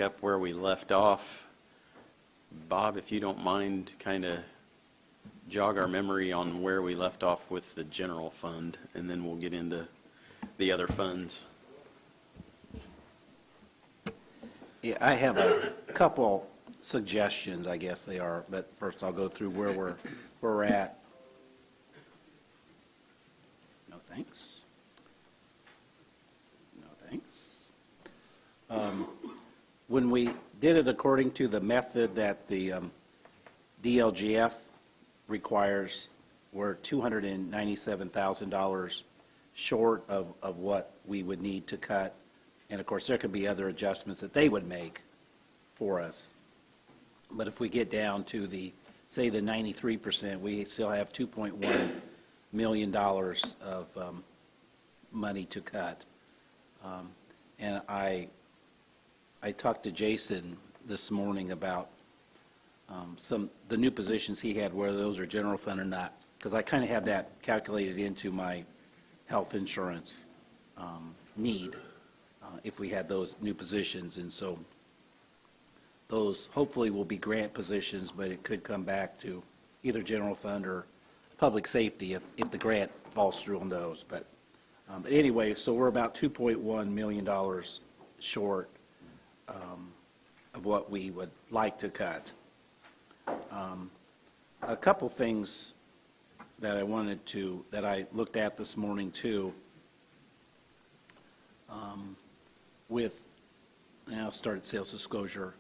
pick up where we left off. Bob, if you don't mind, kind of jog our memory on where we left off with the general fund, and then we'll get into the other funds. Yeah, I have a couple suggestions, I guess they are, but first I'll go through where we're at. No thanks. No thanks. When we did it according to the method that the DLGF requires, we're $297,000 short of what we would need to cut. And of course, there could be other adjustments that they would make for us. But if we get down to say the 93%, we still have $2.1 million of money to cut. And I talked to Jason this morning about the new positions he had, whether those are general fund or not, because I kind of have that calculated into my health insurance need if we had those new positions. And so those hopefully will be grant positions, but it could come back to either general fund or public safety if the grant falls through on those. But anyway, so we're about $2.1 million short of what we would like to cut. A couple things that I looked at this morning too, I'll start at sales disclosure.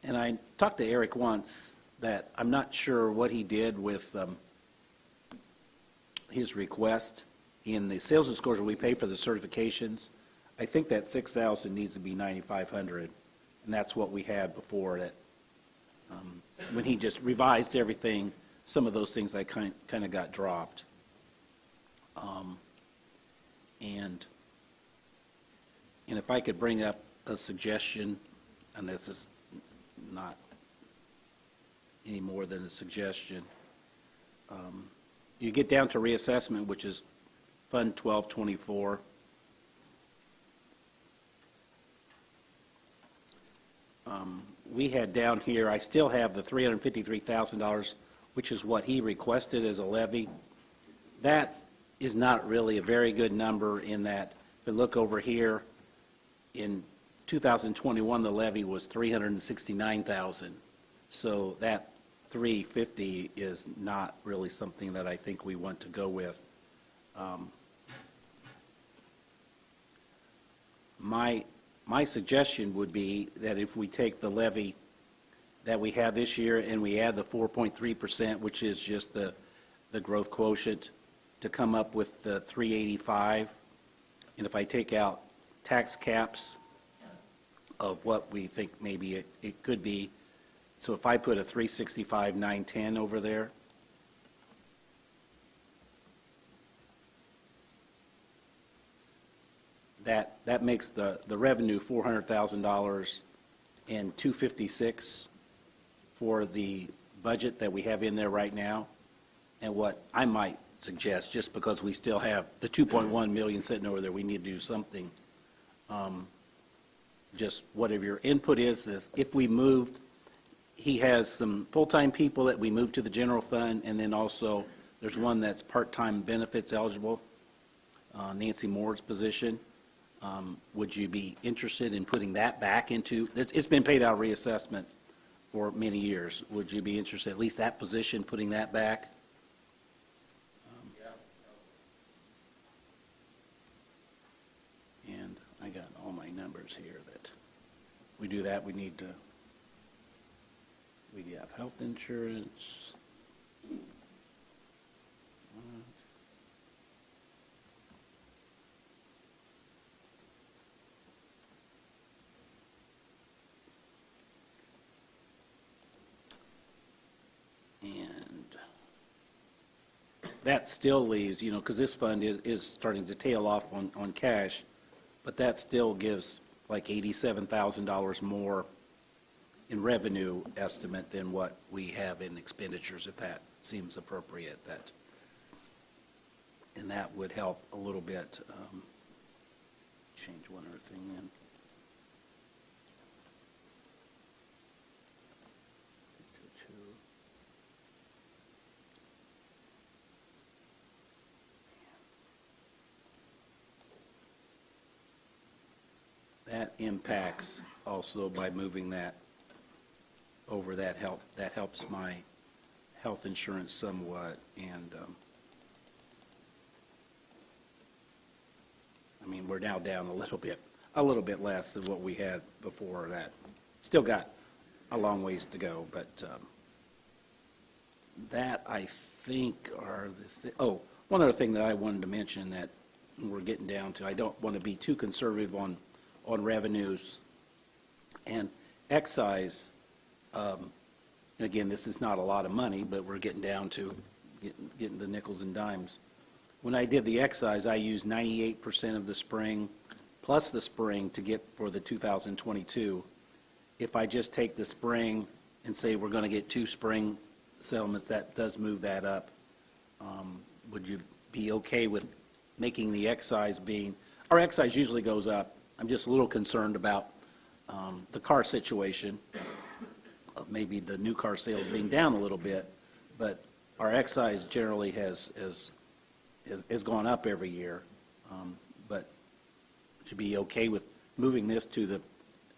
And I talked to Eric once that I'm not sure what he did with his request. In the sales disclosure, we pay for the certifications. I think that $6,000 needs to be $9,500, and that's what we had before. That when he just revised everything, some of those things I kind of got dropped. And if I could bring up a suggestion, and this is not any more than a suggestion, you get down to reassessment, which is Fund 1224. We had down here, I still have the $353,000, which is what he requested as a levy. That is not really a very good number in that, if you look over here, in 2021 the levy was $369,000. So that 350 is not really something that I think we want to go with. My suggestion would be that if we take the levy that we have this year and we add the 4.3%, which is just the growth quotient, to come up with the 385, and if I take out tax caps of what we think maybe it could be, so if I put a 365,910 over there, that makes the revenue $400,000 and $256 for the budget that we have in there right now. And what I might suggest, just because we still have the 2.1 million sitting over there, we need to do something. Just whatever your input is if we moved, he has some full-time people that we moved to the general fund, and then also there's one that's part-time benefits eligible, Nancy Moore's position. Would you be interested in putting that back into, it's been paid out of reassessment for many years. Would you be interested, at least that position, putting that back? And I got all my numbers here that we do that. We have health insurance. That still leaves, because this fund is starting to tail off on cash, but that still gives like $87,000 more in revenue estimate than what we have in expenditures, if that seems appropriate. And that would help a little bit. Change one other thing in. that impacts also by moving that over, that helps my health insurance somewhat, and I mean, we're now down a little bit less than what we had before that. Still got a long ways to go, but that, I think, are oh, one other thing that I wanted to mention that we're getting down to, I don't want to be too conservative on revenues and excise. Again, this is not a lot of money, but we're getting down to getting the nickels and dimes. When I did the excise, I used 98% of the spring plus the spring to get for the 2022. If I just take the spring and say we're going to get 2 spring settlements, that does move that up. Would you be okay with making the excise being, our excise usually goes up. I'm just a little concerned about the car situation, maybe the new car sales being down a little bit, but our excise generally has gone up every year. But would you be okay with moving this to the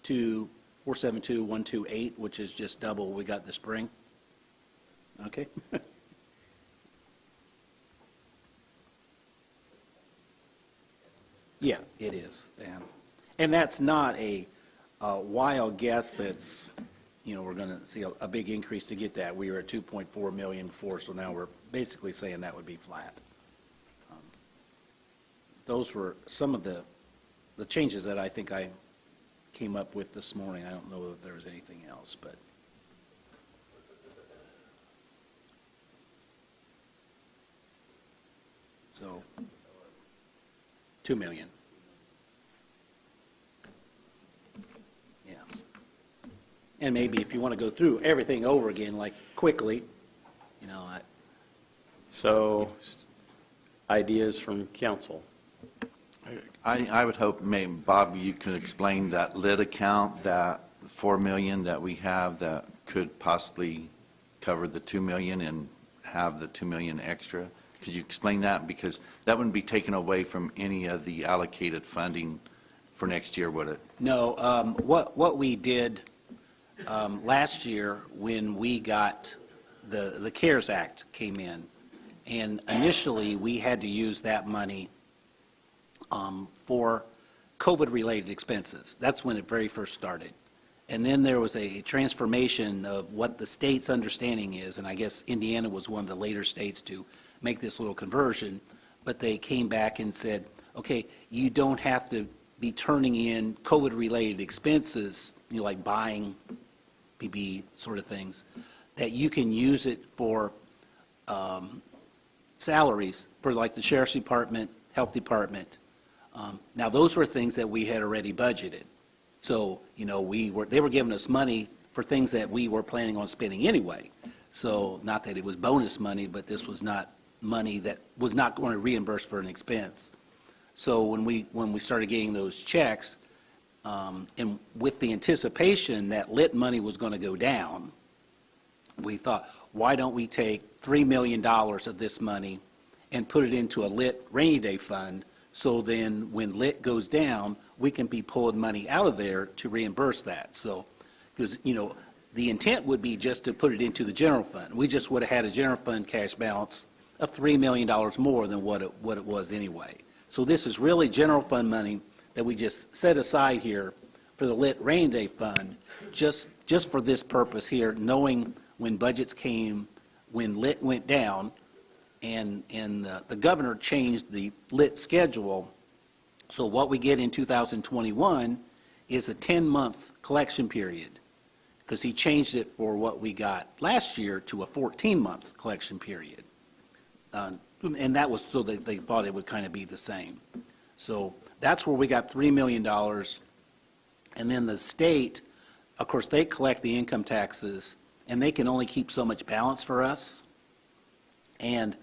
472,128, which is just double what we got this spring? Okay. Yeah, it is. And that's not a wild guess that's, we're going to see a big increase to get that. We were at 2.4 million before, so now we're basically saying that would be flat. Those were some of the changes that I think I came up with this morning. I don't know if there was anything else, but. So, 2 million. Yes. And maybe if you want to go through everything over again, like quickly, So, ideas from council. I would hope, maybe, Bob, you could explain that lit account, that 4 million that we have that could possibly cover the 2 million and have the 2 million extra. Could you explain that? Because that wouldn't be taken away from any of the allocated funding for next year, would it? No. What we did last year when we got the CARES Act came in, and initially we had to use that money for COVID-related expenses. That's when it very first started. And then there was a transformation of what the state's understanding is, and I guess Indiana was one of the later states to make this little conversion, but they came back and said, okay, you don't have to be turning in COVID-related expenses, like buying PPE sort of things, that you can use it for salaries for like the Sheriff's Department, Health Department. Now, those were things that we had already budgeted. So, they were giving us money for things that we were planning on spending anyway. So, not that it was bonus money, but this was not money that was not going to reimburse for an expense. So when we started getting those checks, and with the anticipation that lit money was going to go down, we thought, why don't we take $3 million of this money and put it into a lit rainy day fund, so then when lit goes down, we can be pulling money out of there to reimburse that. So, because, the intent would be just to put it into the general fund. We just would have had a general fund cash balance of $3 million more than what it was anyway. So this is really general fund money that we just set aside here for the lit rainy day fund, just for this purpose here, knowing when budgets came, when lit went down, and the governor changed the lit schedule. So what we get in 2021 is a 10-month collection period, because he changed it for what we got last year to a 14-month collection period. And that was so that they thought it would kind of be the same. So that's where we got $3 million. And then the state, of course, they collect the income taxes, and they can only keep so much balance for us. And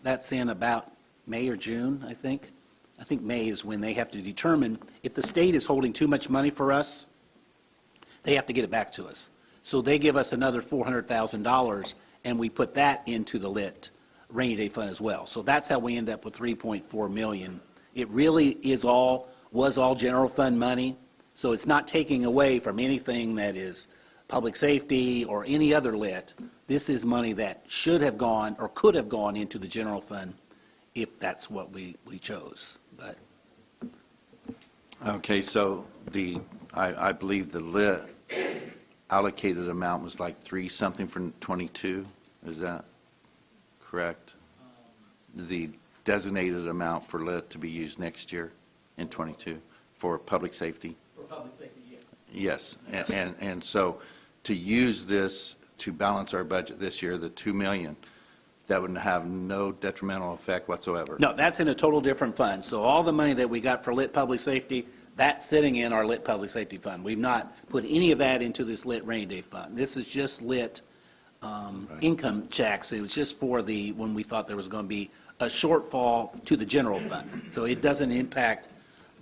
that's in about May or June, I think. I think May is when they have to determine if the state is holding too much money for us, they have to get it back to us. So they give us another $400,000, and we put that into the lit rainy day fund as well. So that's how we end up with $3.4 million. It really is all was all general fund money. So it's not taking away from anything that is public safety or any other lit. This is money that should have gone or could have gone into the general fund if that's what we chose. But Okay, so I believe the lit allocated amount was like 3-something for 22, is that correct? The designated amount for lit to be used next year in 22 for public safety? for public safety, yeah. Yes, Yes. and so to use this to balance our budget this year, the 2 million, that would have no detrimental effect whatsoever? No, that's in a total different fund. So all the money that we got for lit public safety, that's sitting in our lit public safety fund. We've not put any of that into this lit rainy day fund. This is just lit income checks. It was just for when we thought there was going to be a shortfall to the general fund. So it doesn't impact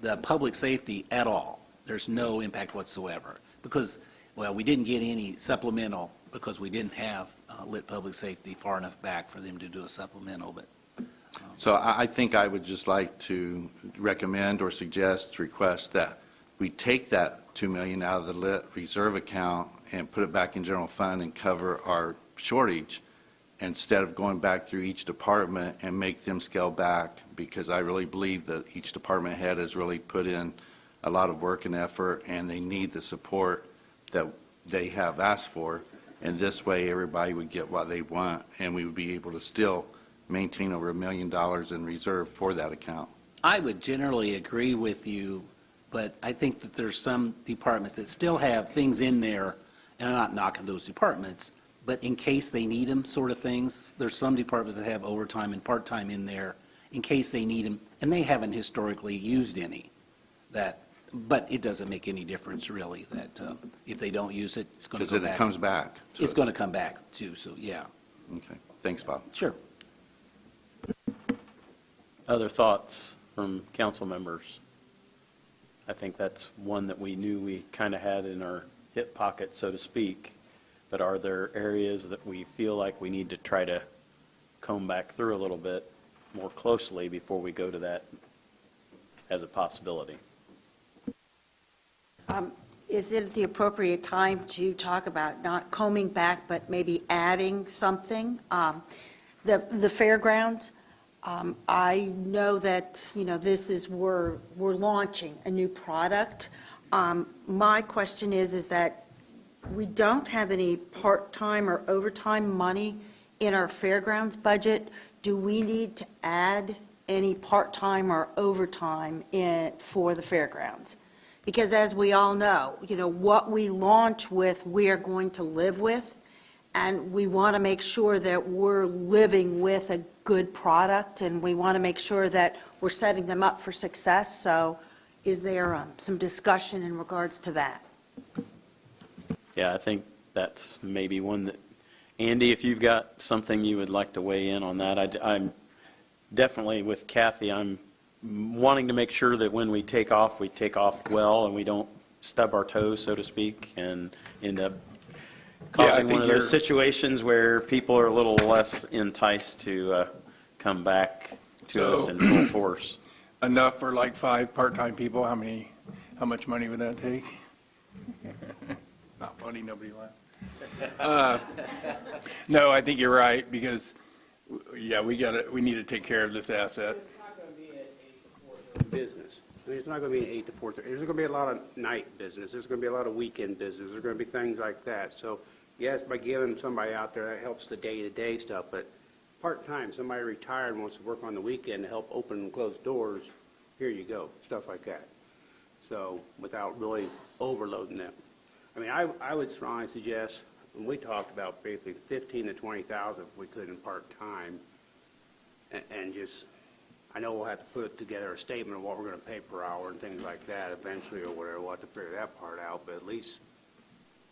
the public safety at all. There's no impact whatsoever. Because, well, we didn't get any supplemental because we didn't have lit public safety far enough back for them to do a supplemental, but So I think I would just like to recommend or suggest, request that we take that 2 million out of the lit reserve account and put it back in general fund and cover our shortage instead of going back through each department and make them scale back, because I really believe that each department head has really put in a lot of work and effort, and they need the support that they have asked for. And this way, everybody would get what they want, and we would be able to still maintain over $1 million in reserve for that account. I would generally agree with you, but I think that there's some departments that still have things in there, and I'm not knocking those departments, but in case they need them sort of things. There's some departments that have overtime and part-time in there in case they need them, and they haven't historically used any. But it doesn't make any difference really that if they don't use it, it's going to go Because back. it comes back to It's us. going to come back too, so yeah. Okay, thanks, Bob. Sure. Other thoughts from council members? I think that's one that we knew we kind of had in our hip pocket, so to speak. But are there areas that we feel like we need to try to comb back through a little bit more closely before we go to that as a possibility? Is it the appropriate time to talk about not combing back, but maybe adding something? The Fairgrounds, I know that, this is, we're launching a new product. My question is that we don't have any part-time or overtime money in our Fairgrounds budget. Do we need to add any part-time or overtime for the Fairgrounds? Because as we all know, what we launch with, we are going to live with, and we want to make sure that we're living with a good product, and we want to make sure that we're setting them up for success. So is there some discussion in regards to that? Yeah, I think that's maybe one that, Andy, if you've got something you would like to weigh in on that, I'm definitely with Kathy. I'm wanting to make sure that when we take off well and we don't stub our toes, so to speak, and end up causing one of those situations where people are a little less enticed to come back to us in full force. Enough for like 5 part-time people? How much money would that take? Not funny, nobody laughed. No, I think you're right, because, yeah, we need to take care of this asset. It's not going to be an 8 to 4 business. I mean, it's not going to be an 8 to 4. There's going to be a lot of night business. There's going to be a lot of weekend business. There's going to be things like that. So, yes, by giving somebody out there, that helps the day-to-day stuff. But part-time, somebody retired and wants to work on the weekend to help open and close doors, here you go, stuff like that. So, without really overloading them. I mean, I would strongly suggest, when we talked about basically 15 to 20,000 if we could in part-time, and just, I know we'll have to put together a statement of what we're going to pay per hour and things like that eventually or whatever. We'll have to figure that part out, but at least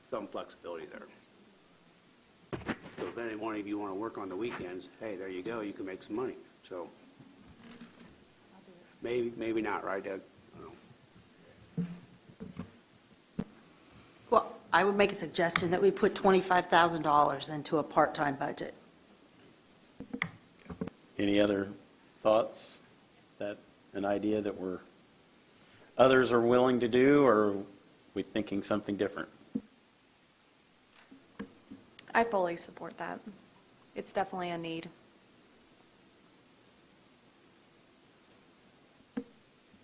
some flexibility there. So if any one of you want to work on the weekends, hey, there you go, you can make some money. So maybe not, right, Doug? I don't know. Well, I would make a suggestion that we put $25,000 into a part-time budget. Any other thoughts? That an idea that others are willing to do, or are we thinking something different? I fully support that. It's definitely a need.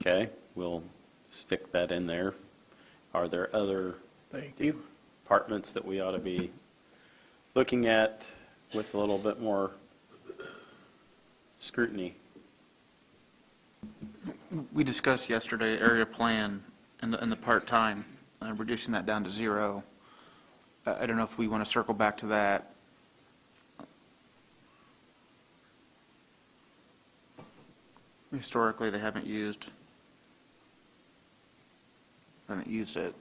Okay, we'll stick that in there. Are there other Thank you. departments that we ought to be looking at with a little bit more scrutiny? We discussed yesterday area plan and the part-time, reducing that down to 0. I don't know if we want to circle back to that. Historically, they haven't used it.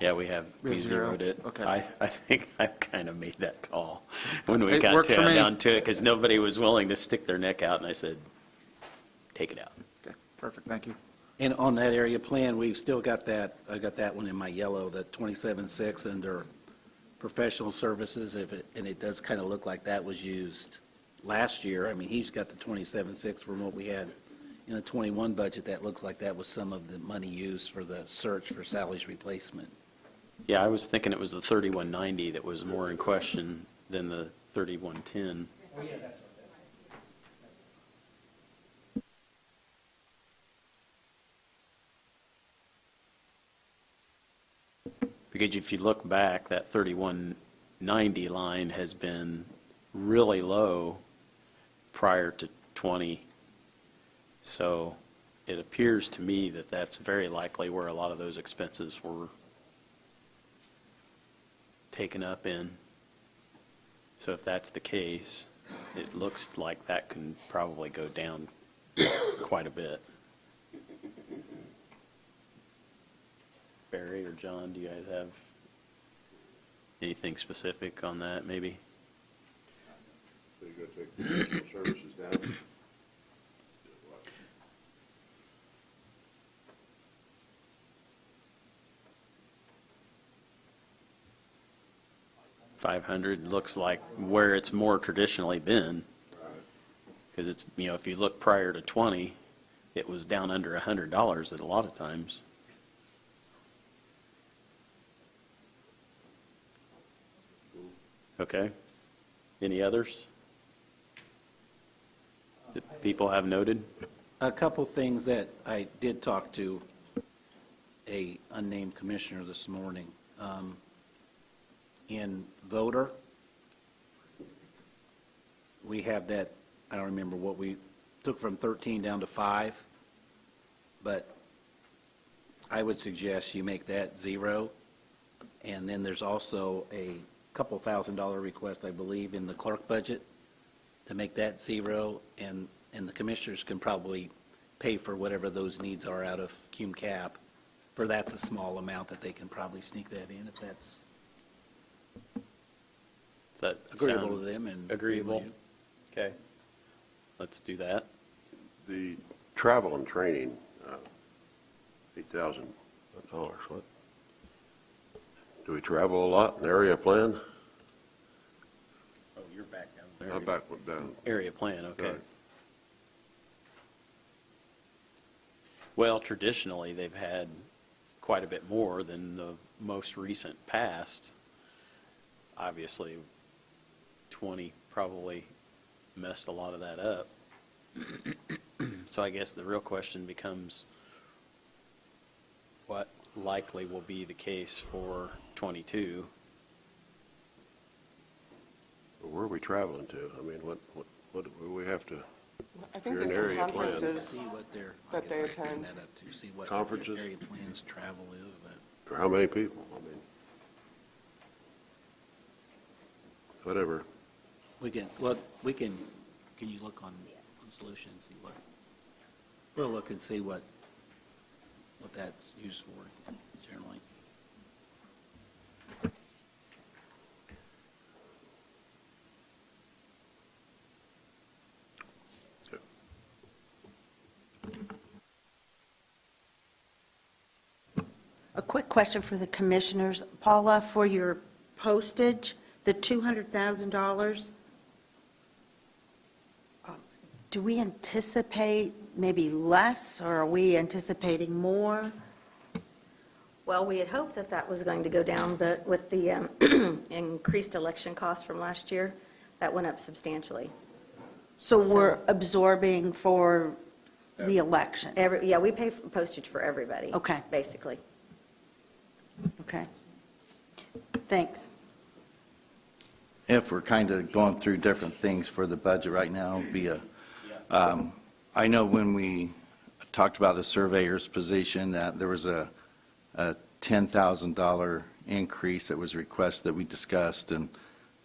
Yeah, we have, We we have zero? zeroed it. Okay. I think I kind of made that call when we It got worked for me. down to it, because nobody was willing to stick their neck out, and I said, take it out. Okay, perfect, thank you. And on that area plan, we've still got that, I got that one in my yellow, the 27.6 under professional services, and it does kind of look like that was used last year. I mean, he's got the 27.6 from what we had in the 21 budget. That looks like that was some of the money used for the search for salaries replacement. Yeah, I was thinking it was the 3190 that was more in question than the 3110. Because if you look back, that 3190 line has been really low prior to 20. So it appears to me that that's very likely where a lot of those expenses were taken up in. So if that's the case, it looks like that can probably go down quite a bit. Barry or John, do you guys have anything specific on that, maybe? So you're going to take the professional services down? 500 looks like where it's more traditionally been. Because it's, you know, if you look prior to 20, it was down under $100 at a lot of times. Okay. Any others that people have noted? A couple things that I did talk to a unnamed commissioner this morning. In voter, we have that, I don't remember what we took from 13 down to 5, but I would suggest you make that 0. And then there's also a couple $1,000 request, I believe, in the clerk budget to make that 0, and the commissioners can probably pay for whatever those needs are out of cum cap. For that's a small amount that they can probably sneak that in if that's Does that agreeable to sound them and agreeable? to you. Okay. Let's do that. The travel and training, $8,000. What? Do we travel a lot in area plan? Oh, you're back down there. I'm back down. Area plan, okay. Right. Well, traditionally, they've had quite a bit more than the most recent past. Obviously, 20 probably messed a lot of that up. So I guess the real question becomes, what likely will be the case for 22? Where are we traveling to? I mean, what do we have to, I think You're an there's some area plan. conferences. See what their, I That guess they I could bring attend. that up to see what Conferences? area plans travel is. That for how many people? I mean, whatever. we can can you look on solutions, see what, we'll look and see what that's used for generally. A quick question for the commissioners. Paula, for your postage, the $200,000, do we anticipate maybe less, or are we anticipating more? Well, we had hoped that that was going to go down, but with the increased election costs from last year, that went up substantially. So we're absorbing for the election? Yeah, we pay for postage for everybody. Okay. Basically. Okay. Thanks. If we're kind of going through different things for the budget right now, I know when we talked about the surveyor's position, that there was a $10,000 increase that was requested that we discussed, and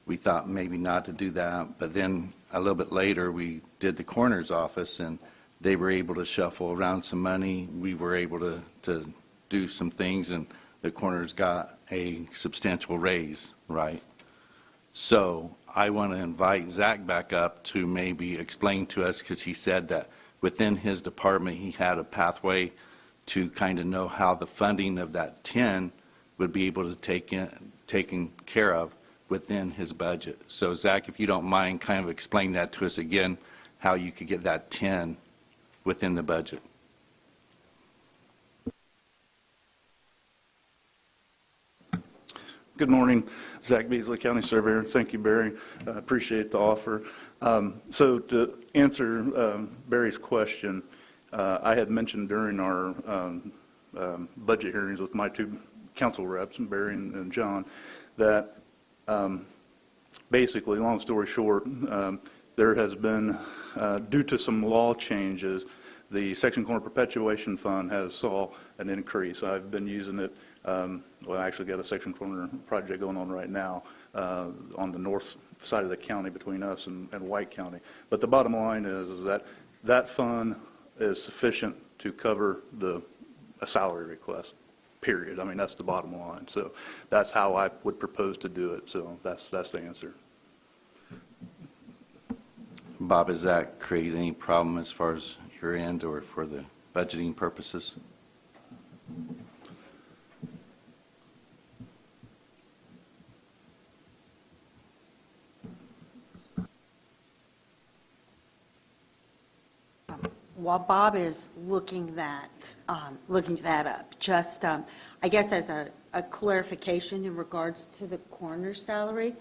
we thought maybe not to do that. But then a little bit later, we did the coroner's office, and they were able to shuffle around some money. We were able to do some things, and the coroner's got a substantial raise, right? So I want to invite Zach back up to maybe explain to us, because he said that within his department, he had a pathway to kind of know how the funding of that 10 would be able to taken care of within his budget. So Zach, if you don't mind, kind of explain that to us again, how you could get that 10 within the budget. Good morning, Zach Beasley, County Surveyor. Thank you, Barry. Appreciate the offer. So to answer Barry's question, I had mentioned during our budget hearings with my two council reps, Barry and John, that basically, long story short, there has been, due to some law changes, the Section Corner Perpetuation Fund has saw an increase. I've been using it. Well, I actually got a Section Corner project going on right now on the north side of the county between us and White County. But the bottom line is that that fund is sufficient to cover a salary request, period. I mean, that's the bottom line. So that's how I would propose to do it. So that's the answer. Bob, does that create any problem as far as your end or for the budgeting purposes? While Bob is looking that up, just, I guess as a clarification in regards to the coroner's salary,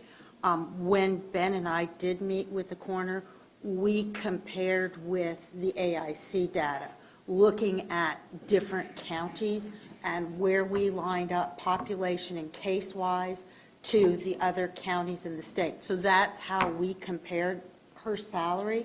when Ben and I did meet with the coroner, we compared with the AIC data, looking at different counties and where we lined up population and case-wise to the other counties in the state. So that's how we compared her salary.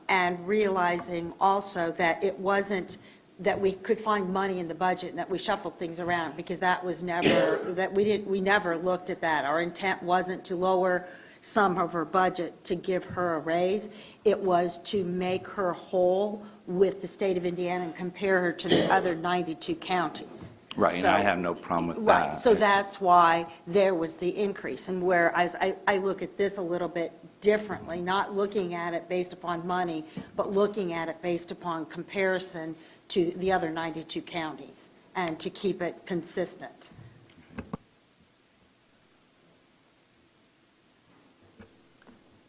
And realizing also that it wasn't that we could find money in the budget and that we shuffled things around, because that was never, we never looked at that. Our intent wasn't to lower some of her budget to give her a raise. It was to make her whole with the state of Indiana and compare her to the other 92 counties. Right, and I have no problem with that. Right, so that's why there was the increase. And whereas I look at this a little bit differently, not looking at it based upon money, but looking at it based upon comparison to the other 92 counties, and to keep it consistent.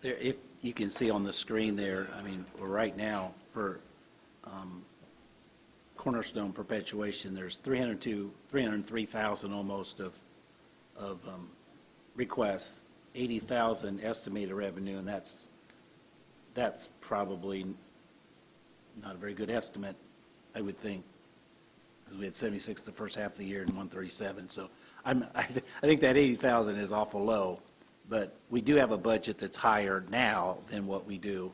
There, if you can see on the screen there, I mean, right now for Cornerstone Perpetuation, there's 303,000 almost of requests, 80,000 estimated revenue, and that's probably not a very good estimate, I would think, because we had 76 the first half of the year and 137. So I think that 80,000 is awful low, but we do have a budget that's higher now than what we do.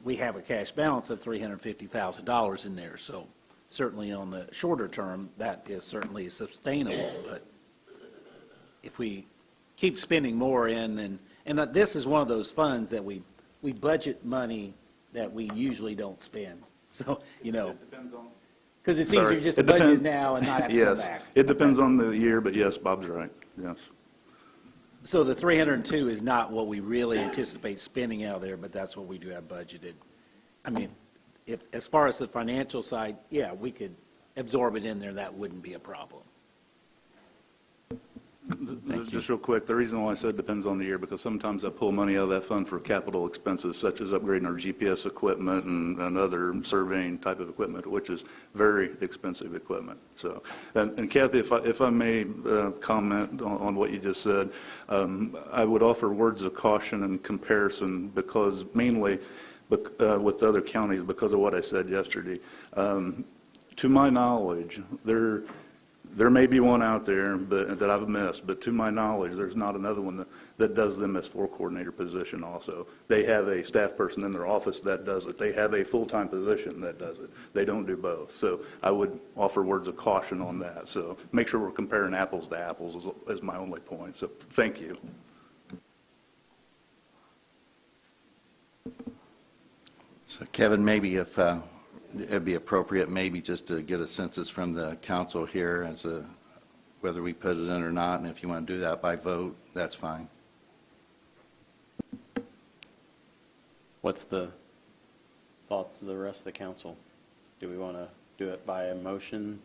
We have a cash balance of $350,000 in there, so certainly on the shorter term, that is certainly sustainable. But if we keep spending more in, and this is one of those funds that we budget money that we usually don't spend. So, you know, because it's easier just to budget it now and not have to come back. Yes, it depends on the year, but yes, Bob's right, yes. So the 302 is not what we really anticipate spending out there, but that's what we do have budgeted. I mean, if, as far as the financial side, yeah, we could absorb it in there, that wouldn't be a problem. Thank you. Just real quick, the reason why I said depends on the year, because sometimes I pull money out of that fund for capital expenses, such as upgrading our GPS equipment and other surveying type of equipment, which is very expensive equipment. So, and Kathy, if I may comment on what you just said, I would offer words of caution and comparison, because mainly with other counties, because of what I said yesterday. To my knowledge, there may be one out there that I've missed, but to my knowledge, there's not another one that does the MS4 coordinator position also. They have a staff person in their office that does it. They have a full-time position that does it. They don't do both. So I would offer words of caution on that. So make sure we're comparing apples to apples is my only point. So thank you. So Kevin, maybe if it'd be appropriate, maybe just to get a census from the council here as a, whether we put it in or not, and if you want to do that by vote, that's fine. What's the thoughts of the rest of the council? Do we want to do it by a motion?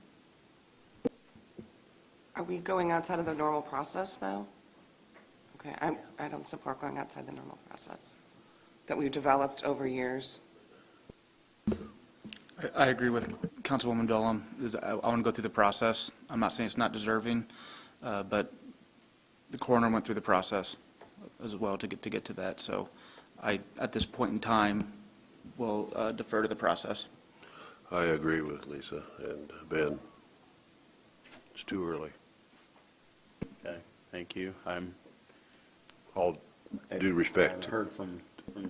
Are we going outside of the normal process, though? Okay, I don't support going outside the normal process that we've developed over years. I agree with Councilwoman Dolam. I want to go through the process. I'm not saying it's not deserving, but the coroner went through the process as well to get to that. So at this point in time, will defer to the process. I agree with Lisa and Ben. It's too early. Okay, thank you. All due respect. I haven't heard from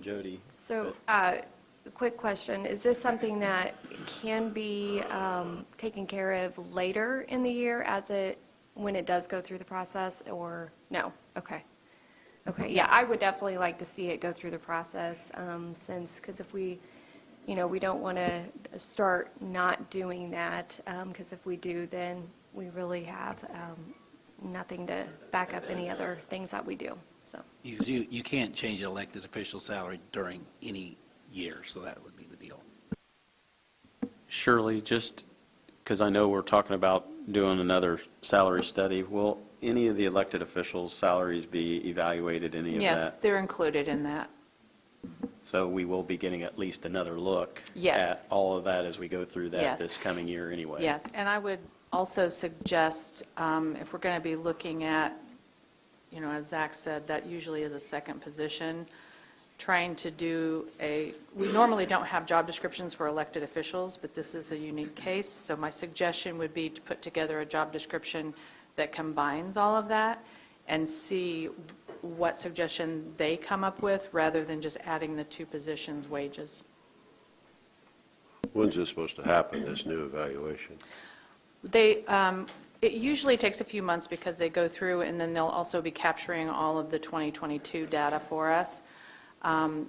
Jody. So, a quick question, is this something that can be taken care of later in the year when it does go through the process, or no? Okay. Okay, yeah, I would definitely like to see it go through the process, because if we don't want to start not doing that, because if we do, then we really have nothing to back up any other things that we do, so. You can't change an elected official salary during any year, so that would be the deal. Shirley, just because I know we're talking about doing another salary study, will any of the elected officials' salaries be evaluated, any of that? Yes, they're included in that. So we will be getting at least another look Yes. at all of that as we go through that Yes. this coming year anyway. Yes, and I would also suggest, if we're going to be looking at, as Zach said, that usually is a second position, trying to do we normally don't have job descriptions for elected officials, but this is a unique case. So my suggestion would be to put together a job description that combines all of that and see what suggestion they come up with, rather than just adding the two positions' wages. When's this supposed to happen, this new evaluation? It usually takes a few months because they go through, and then they'll also be capturing all of the 2022 data for us.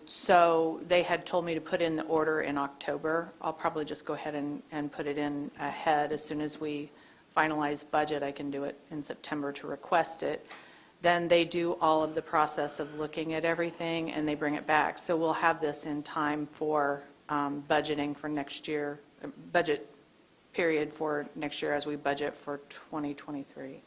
So they had told me to put in the order in October. I'll probably just go ahead and put it in ahead. As soon as we finalize budget, I can do it in September to request it. Then they do all of the process of looking at everything, and they bring it back. So we'll have this in time for budgeting for next year, budget period for next year as we budget for 2023.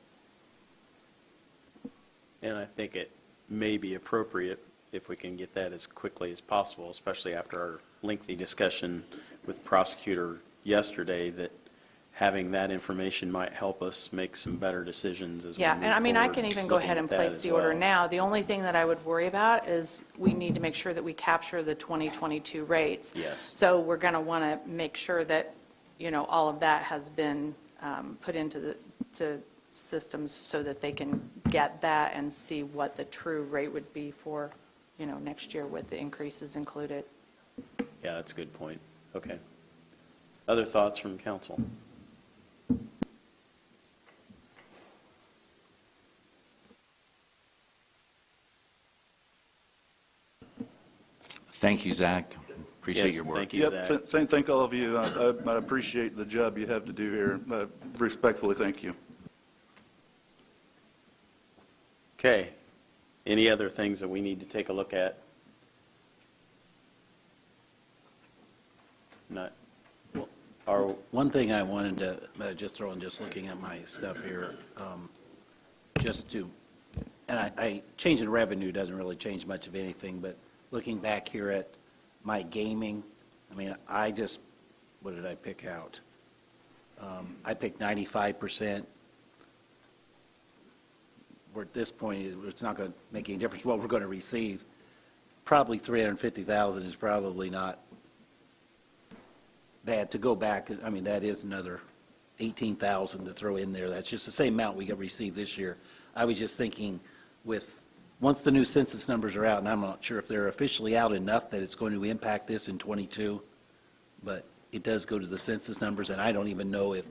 And I think it may be appropriate if we can get that as quickly as possible, especially after our lengthy discussion with prosecutor yesterday, that having that information might help us make some better decisions as we move Yeah, and I mean, I forward, can even go looking ahead at and that place as the order well. now. The only thing that I would worry about is we need to make sure that we capture the 2022 rates. Yes. So we're going to want to make sure that, all of that has been put into the systems so that they can get that and see what the true rate would be for, next year with the increases included. Yeah, that's a good point. Okay. Other thoughts from council? Thank you, Zach. Appreciate Yes, your work. thank you, Zach. Thank all of you. I appreciate the job you have to do here. Respectfully, thank you. Okay. Any other things that we need to take a look at? Not, One thing I wanted to just throw in, just looking at my stuff here, just to, and changing revenue doesn't really change much of anything, but looking back here at my gaming, I mean, what did I pick out? I picked 95%. We're at this point, it's not going to make any difference what we're going to receive. Probably 350,000 is probably not bad to go back. I mean, that is another 18,000 to throw in there. That's just the same amount we got received this year. I was just thinking once the new census numbers are out, and I'm not sure if they're officially out enough that it's going to impact this in '22, but it does go to the census numbers, and I don't even know if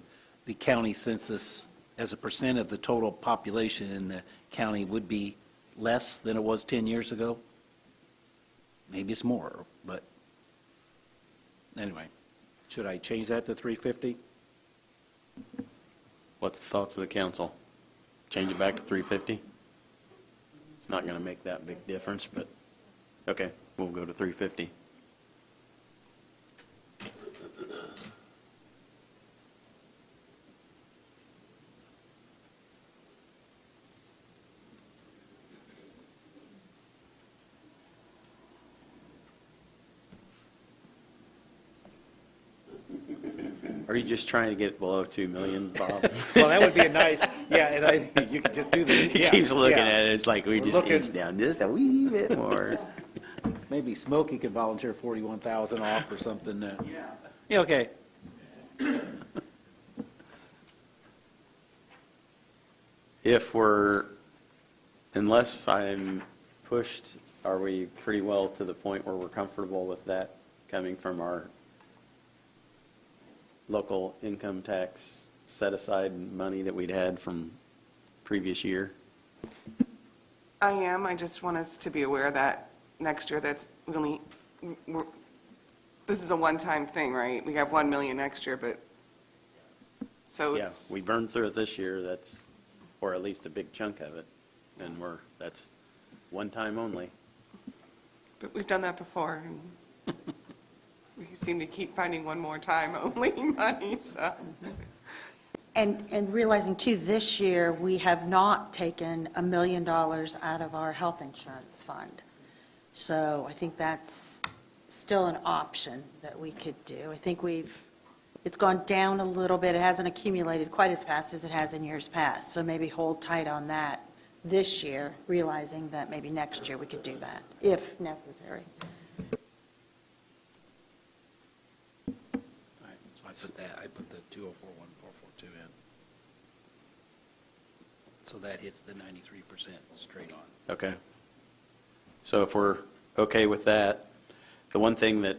the county census as a percent of the total population in the county would be less than it was 10 years ago. Maybe it's more, but anyway, should I change that to 350? What's the thoughts of the council? Change it back to 350? It's not going to make that big difference, but, okay, we'll go to 350. Are you just trying to get below 2 million, Bob? Well, that would be a nice, yeah, and you could just do this. He keeps looking at it, it's like we just inch down just a wee bit more. Maybe Smokey could volunteer 41,000 off or something. Yeah, okay. Unless I'm pushed, are we pretty well to the point where we're comfortable with that coming from our local income tax set-aside money that we'd had from previous year? I am. I just want us to be aware that next year this is a one-time thing, right? We have 1 million next year, but, so Yeah, it's. we burned through it this year, or at least a big chunk of it, and that's one time only. But we've done that before, and we seem to keep finding one more time only money, so. And realizing too, this year, we have not taken $1 million out of our health insurance fund. So I think that's still an option that we could do. I think it's gone down a little bit. It hasn't accumulated quite as fast as it has in years past. So maybe hold tight on that this year, realizing that maybe next year we could do that, if necessary. All right, so I put the 204,142 in. So that hits the 93% straight on. Okay. So if we're okay with that, the one thing that,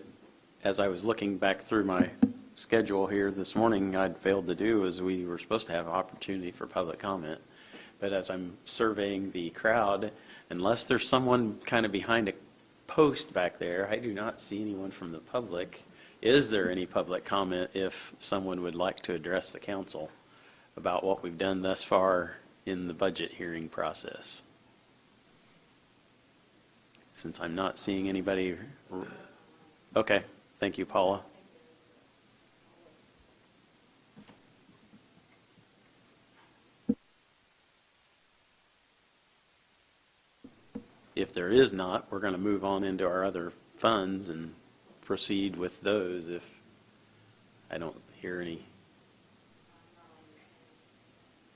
as I was looking back through my schedule here this morning, I'd failed to do is we were supposed to have an opportunity for public comment. But as I'm surveying the crowd, unless there's someone kind of behind a post back there, I do not see anyone from the public. Is there any public comment if someone would like to address the council about what we've done thus far in the budget hearing process? Since I'm not seeing anybody. Okay, thank you, Paula. If there is not, we're going to move on into our other funds and proceed with those if I don't hear any.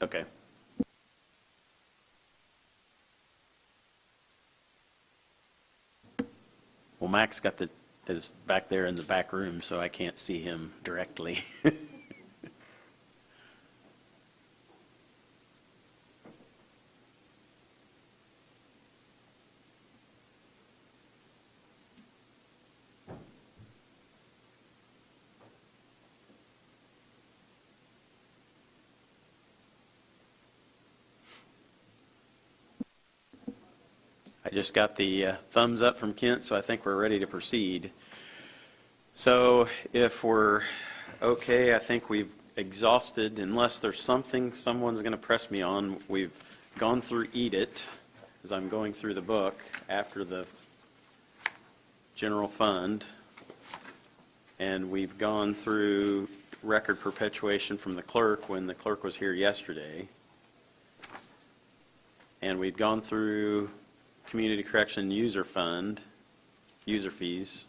Okay. Well, Max is back there in the back room, so I can't see him directly. I just got the thumbs up from Kent, so I think we're ready to proceed. So if we're okay, I think we've exhausted, unless there's something someone's going to press me on. We've gone through Eat It, as I'm going through the book, after the general fund. And we've gone through record perpetuation from the clerk when the clerk was here yesterday. and we've gone through Community Correction User Fund, user fees.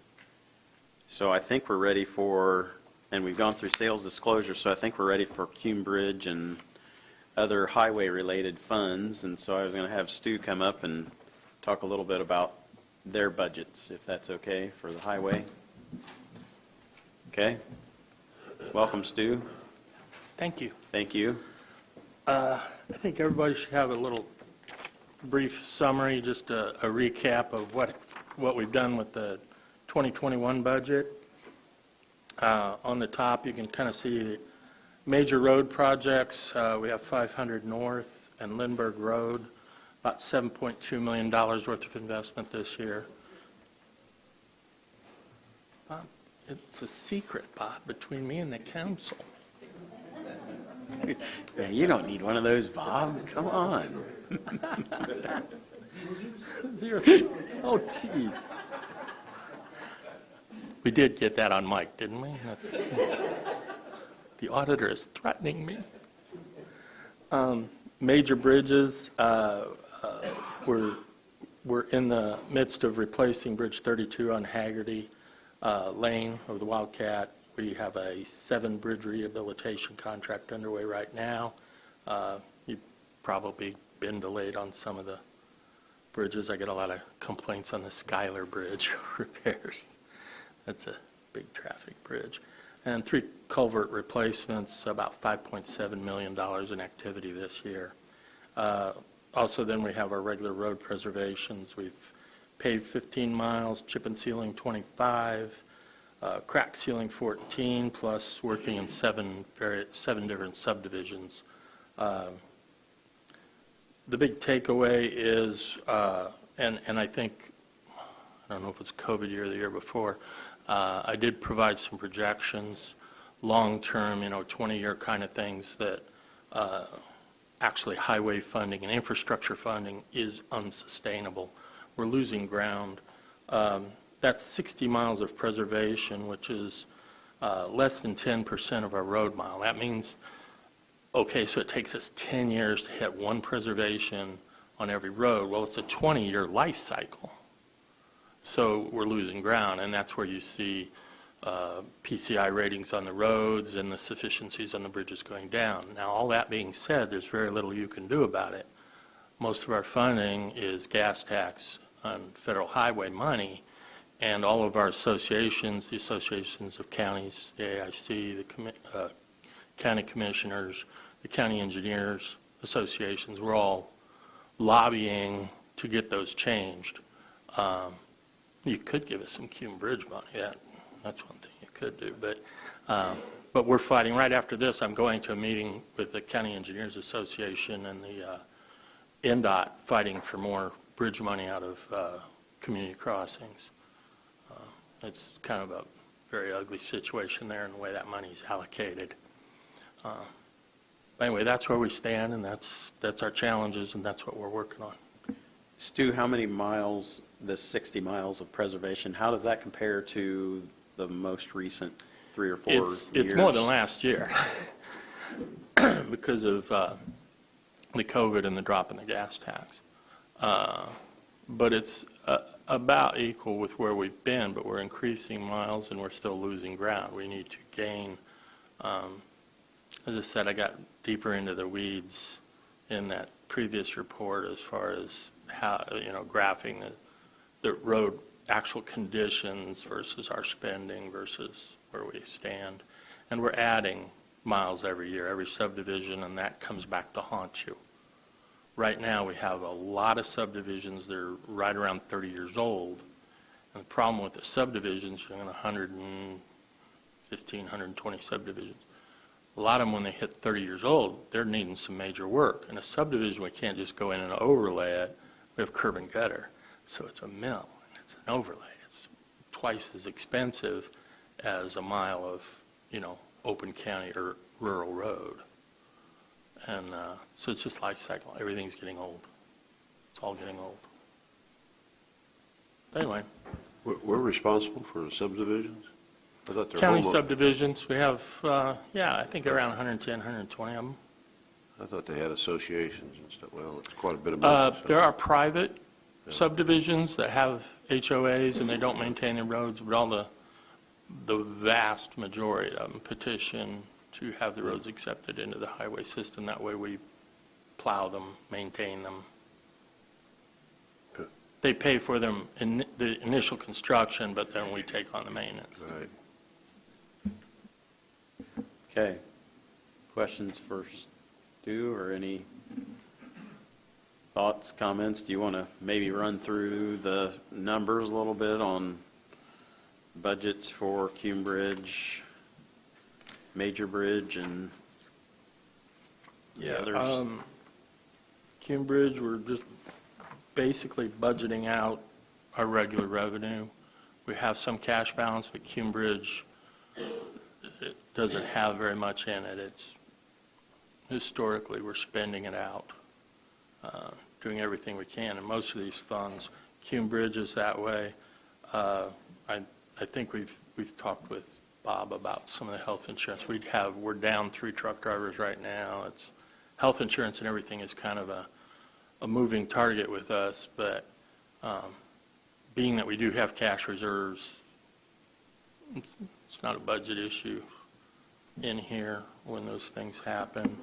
So I think we're ready for, and we've gone through sales disclosure, so I think we're ready for Cume Bridge and other highway-related funds. And so I was going to have Stu come up and talk a little bit about their budgets, if that's okay, for the highway. Okay. Welcome, Stu. Thank you. Thank you. I think everybody should have a little brief summary, just a recap of what we've done with the 2021 budget. On the top, you can kind of see major road projects. We have 500 North and Lindbergh Road, about $7.2 million worth of investment this year. Bob, it's a secret, Bob, between me and the council. Yeah, you don't need one of those, Bob. Come on. Oh, jeez. We did get that on mic, didn't we? The auditor is threatening me. Major bridges, we're in the midst of replacing Bridge 32 on Haggerty Lane of the Wildcat. We have a 7-bridge rehabilitation contract underway right now. You've probably been delayed on some of the bridges. I get a lot of complaints on the Schuyler Bridge repairs. That's a big traffic bridge. And 3 culvert replacements, about $5.7 million in activity this year. Also, then we have our regular road preservations. We've paved 15 miles, chip and sealing 25, crack sealing 14, plus working in 7 different subdivisions. The big takeaway is, and I think, I don't know if it's COVID year or the year before, I did provide some projections, long-term, 20-year kind of things that actually highway funding and infrastructure funding is unsustainable. We're losing ground. That's 60 miles of preservation, which is less than 10% of our road mile. That means, okay, so it takes us 10 years to hit 1 preservation on every road. Well, it's a 20-year life cycle. So we're losing ground, and that's where you see PCI ratings on the roads and the sufficiencies on the bridges going down. Now, all that being said, there's very little you can do about it. Most of our funding is gas tax on federal highway money, and all of our associations, the associations of counties, the AIC, the county commissioners, the county engineers associations, we're all lobbying to get those changed. You could give us some Cume Bridge money. That's one thing you could do. But we're fighting. Right after this, I'm going to a meeting with the County Engineers Association and the NDOT, fighting for more bridge money out of community crossings. It's kind of a very ugly situation there in the way that money is allocated. Anyway, that's where we stand, and that's our challenges, and that's what we're working on. Stu, how many miles, the 60 miles of preservation, how does that compare to the most recent 3 or 4 years? It's more than last year because of the COVID and the drop in the gas tax. But it's about equal with where we've been, but we're increasing miles and we're still losing ground. We need to gain. As I said, I got deeper into the weeds in that previous report as far as how, graphing the road actual conditions versus our spending versus where we stand. And we're adding miles every year, every subdivision, and that comes back to haunt you. Right now, we have a lot of subdivisions that are right around 30 years old. And the problem with the subdivisions, you're in 115, 120 subdivisions. A lot of them, when they hit 30 years old, they're needing some major work. In a subdivision, we can't just go in and overlay it. We have curb and gutter. So it's a mill, and it's an overlay. It's twice as expensive as a mile of, open county or rural road. And so it's just life cycle. Everything's getting old. It's all getting old. Anyway. We're responsible for the subdivisions? I thought they're County subdivisions, we have, I think around 110, 120 of them. I thought they had associations and stuff. Well, it's quite a bit of money. so- There are private subdivisions that have HOAs and they don't maintain their roads, but all the vast majority of them petition to have the roads accepted into the highway system. That way we plow them, maintain them. Good. They pay for them in the initial construction, but then we take on the maintenance. Right. Okay. Questions for Stu or any thoughts, comments? Do you want to maybe run through the numbers a little bit on budgets for Cume Bridge, Major Bridge, and the others? Cume Bridge, we're just basically budgeting out our regular revenue. We have some cash balance, but Cume Bridge, it doesn't have very much in it. It's historically, we're spending it out, doing everything we can. And most of these funds, Cume Bridge is that way. I think we've talked with Bob about some of the health insurance. We're down 3 truck drivers right now. It's health insurance and everything is kind of a moving target with us, but being that we do have cash reserves, it's not a budget issue in here when those things happen.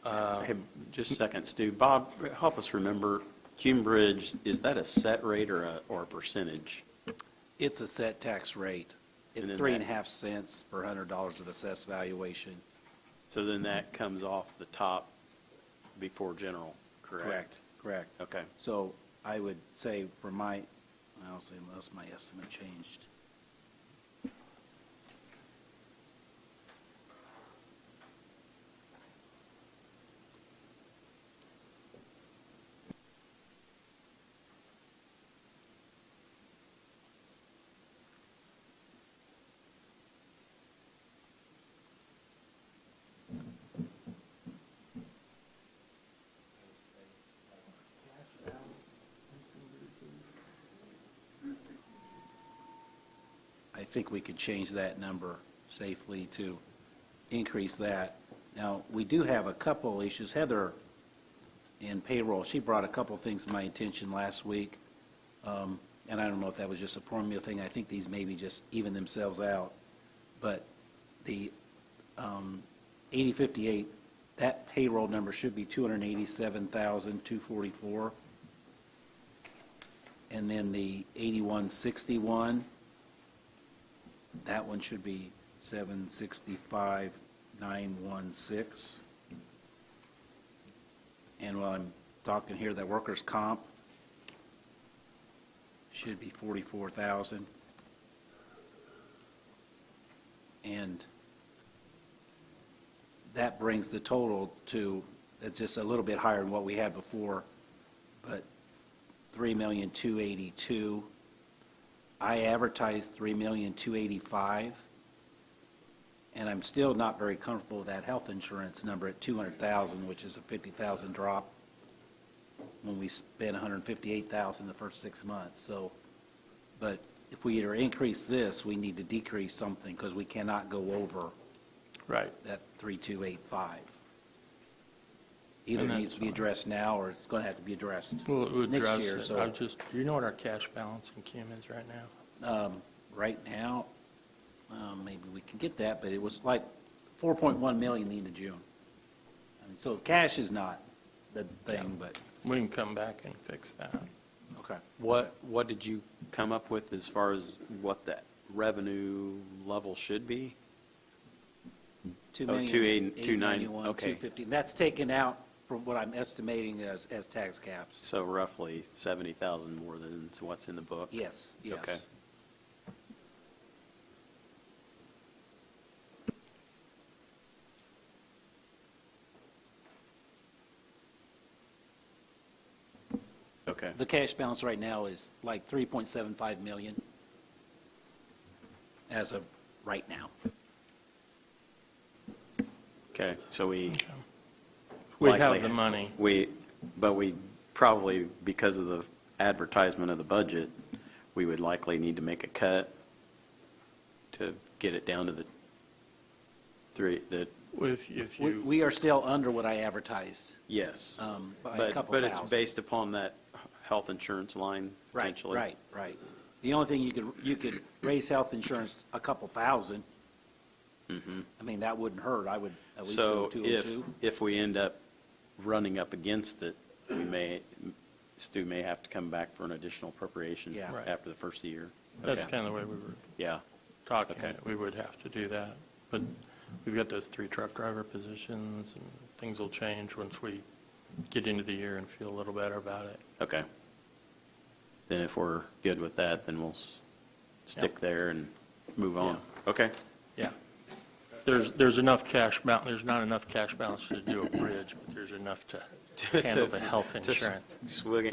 Hey, just a second, Stu. Bob, help us remember, Cume Bridge, is that a set rate or a percentage? It's a set tax rate. It's And then 3.5 cents per $100 of assessed valuation. So then that comes off the top before general, correct? Correct. Okay. So I would say for I'll say unless my estimate changed. I think we could change that number safely to increase that. Now, we do have a couple issues. Heather, in payroll, she brought a couple things to my attention last week, and I don't know if that was just a formula thing. I think these maybe just even themselves out. But the 8058, that payroll number should be 287,244. And then the 8161, that one should be 765,916. And while I'm talking here, that workers' comp should be 44,000. And that brings the total to, it's just a little bit higher than what we had before, but 3,282,000. I advertised 3,285,000, and I'm still not very comfortable with that health insurance number at 200,000, which is a 50,000 drop when we spent 158,000 the first 6 months. So, but if we either increase this, we need to decrease something because we cannot go over Right. that 3,285. Either And it needs that's to be addressed now, or it's going to have to be addressed We'll next address year. it. So Do you know what our cash balance in Cume is right now? right now, maybe we can get that, but it was like 4.1 million the end of June. I mean, so cash is not the thing, but, We can come back and fix that. okay. What did you come up with as far as what that revenue level should be? 2,891,250. okay. That's taken out from what I'm estimating as tax caps. So roughly 70,000 more than what's in the book? Yes, yes. Okay. Okay. The cash balance right now is like 3.75 million as of right now. Okay, so we We likely- have the money. But we probably, because of the advertisement of the budget, we would likely need to make a cut to get it down to the If We you, we are still under what I advertised. Yes. By a But, couple but it's thousand. based upon that health insurance line potentially. Right. The only thing you could raise health insurance a couple thousand. I mean, that wouldn't hurt. I would at least go So 202. if we end up running up against it, Stu may have to come back for an additional appropriation Yeah. Right. after the first year. that's Okay. kind of the way we were Yeah, talking. Okay. We would have to do that. But we've got those 3 truck driver positions, and things will change once we get into the year and feel a little better about it. okay. Then if we're good with that, then we'll stick there and move on. Okay. Yeah. There's enough cash balance, there's not enough cash balance to do a bridge, but there's enough to handle the health To insurance.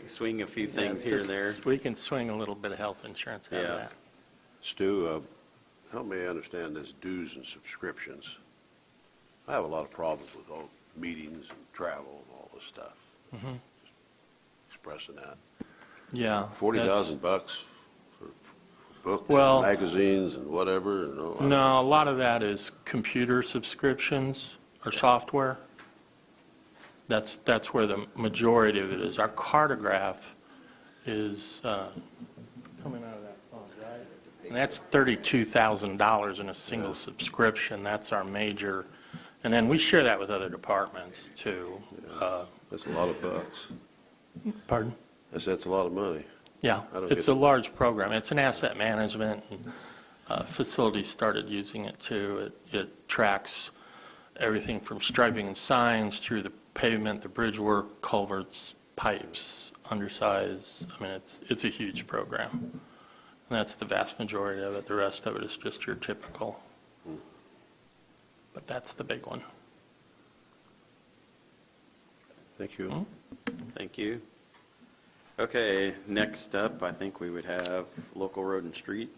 swing a few things here and there. We can swing a little bit of health insurance out Yeah. of that. Stu, help me understand this dues and subscriptions. I have a lot of problems with all meetings and travel and all this stuff. Mhm. Expressing that. Yeah. $40,000 for books Well- and magazines and whatever. And all- No, a lot of that is computer subscriptions or software. That's where the majority of it is. Our cartograph is coming out of that fund, right? And that's $32,000 in a single subscription. That's our major, and then we share that with other departments too. That's a lot of bucks. Pardon? That's a lot of money. Yeah, I don't it's get a large program. It's an asset management, and facilities started using it too. It tracks everything from striping and signs through the pavement, the bridge work, culverts, pipes, undersize. I mean, it's a huge program. And that's the vast majority of it. The rest of it is just your typical. But that's the big one. Thank you. Thank you. Okay, next up, I think we would have local road and street.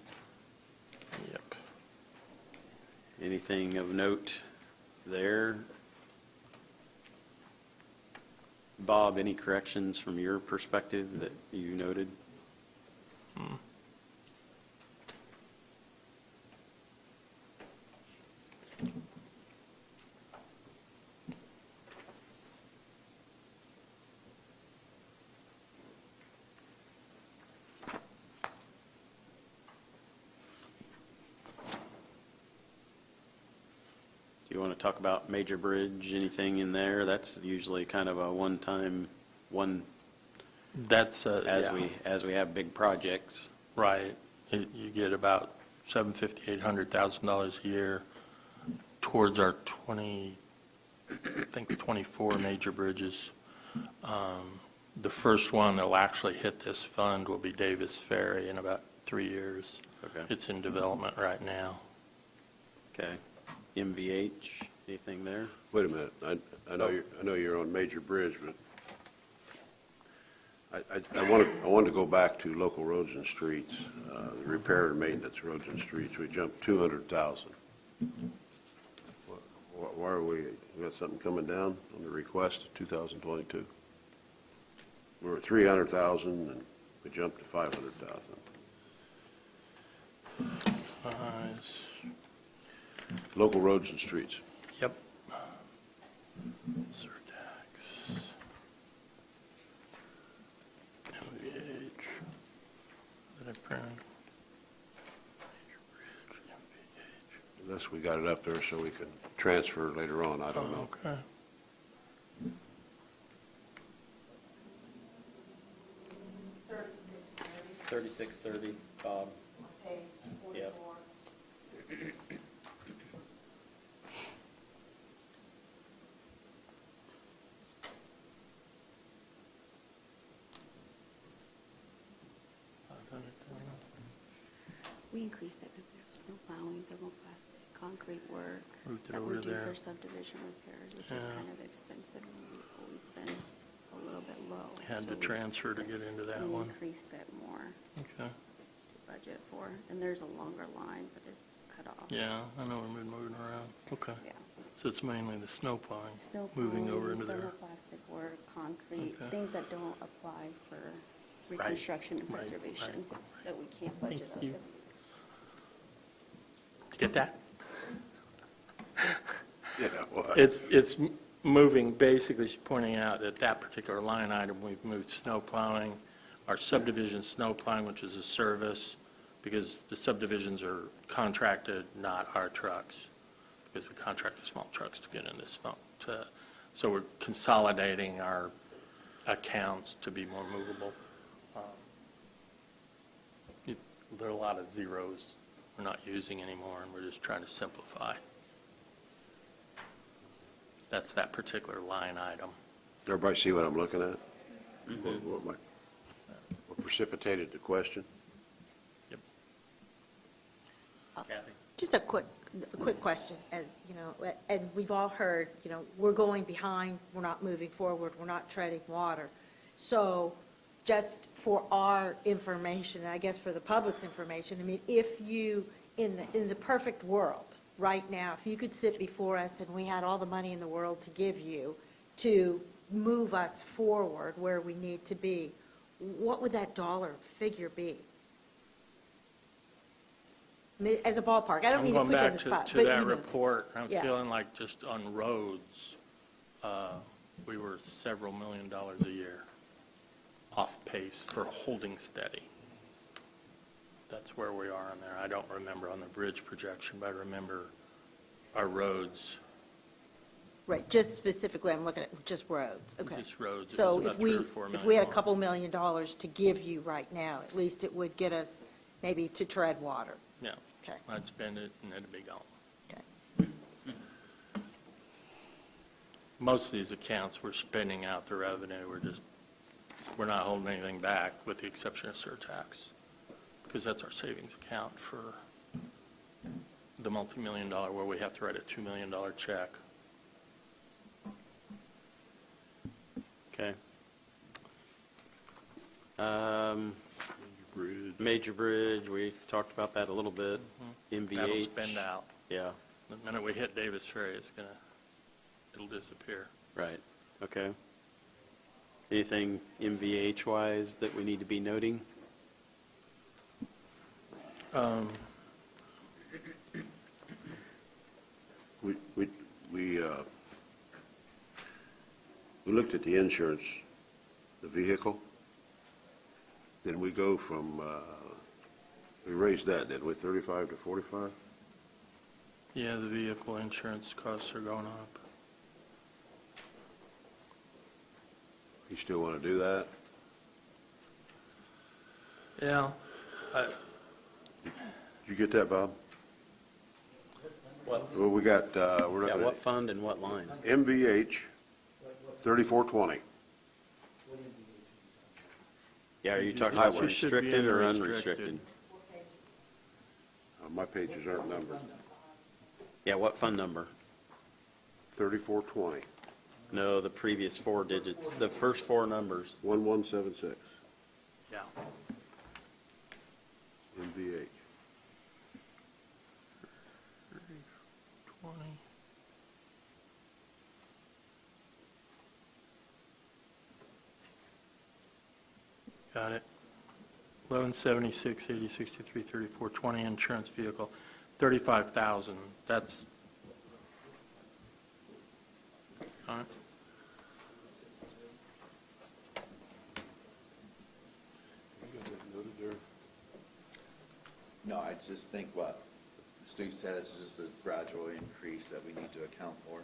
Yep. Anything of note there? Bob, any corrections from your perspective that you noted? Do you want to talk about major bridge, anything in there? That's usually kind of a one-time, That's, yeah. as we have big projects. Right. You get about $750,000, $800,000 a year towards our 24 major bridges. The first one that'll actually hit this fund will be Davis Ferry in about 3 years. Okay. It's in development right now. Okay. MVH, anything there? Wait a minute. I know you're on Major Bridge, but I wanted to go back to local roads and streets, the repair and maintenance roads and streets. We jumped 200,000. Why are we got something coming down on the request of 2022? We were at 300,000 and we jumped to 500,000. Local roads and streets. Yep. Surtax. MVH. Did I print? Major Bridge, MVH. Unless we got it up there so we can transfer later on, I don't know. Okay. $3630, Bob. Yep. We increased it because there's snow plowing, thermoplastic, concrete work Moved it that over we do there. for subdivision repairs, which is Yeah. kind of expensive, and we've always been a little bit low. Had so to we- transfer to get into that we one. increased it more Okay. to budget for, and there's a longer line, but it cut off. Yeah, I know we've been moving around. Okay. Yeah. So it's mainly the snow plowing, Snow moving over plowing, into there. thermoplastic work, concrete, Okay. things that don't apply for Right, reconstruction and right, preservation, right. that we can't budget Thank you. up. Get that? Yeah, what? It's moving, basically, she's pointing out that that particular line item, we've moved snow plowing, our subdivision snow plowing, which is a service, because the subdivisions are contracted, not our trucks, because we contract the small trucks to get in this fund. So we're consolidating our accounts to be more movable. There are a lot of zeros we're not using anymore, and we're just trying to simplify. That's that particular line item. Everybody see what I'm looking at? What precipitated the question? Just a quick question, as, you know, and we've all heard, you know, we're going behind, we're not moving forward, we're not treading water. So just for our information, and I guess for the public's information, I mean, if you, in the perfect world, right now, if you could sit before us and we had all the money in the world to give you to move us forward where we need to be, what would that dollar figure be? I mean, as a ballpark, I don't mean to put you on the spot. I'm but going back to that you know. report. I'm Yeah. feeling like just on roads, we were several $1 million a year off pace for holding steady. That's where we are on there. I don't remember on the bridge projection, but I remember our roads. Right, just specifically, I'm looking at just roads, okay. Just roads, it So was about if we, 3 or 4 if we had a million couple $1 million to give you right now, at least it would get us maybe to tread water. Yeah. Okay. I'd spend it and it'd be gone. Okay. Most of these accounts, we're spending out the revenue. We're not holding anything back with the exception of surtax, because that's our savings account for the multi-million-dollar where we have to write a $2 million check. Okay. Major bridge, we talked about that a little bit. MVH. That'll spend out. Yeah, The minute we hit Davis Ferry, it'll disappear. right, okay. Anything MVH-wise that we need to be noting? We looked at the insurance, the vehicle. Then we go from, we raised that, didn't we, 35 to 45? Yeah, the vehicle insurance costs are going up. You still want to do that? Yeah. Did you get that, Bob? What? Well, we got, we're Yeah, looking what at fund and what line? MVH, 3420. Yeah, are you talking Highway. about It should be restricted or unrestricted. unrestricted? My pages aren't numbered. Yeah, what fund number? 3420, No, the previous 4 digits, the first 4 numbers. 1176, Yeah. MVH. 20. Got it. 1176, 80, 63, 34, 20 insurance vehicle, 35,000. That's. All right. No, I just think what Stu said is just a gradual increase that we need to account for.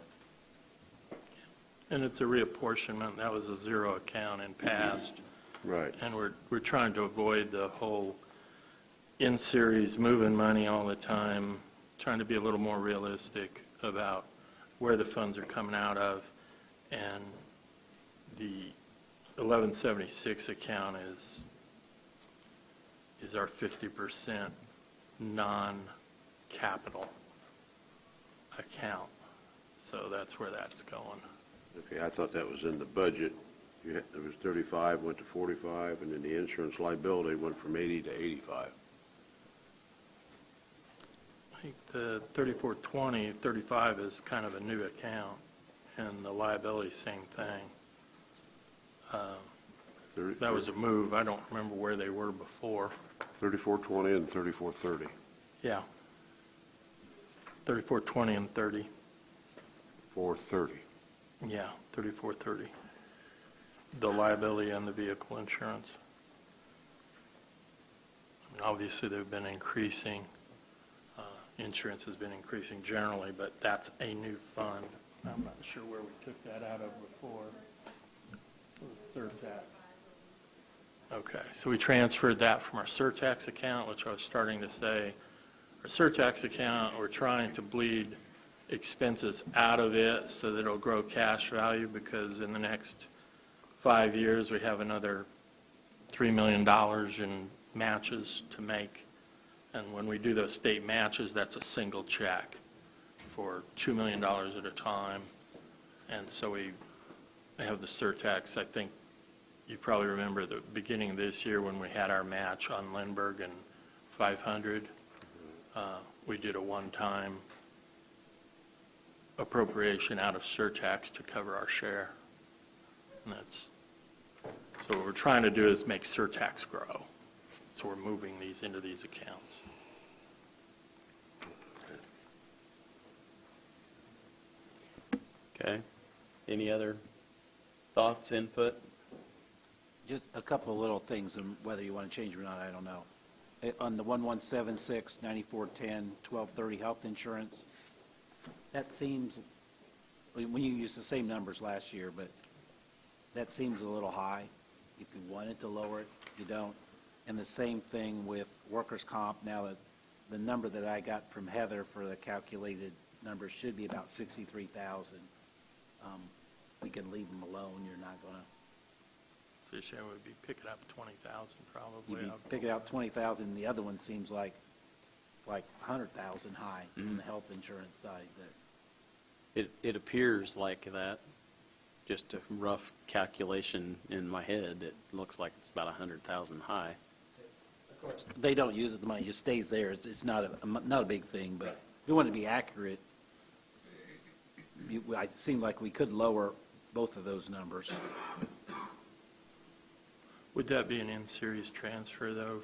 And it's a reapportionment. That was a zero account in past. Right. And we're trying to avoid the whole in-series moving money all the time, trying to be a little more realistic about where the funds are coming out of. And the 1176 account is our 50% non-capital account. So that's where that's going. Okay, I thought that was in the budget. It was 35, went to 45, and then the insurance liability went from 80 to 85. I think the 3420, 35 is kind of a new account, and the liability, same thing. That was a move. I don't remember where they were before. 3420 and 3430. Yeah. 3420 and 30. 430. Yeah, 3430. The liability and the vehicle insurance. I mean, obviously, they've been increasing, insurance has been increasing generally, but that's a new fund. I'm not sure where we took that out of before. It was surtax. Okay, so we transferred that from our surtax account, which I was starting to say, our surtax account, we're trying to bleed expenses out of it so that it'll grow cash value, because in the next 5 years, we have another $3 million in matches to make. And when we do those state matches, that's a single check for $2 million at a time. And so we have the surtax. I think you probably remember the beginning of this year when we had our match on Lindbergh and 500. We did a one-time appropriation out of surtax to cover our share. And so what we're trying to do is make surtax grow. So we're moving these into these accounts. Okay. Any other thoughts, input? Just a couple of little things, and whether you want to change or not, I don't know. On the 1176, 9410, 1230 health insurance, that seems, when you use the same numbers last year, but that seems a little high. If you wanted to lower it, you don't. And the same thing with workers' comp. Now, that the number that I got from Heather for the calculated number should be about 63,000. We can leave them alone. You're not going to. So you're saying we'd be picking up 20,000 probably? You'd be picking out 20,000, and the other one seems like 100,000 high on the health insurance side there. It appears like that. Just a rough calculation in my head, it looks like it's about 100,000 high. Of course, they don't use it, the money just stays there. It's not a big thing, but if we want to be accurate, it seemed like we could lower both of those numbers. Would that be an in-series transfer, though,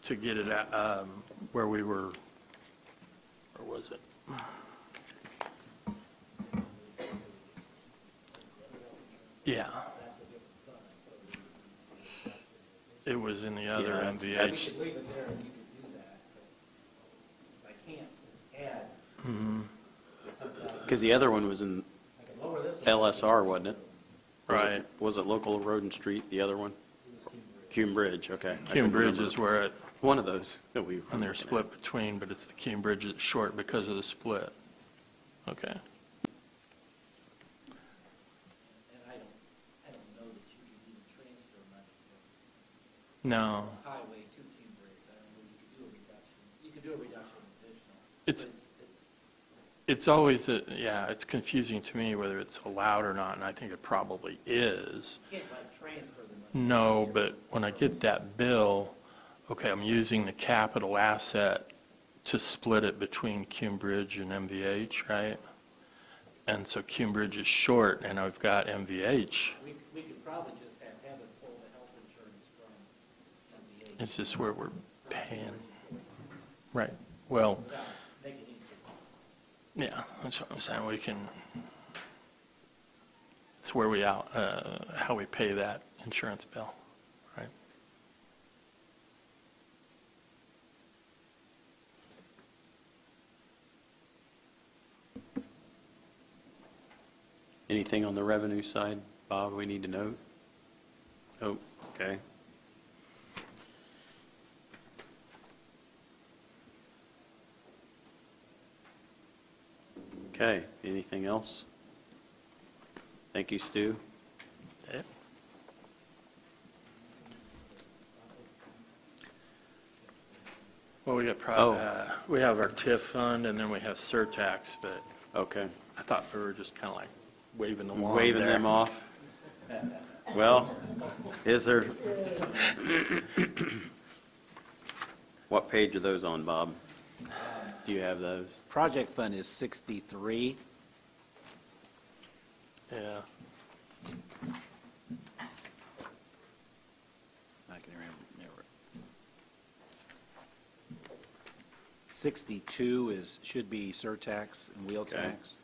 to get it at where we were, or was it? Yeah. It was in the other MVH. Leave it there and you could do that, but I can't add. Because the other one was in I can lower this. LSR, wasn't it? Right. Was it local road and street, the other one? Cume Bridge, okay. Cume Bridge is where it, One of those that we. and they're split between, but it's the Cume Bridge that's short because of the split. Okay. And I don't know that you can even transfer money No. from highway to King Bridge. I don't know if you could do a reduction. You could do a reduction additional. It's, but it's always, yeah, it's confusing to me whether it's allowed or not, and I think it probably is. you can't like transfer the money. No, but when I get that bill, okay, I'm using the capital asset to split it between Cume Bridge and MVH, right? And so Cume Bridge is short, and I've got MVH. We could probably just have Heather pull the health insurance from MVH. It's just where we're paying. Right. Well, without making it easier. yeah, that's what I'm saying. We can, it's where we how we pay that insurance bill, right? Anything on the revenue side, Bob, we need to note? Oh, okay. Okay, anything else? Thank you, Stu. Yeah. Well, we got we have our TIF fund, and then we have surtax, but Okay. I thought we were just kind of like waving the wand Waving there. them off. Well, is there, what page are those on, Bob? Do you have those? Project fund is 63. Yeah. I can remember. 62 should be surtax and wheel Okay. tax.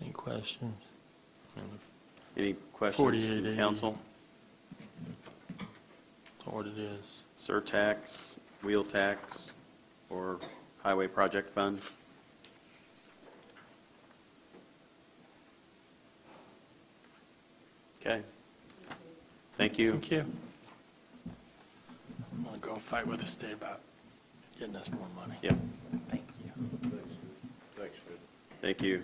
Any questions? Any questions from 4880. council? That's what it is. Surtax, wheel tax, or highway project fund? Okay. Thank you. Thank you. I'm going to go fight with the state about getting us more money. Yep. Thank you. Thanks, Fred. Thank you.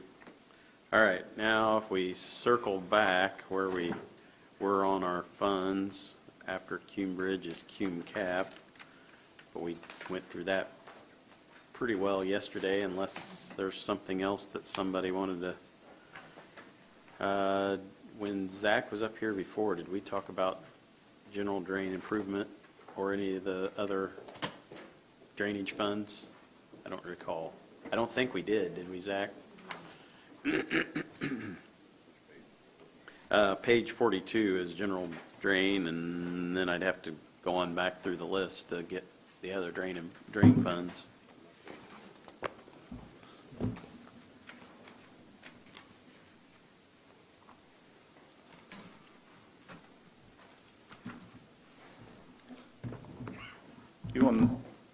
All right, now if we circle back where we were on our funds, after Cume Bridge is Cume Cap, but we went through that pretty well yesterday, unless there's something else that somebody wanted to. When Zach was up here before, did we talk about general drain improvement or any of the other drainage funds? I don't recall. I don't think we did we, Zach? Page 42 is general drain, and then I'd have to go on back through the list to get the other drain funds.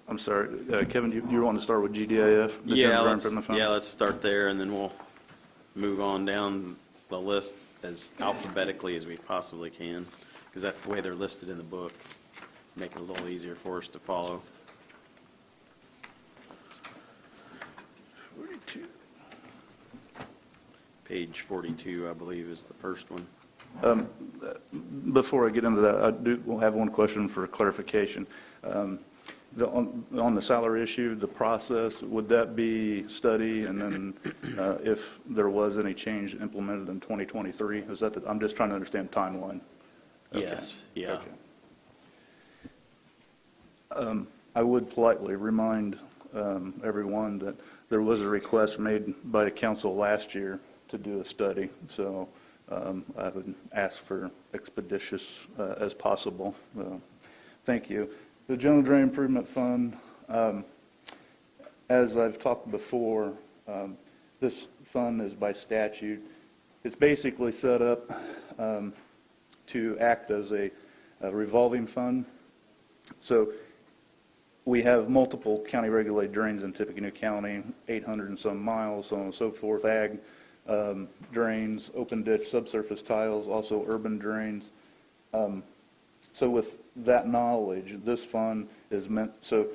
I'm sorry, Kevin, you want to start with GDAF? the Yeah, General Drain let's, Improvement Fund? yeah, let's start there, and then we'll move on down the list as alphabetically as we possibly can, because that's the way they're listed in the book. Make it a little easier for us to follow. 42. Page 42, I believe, is the first one. Before I get into that, I do have one question for clarification. On the salary issue, the process, would that be study, and then if there was any change implemented in 2023? Is that I'm just trying to understand timeline. Okay. Yes, yeah. Okay. I would politely remind everyone that there was a request made by the council last year to do a study, so I would ask for expeditious as possible. Thank you. The General Drain Improvement Fund, as I've talked before, this fund is by statute. It's basically set up to act as a revolving fund. So we have multiple county regulated drains in Tippecanoe County, 800 and some miles, so on and so forth, ag drains, open ditch, subsurface tiles, also urban drains. So with that knowledge, this fund is meant, so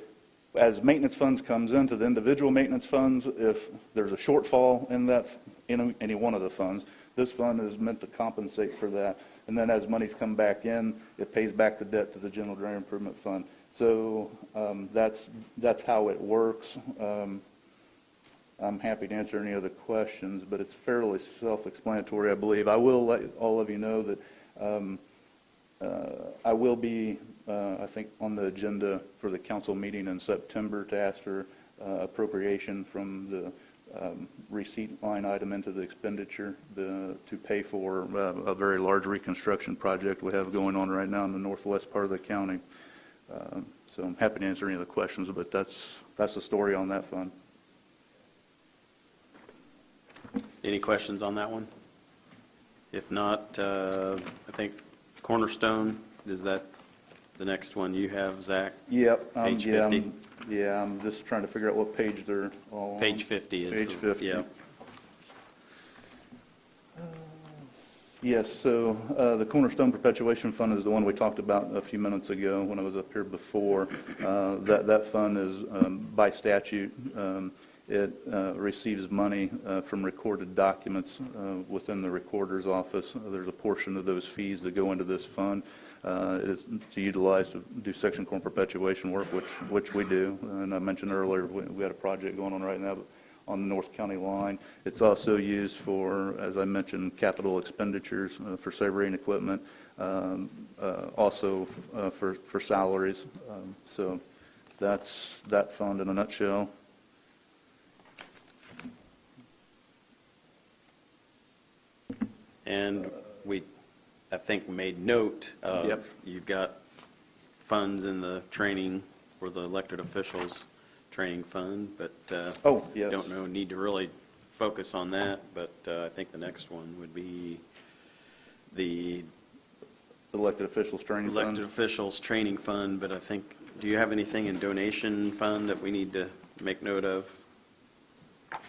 as maintenance funds comes into the individual maintenance funds, if there's a shortfall in that, in any one of the funds, this fund is meant to compensate for that. And then as monies come back in, it pays back the debt to the General Drain Improvement Fund. So that's how it works. I'm happy to answer any other questions, but it's fairly self-explanatory, I believe. I will let all of you know that I will be, I think, on the agenda for the council meeting in September to ask for appropriation from the receipt line item into the expenditure to pay for a very large reconstruction project we have going on right now in the northwest part of the county. So I'm happy to answer any of the questions, but that's the story on that fund. Any questions on that one? If not, I think Cornerstone, is that the next one you have, Zach? Yep. Page 50? I'm just trying to figure out what page they're all on. Page 50 is. Page 50. Yeah. Yes, so the Cornerstone Perpetuation Fund is the one we talked about a few minutes ago when I was up here before. That fund is by statute. It receives money from recorded documents within the recorder's office. There's a portion of those fees that go into this fund. It is to utilize to do section corn perpetuation work, which we do. And I mentioned earlier, we had a project going on right now on the North County line. It's also used for, as I mentioned, capital expenditures for surveying equipment, also for salaries. So that's that fund in a nutshell. And we, I think, made note of, Yep. you've got funds in the training for the elected officials training fund, but Oh, yes. don't know, need to really focus on that, but I think the next one would be the Elected officials training fund. elected officials training fund, but I think, do you have anything in donation fund that we need to make note of?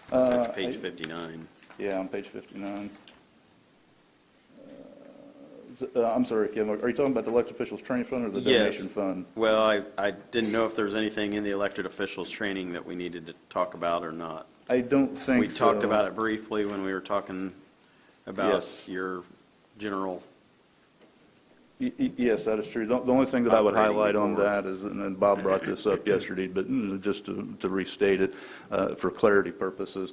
That's page 59. Yeah, on page 59. I'm sorry, Kim, are you talking about the elected officials training fund or the donation Yes. fund? Well, I didn't know if there was anything in the elected officials training that we needed to talk about or not. I don't think We talked so. about it briefly when we were talking about Yes. your general, Yes, that is true. The only thing that I would Operating highlight on before. that is, and Bob brought this up yesterday, but just to restate it for clarity purposes,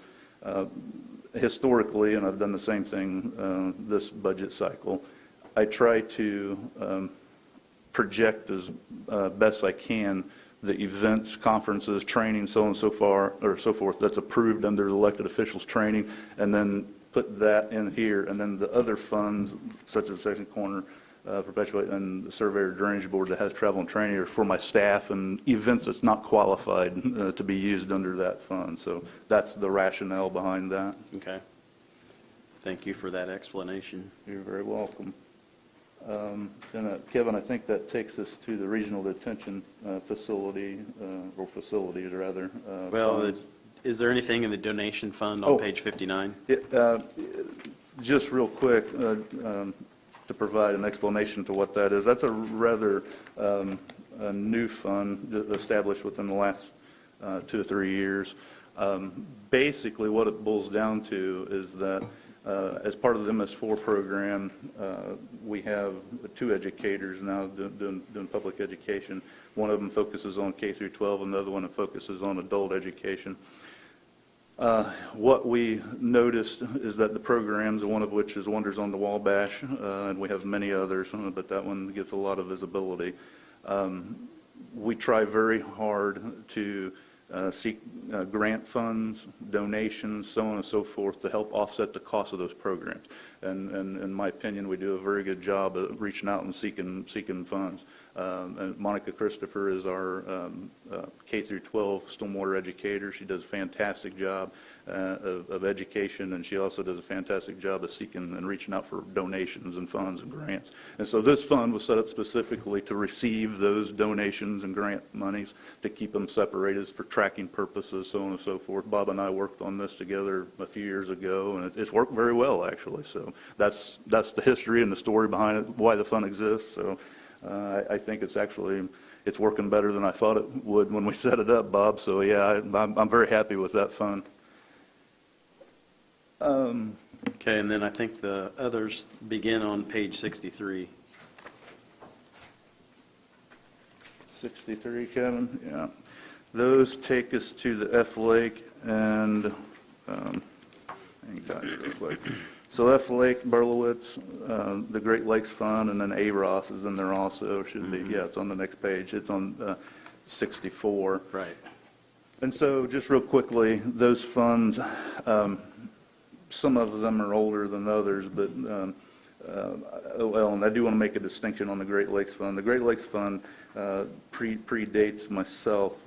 historically, and I've done the same thing this budget cycle, I try to project as best I can the events, conferences, training, so on and so forth, that's approved under the elected officials training, and then put that in here, and then the other funds, such as Section Corner, Perpetuate, and the Surveyor Drainage Board that has travel and training are for my staff and events that's not qualified to be used under that fund. So that's the rationale behind that. okay. Thank you for that explanation. You're very welcome. Kevin, I think that takes us to the regional detention facility, or facilities rather. Well, funds. is there anything in the donation fund on Oh. page 59? Just real quick, to provide an explanation to what that is, that's a rather a new fund established within the last 2 or 3 years. Basically, what it boils down to is that as part of the MS4 program, we have 2 educators now doing public education. One of them focuses on K through 12, another one focuses on adult education. What we noticed is that the programs, one of which is Wonders on the Wabash, and we have many others, but that one gets a lot of visibility. We try very hard to seek grant funds, donations, so on and so forth, to help offset the cost of those programs. And in my opinion, we do a very good job of reaching out and seeking funds. And Monica Christopher is our K through 12 stormwater educator. She does a fantastic job of education, and she also does a fantastic job of seeking and reaching out for donations and funds and grants. And so this fund was set up specifically to receive those donations and grant monies, to keep them separated for tracking purposes, so on and so forth. Bob and I worked on this together a few years ago, and it's worked very well, actually. So that's the history and the story behind it, why the fund exists. So I think it's working better than I thought it would when we set it up, Bob. So yeah, I'm very happy with that fund. Okay, and then I think the others begin on page 63. 63, Kevin, yeah. Those take us to the F Lake and, so F Lake, Berlowitz, the Great Lakes Fund, and then AROS is in there also, should be, yeah, it's on the next page. It's on 64. Right. And so just real quickly, those funds, some of them are older than others, but, well, and I do want to make a distinction on the Great Lakes Fund. The Great Lakes Fund predates myself,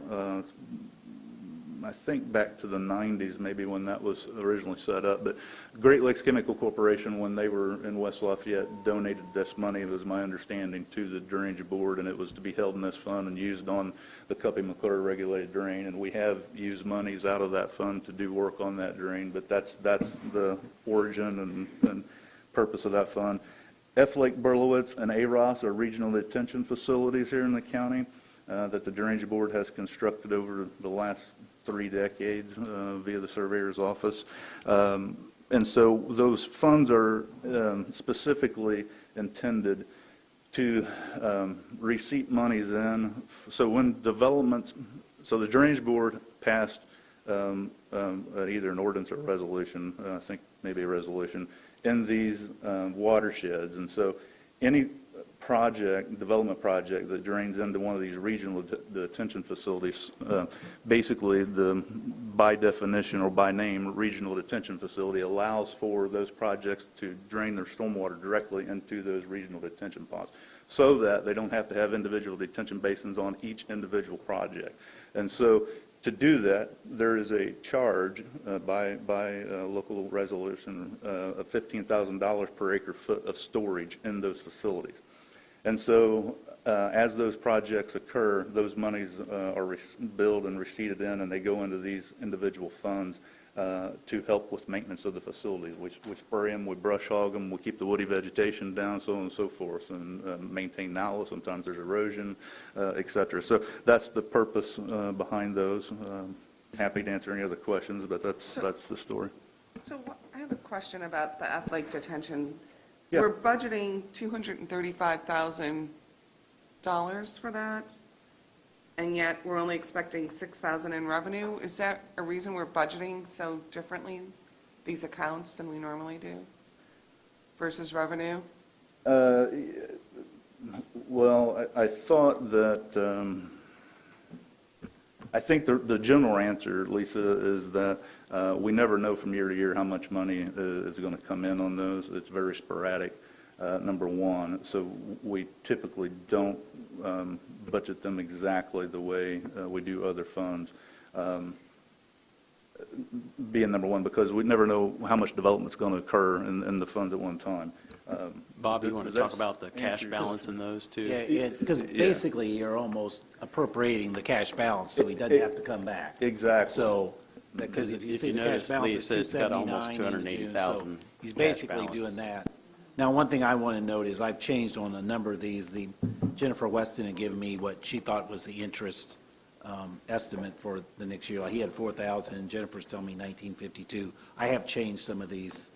I think back to the 90s, maybe, when that was originally set up. But Great Lakes Chemical Corporation, when they were in West Lafayette, donated this money, it was my understanding, to the Drainage Board, and it was to be held in this fund and used on the Cuppy-McClure regulated drain. And we have used monies out of that fund to do work on that drain, but that's the origin and purpose of that fund. F Lake, Berlowitz, and AROS are regional detention facilities here in the county that the Drainage Board has constructed over the last 3 decades via the Surveyor's Office. And so those funds are specifically intended to receipt monies in. So when developments, so the Drainage Board passed either an ordinance or a resolution, I think maybe a resolution, in these watersheds. And so any development project that drains into one of these regional detention facilities, basically by definition or by name, regional detention facility allows for those projects to drain their stormwater directly into those regional detention ponds, so that they don't have to have individual detention basins on each individual project. And so to do that, there is a charge by local resolution of $15,000 per acre foot of storage in those facilities. And so as those projects occur, those monies are billed and receipted in, and they go into these individual funds to help with maintenance of the facilities. We spray them, we brush hog them, we keep the woody vegetation down, so on and so forth, and maintain knowledge. Sometimes there's erosion, et cetera. So that's the purpose behind those. Happy to answer any other questions, but that's the story. So I have a question about the athletic detention. Yeah. We're budgeting $235,000 for that, and yet we're only expecting $6,000 in revenue. Is that a reason we're budgeting so differently, these accounts, than we normally do versus revenue? Well, I thought that, I think the general answer, Lisa, is that we never know from year to year how much money is going to come in on those. It's very sporadic, number one. So we typically don't budget them exactly the way we do other funds. Being number one, because we never know how much development's going to occur in the funds at one time. Bob, you want to talk about the cash balance in those too? Yeah, because basically you're almost appropriating the cash balance, so he doesn't have to come back. Exactly. So, because if you see the cash notice, balance Lee, is it says it's got 279 almost in June, 280,000 so he's cash basically balance. doing that. Now, one thing I want to note is I've changed on a number of these. Jennifer Weston had given me what she thought was the interest estimate for the next year. Like he had 4,000, and Jennifer's telling me 1,952. I have changed some of these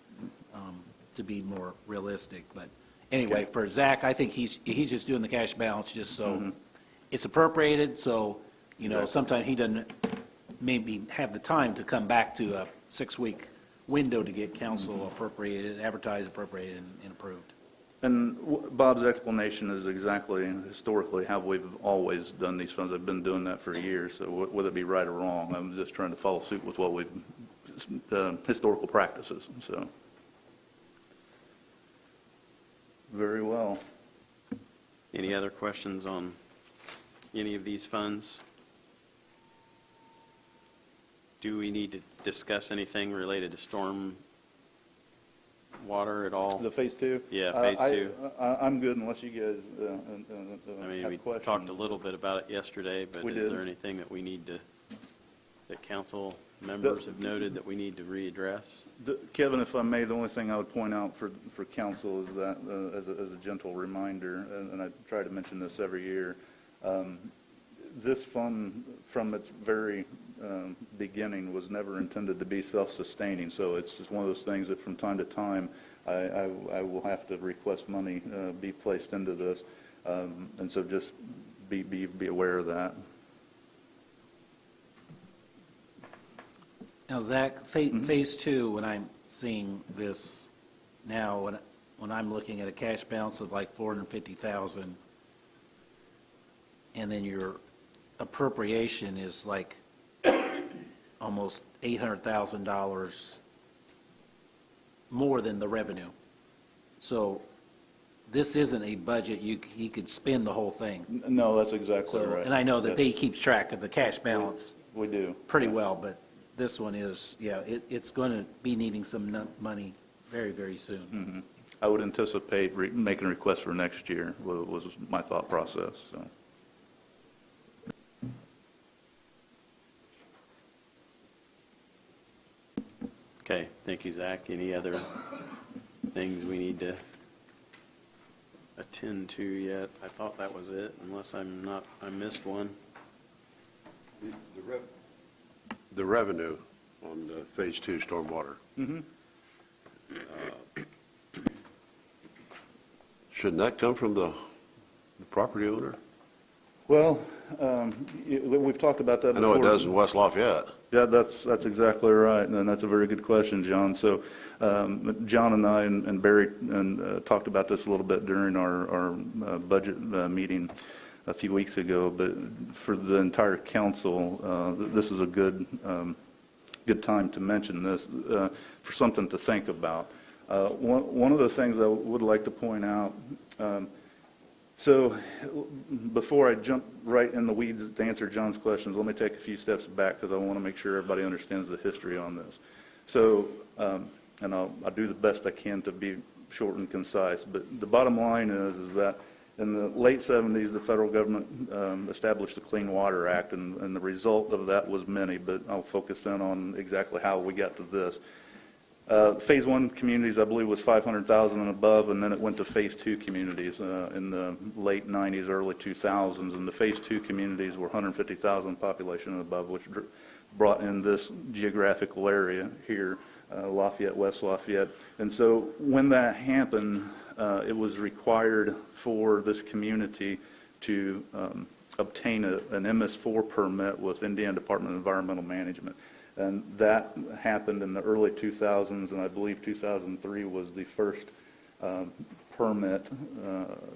to be more realistic, but anyway, for Zach, I think he's just doing the cash balance just so it's appropriated, so, you know, sometimes he doesn't maybe have the time to come back to a 6-week window to get council appropriated, advertised, appropriated, and approved. And Bob's explanation is exactly historically how we've always done these funds. I've been doing that for years, so whether it be right or wrong, I'm just trying to follow suit with what we've, historical practices, so. Very well. Any other questions on any of these funds? Do we need to discuss anything related to storm water at all? The phase two? Yeah, phase two. I'm good unless you guys I mean, have we questions. talked a little bit about it yesterday, but We is did. there anything that we need to, that council members have noted that we need to readdress? Kevin, if I may, the only thing I would point out for council is that, as a gentle reminder, and I try to mention this every year, this fund, from its very beginning, was never intended to be self-sustaining. So it's just one of those things that from time to time, I will have to request money be placed into this. And so just be aware of that. Now, Zach, phase two, when I'm seeing this now, when I'm looking at a cash balance of like 450,000, and then your appropriation is like almost $800,000 more than the revenue. So this isn't a budget he could spend the whole thing. No, that's exactly So, right. and I know that they Yes. keeps track of the cash balance We do. pretty well, but this one is, yeah, it's going to be needing some money very, very soon. I would anticipate making a request for next year was my thought process, so. Okay, thank you, Zach. Any other things we need to attend to yet? I thought that was it, unless I missed one. The revenue on the phase two stormwater. Shouldn't that come from the property owner? Well, we've talked about that I before. know it does in West Lafayette. Yeah, that's exactly right, and that's a very good question, John. So, John and I and Barry talked about this a little bit during our budget meeting a few weeks ago, but for the entire council, this is a good time to mention this, for something to think about. One of the things I would like to point out, so before I jump right in the weeds to answer John's questions, let me take a few steps back because I want to make sure everybody understands the history on this. So, and I'll do the best I can to be short and concise, but the bottom line is that in the late 70s, the federal government established the Clean Water Act, and the result of that was many, but I'll focus in on exactly how we got to this. Phase 1 communities, I believe, was 500,000 and above, and then it went to Phase 2 communities in the late 90s, early 2000s, and the Phase 2 communities were 150,000 population and above, which brought in this geographical area here, Lafayette, West Lafayette. And so when that happened, it was required for this community to obtain an MS4 permit with Indiana Department of Environmental Management. And that happened in the early 2000s, and I believe 2003 was the first permit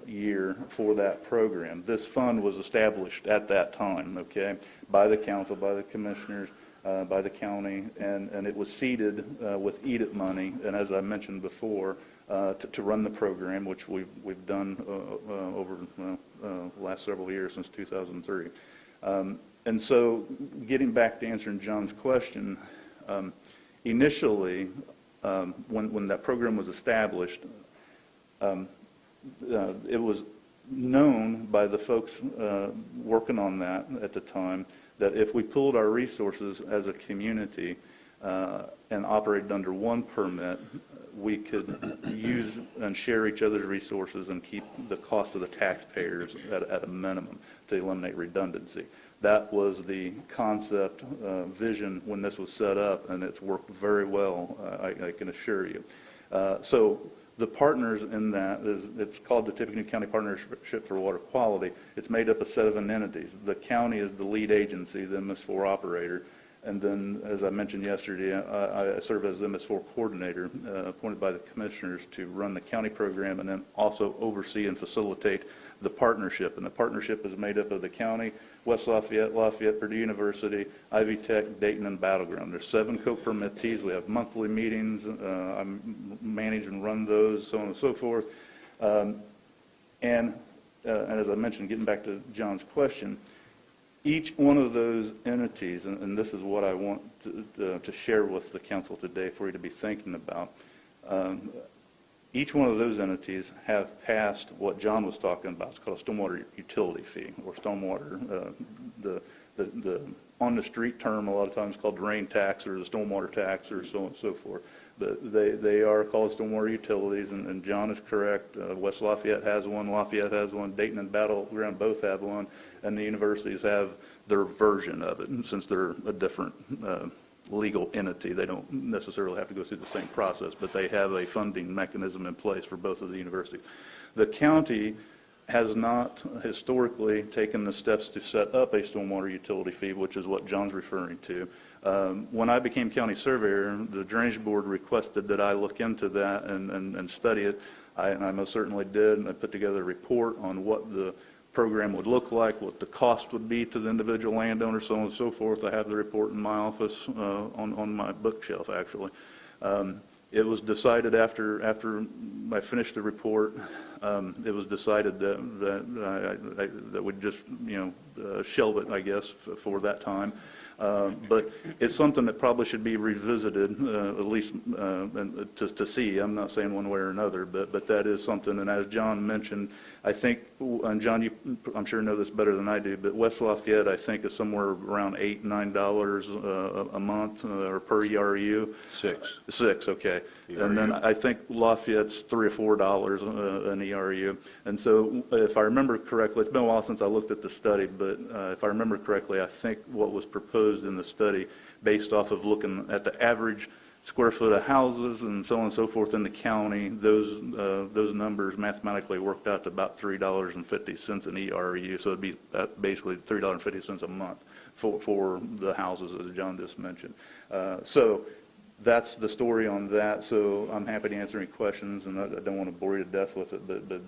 year for that program. This fund was established at that time, okay, by the council, by the commissioners, by the county, and it was seeded with EDIT money, and as I mentioned before, to run the program, which we've done over the last several years since 2003. And so getting back to answering John's question, initially, when that program was established, it was known by the folks working on that at the time that if we pooled our resources as a community and operated under one permit, we could use and share each other's resources and keep the cost of the taxpayers at a minimum to eliminate redundancy. That was the concept, vision when this was set up, and it's worked very well, I can assure you. So the partners in that it's called the Tippecanoe County Partnership for Water Quality. It's made up of 7 entities. The county is the lead agency, the MS4 operator. And then, as I mentioned yesterday, I serve as MS4 coordinator, appointed by the commissioners to run the county program and then also oversee and facilitate the partnership. And the partnership is made up of the county, West Lafayette, Lafayette, Purdue University, Ivy Tech, Dayton, and Battleground. There's 7 co-permittees. We have monthly meetings. I manage and run those, so on and so forth. And as I mentioned, getting back to John's question, each one of those entities, and this is what I want to share with the council today for you to be thinking about, each one of those entities have passed what John was talking about. It's called a stormwater utility fee, or stormwater, the on the street term a lot of times called drain tax or the stormwater tax or so on and so forth. But they are called stormwater utilities, and John is correct. West Lafayette has one, Lafayette has one, Dayton and Battleground both have one, and the universities have their version of it. And since they're a different legal entity, they don't necessarily have to go through the same process, but they have a funding mechanism in place for both of the universities. The county has not historically taken the steps to set up a stormwater utility fee, which is what John's referring to. When I became county surveyor, the Drainage Board requested that I look into that and study it. And I most certainly did, and I put together a report on what the program would look like, what the cost would be to the individual landowner, so on and so forth. I have the report in my office on my bookshelf, actually. It was decided after I finished the report, it was decided that we'd just, shelve it, I guess, for that time. But it's something that probably should be revisited, at least to see. I'm not saying one way or another, but that is something. And as John mentioned, I think, and John, you I'm sure know this better than I do, but West Lafayette, I think, is somewhere around $8, $9 a month or per ERU. Six, okay. ERU. And then I think Lafayette's $3 or $4 an ERU. And so if I remember correctly, it's been a while since I looked at the study, but if I remember correctly, I think what was proposed in the study, based off of looking at the average square foot of houses and so on and so forth in the county, those numbers mathematically worked out to about $3.50 an ERU. So it'd be basically $3.50 a month for the houses, as John just mentioned. So that's the story on that. So I'm happy to answer any questions, and I don't want to bore you to death with it, but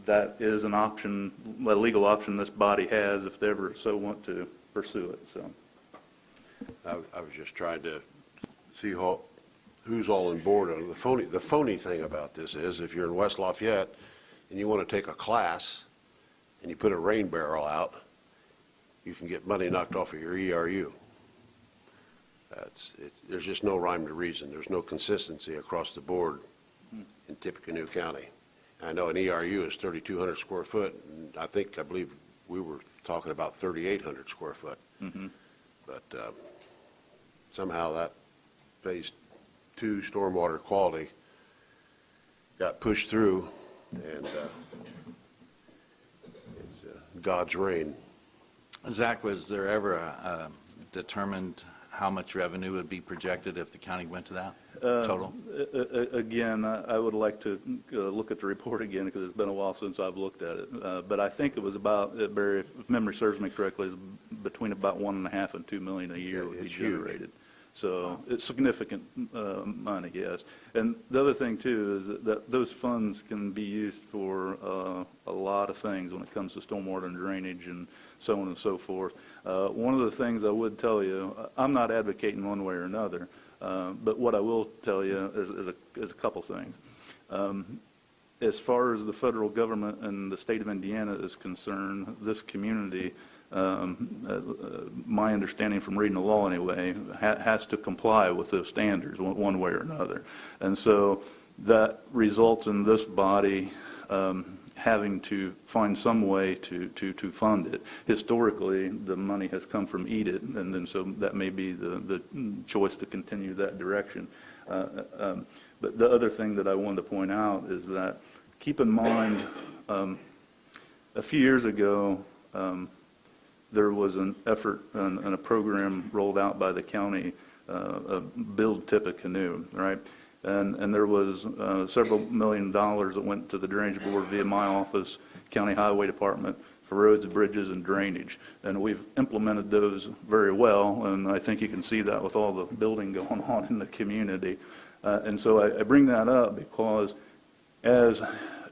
that is an option, a legal option this body has if they ever so want to pursue it. So I was just trying to see who's all on board. The phony thing about this is if you're in West Lafayette and you want to take a class and you put a rain barrel out, you can get money knocked off of your ERU. There's just no rhyme to reason. There's no consistency across the board in Tippecanoe County. I know an ERU is 3,200 square foot, and I believe we were talking about 3,800 square foot. Mm-hmm. But somehow that phase 2 stormwater quality got pushed through, and it's God's rain. Zach, was there ever determined how much revenue would be projected if the county went to that total? Again, I would like to look at the report again because it's been a while since I've looked at it. But I think it was about, Barry, if memory serves me correctly, is between about $1.5 and $2 million a year would be generated. So it's significant money, yes. And the other thing, too, is that those funds can be used for a lot of things when it comes to stormwater and drainage and so on and so forth. One of the things I would tell you, I'm not advocating one way or another, but what I will tell you is a couple things. As far as the federal government and the state of Indiana is concerned, this community, my understanding from reading the law anyway, has to comply with those standards one way or another. And so that results in this body having to find some way to fund it. Historically, the money has come from EDIT, and then so that may be the choice to continue that direction. But the other thing that I wanted to point out is that keep in mind, a few years ago, there was an effort and a program rolled out by the county, Build Tippecanoe, right? And there was several $1 million that went to the Drainage Board via my office, County Highway Department, for roads, bridges, and drainage. And we've implemented those very well, and I think you can see that with all the building going on in the community. And so I bring that up because as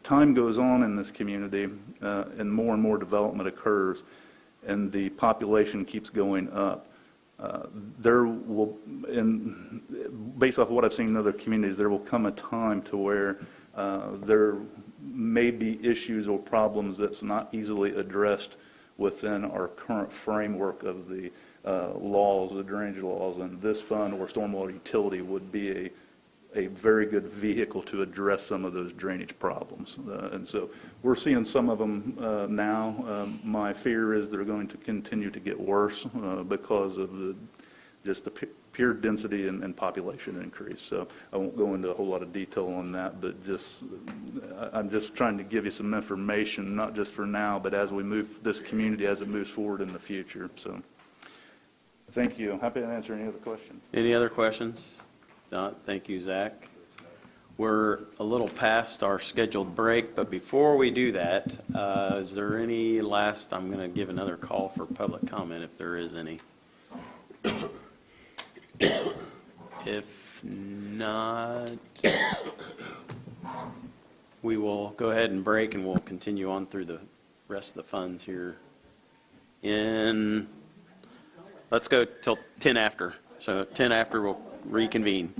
time goes on in this community and more development occurs, and the population keeps going up, there will, based off of what I've seen in other communities, there will come a time to where there may be issues or problems that's not easily addressed within our current framework of the laws, the drainage laws, and this fund or stormwater utility would be a very good vehicle to address some of those drainage problems. And so we're seeing some of them now. My fear is they're going to continue to get worse because of just the pure density and population increase. So I won't go into a whole lot of detail on that, but I'm just trying to give you some information, not just for now, but as we move this community, as it moves forward in the future. So thank you. Happy to answer any other questions. Any other questions? Not. Thank you, Zach. We're a little past our scheduled break, but before we do that, is there any last, I'm going to give another call for public comment if there is any. If not, we will go ahead and break and we'll continue on through the rest of the funds here let's go till 10 after. So 10 after we'll reconvene.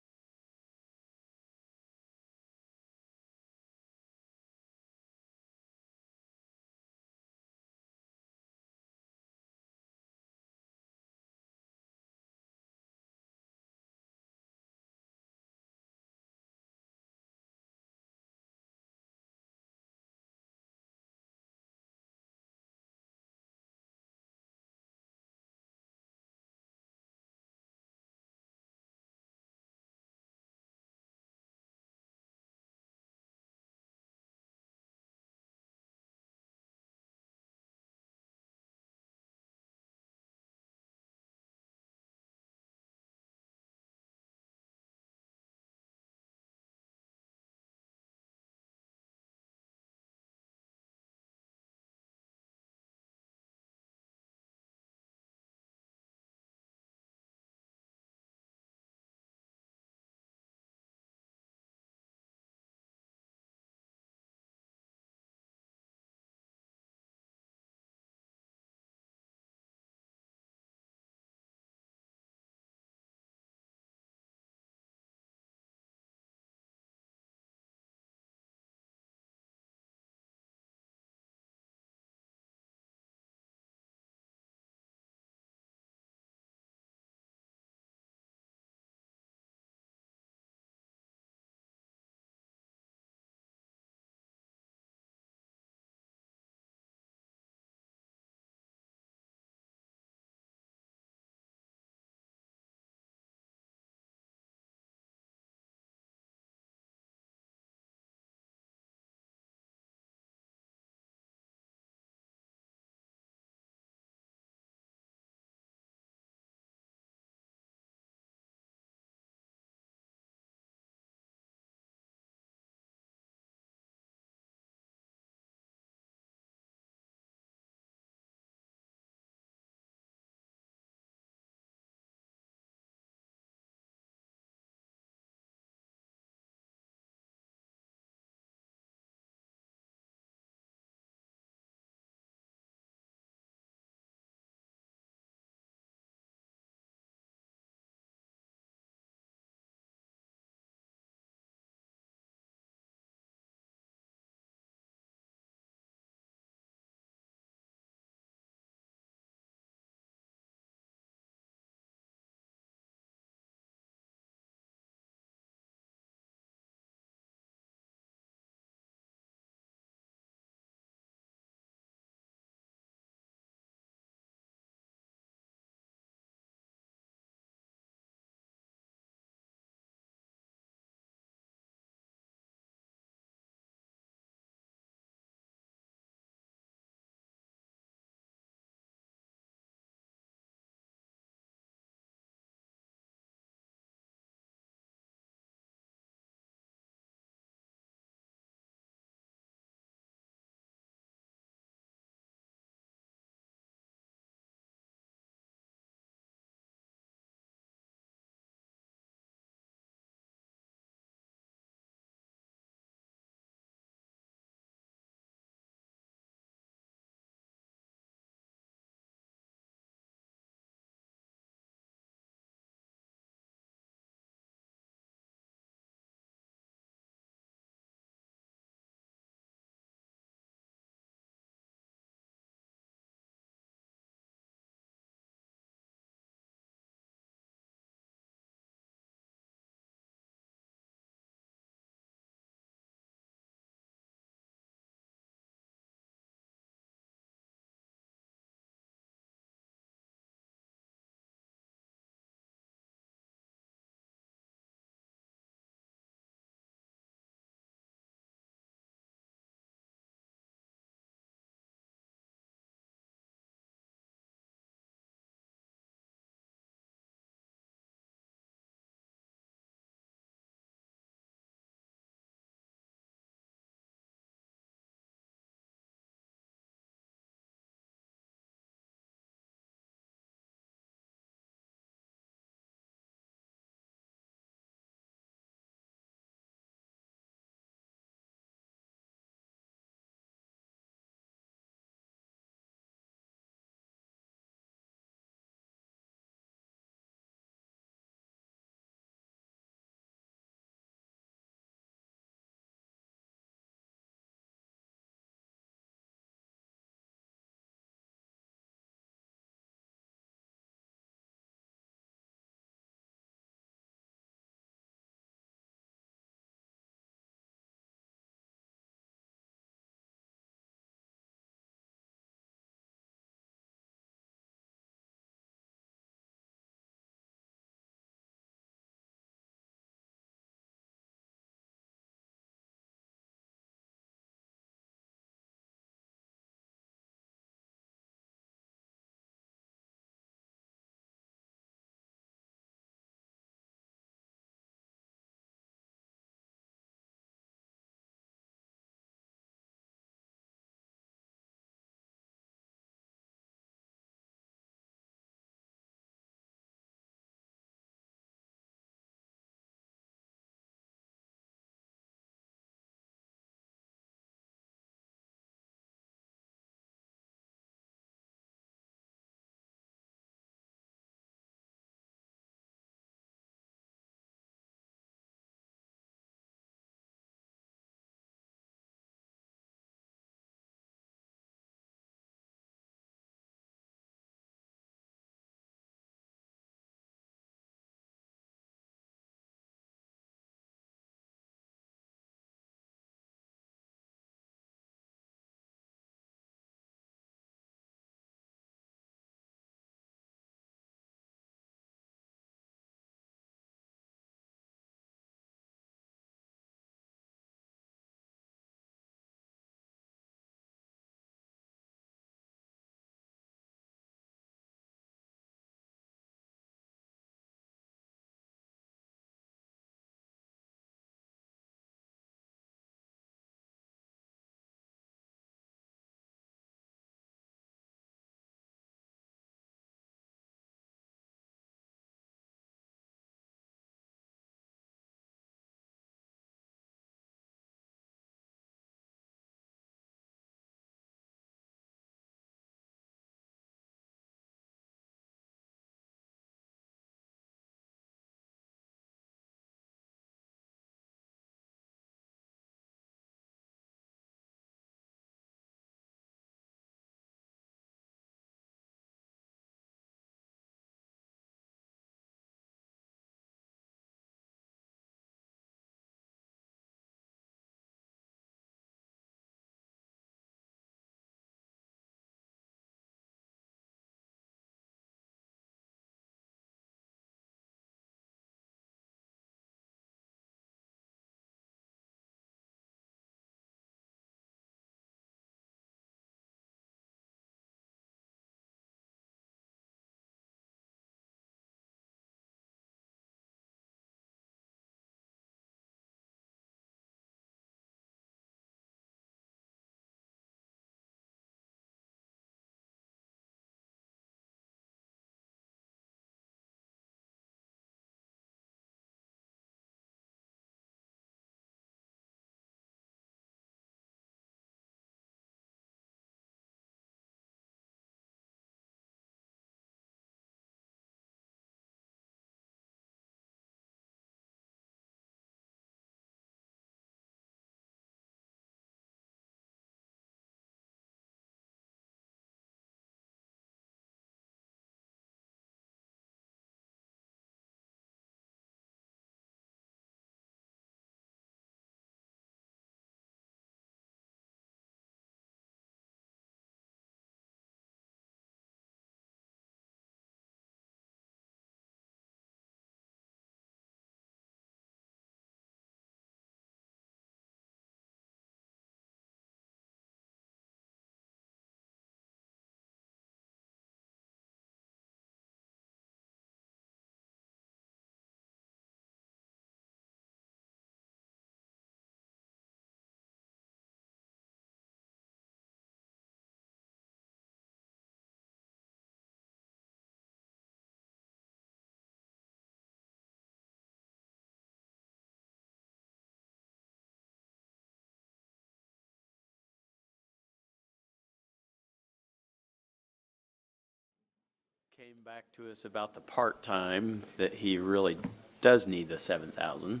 came back to us about the part-time, that he really does need the 7,000.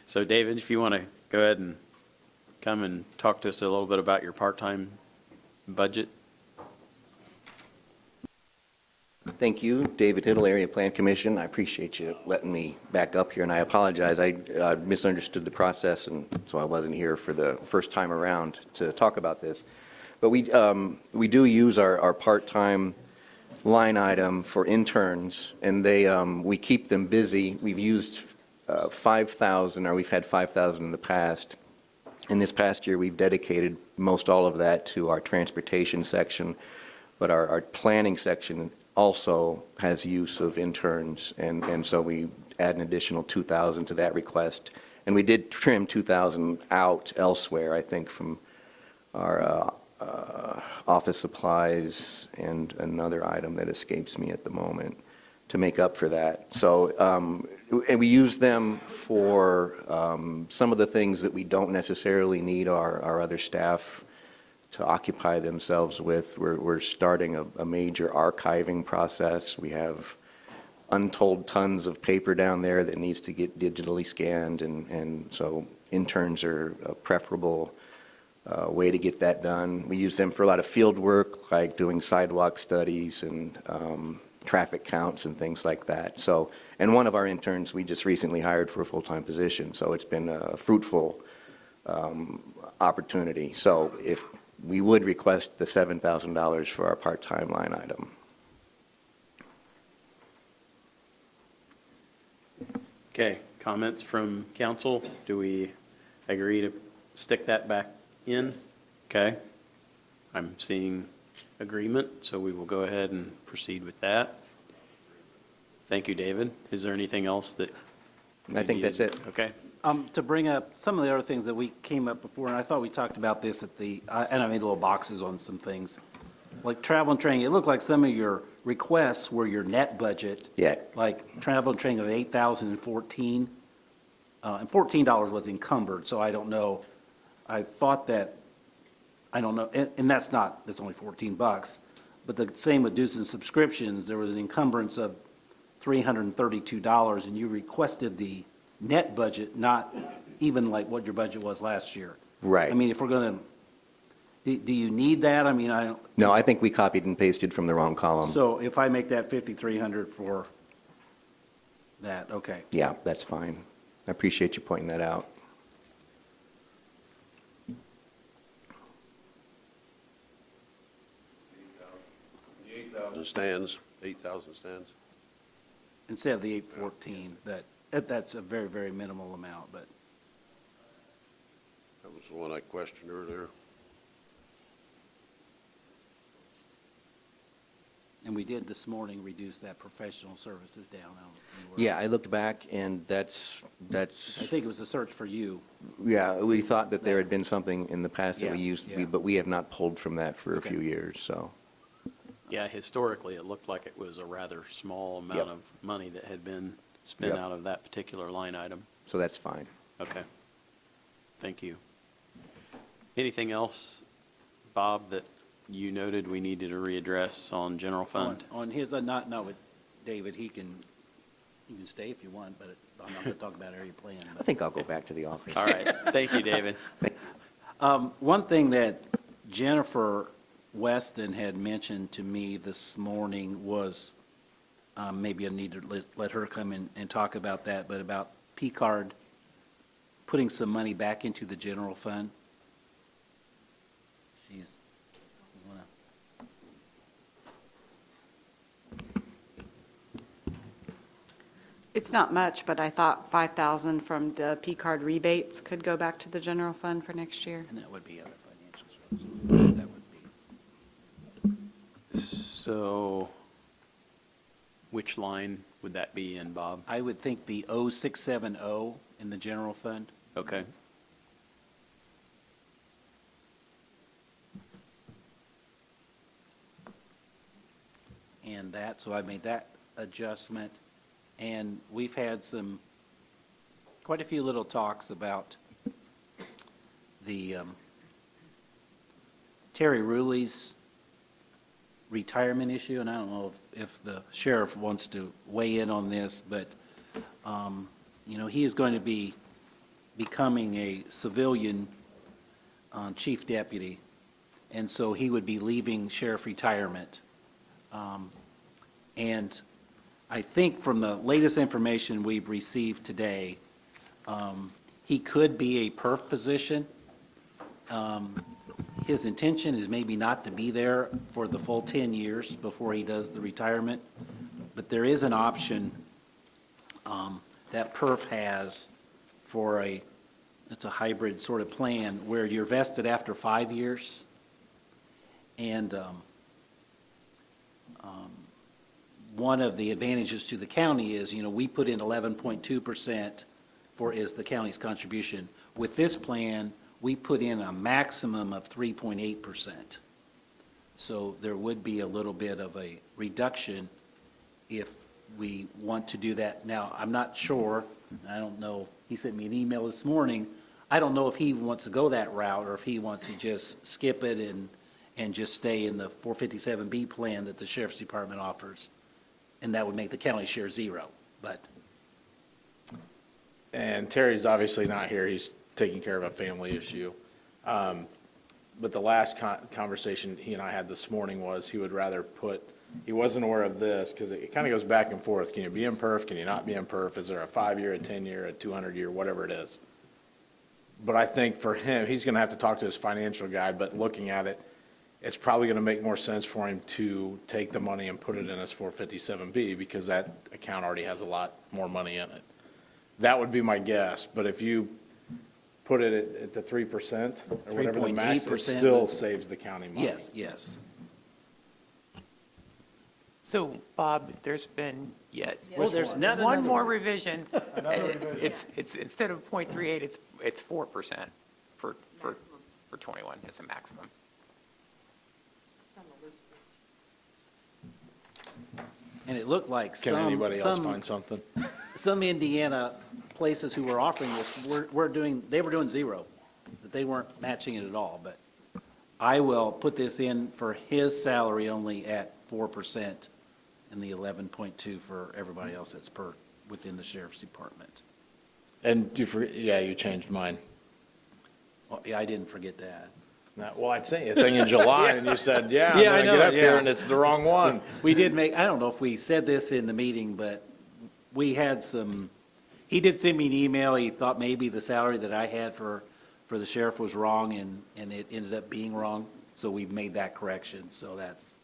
So David, if you want to go ahead and come and talk to us a little bit about your part-time budget. Thank you, David Hiddle, Area Plan Commission. I appreciate you letting me back up here, and I apologize. I misunderstood the process, and so I wasn't here for the first time around to talk about this. But we do use our part-time line item for interns, and we keep them busy. We've used 5,000, or we've had 5,000 in the past. In this past year, we've dedicated most all of that to our transportation section, but our planning section also has use of interns, and so we add an additional 2,000 to that request. And we did trim 2,000 out elsewhere, I think, from our office supplies and another item that escapes me at the moment to make up for that. So, and we use them for some of the things that we don't necessarily need our other staff to occupy themselves with. We're starting a major archiving process. We have untold tons of paper down there that needs to get digitally scanned, and so interns are a preferable way to get that done. We use them for a lot of field work, like doing sidewalk studies and traffic counts and things like that. So, and one of our interns we just recently hired for a full-time position, so it's been a fruitful opportunity. So if we would request the $7,000 for our part-time line item. Okay, comments from council? Do we agree to stick that back in? Okay. I'm seeing agreement, so we will go ahead and proceed with that. Thank you, David. Is there anything else that? I think that's it. Okay. To bring up some of the other things that we came up before, and I thought we talked about this at the, and I made little boxes on some things. Like travel and training, it looked like some of your requests were your net budget. Yeah. Like travel and training of $8,014, and $14 was encumbered, so I don't know. I thought that, I don't know, and that's only $14, but the same with dues and subscriptions, there was an encumbrance of $332, and you requested the net budget, not even like what your budget was last year. Right. I mean, if we're going to, do you need that? I mean, I don't. No, I think we copied and pasted from the wrong column. So if I make that 5,300 for that, okay. Yeah, that's fine. I appreciate you pointing that out. The 8,000 stands, 8,000 stands. Instead of the 814, that's a very, very minimal amount, but. That was the one I questioned earlier. And we did this morning reduce that professional services down. Yeah, I looked back, and that's. I think it was a search for you. Yeah, we thought that there had been something in the past that we Yeah, used, yeah. but we have not pulled from that for a Okay. few years, so. Yeah, historically, it looked like it was a rather small amount Yep. of money that had been spent Yep. out of that particular line item. So that's fine. Okay. Thank you. Anything else, Bob, that you noted we needed to readdress on general fund? On his, not with David, you can stay if you want, but I'm not going to talk about area plan. I think I'll go back to the office. All right. Thank you, David. One thing that Jennifer Weston had mentioned to me this morning was, maybe I need to let her come in and talk about that, but about P-card putting some money back into the general fund. You wanna- It's not much, but I thought 5,000 from the P-card rebates could go back to the general fund for next year. And that would be other financial services. That would be. So which line would that be in, Bob? I would think the 0670 in the general fund. Okay. And that, so I made that adjustment. And we've had quite a few little talks about the Terry Ruley's retirement issue, and I don't know if the sheriff wants to weigh in on this, but, he is going to be becoming a civilian chief deputy, and so he would be leaving sheriff retirement. And I think from the latest information we've received today, he could be a perf position. His intention is maybe not to be there for the full 10 years before he does the retirement, but there is an option that perf has for it's a hybrid sort of plan where you're vested after 5 years. And one of the advantages to the county is, we put in 11.2% is the county's contribution. With this plan, we put in a maximum of 3.8%. So there would be a little bit of a reduction if we want to do that. Now, I'm not sure, I don't know, he sent me an email this morning. I don't know if he wants to go that route or if he wants to just skip it and just stay in the 457B plan that the Sheriff's Department offers. And that would make the county share zero, but. And Terry's obviously not here. He's taking care of a family issue. But the last conversation he and I had this morning was he would rather he wasn't aware of this because it kind of goes back and forth. Can you be in perf? Can you not be in perf? Is there a 5-year, a 10-year, a 200-year, whatever it is? But I think for him, he's going to have to talk to his financial guy, but looking at it, it's probably going to make more sense for him to take the money and put it in his 457B because that account already has a lot more money in it. That would be my guess, but if you put it at the 3% or whatever the max, it still saves the county money. Yes, yes. So, Bob, there's been Well, there's one more revision. It's instead of 0.38, it's 4% for 21. It's a maximum. And it looked like Can anybody else find something? Some Indiana places who were offering this were doing zero, that they weren't matching it at all. But I will put this in for his salary only at 4% and the 11.2 for everybody else that's within the Sheriff's Department. And you changed mine. Well, yeah, I didn't forget that. Well, I'd sent you a thing in July, and you said, I'm going to get up here, and it's the wrong one. We did I don't know if we said this in the meeting, but we had he did send me an email. He thought maybe the salary that I had for the sheriff was wrong, and it ended up being wrong. So we've made that correction. So that's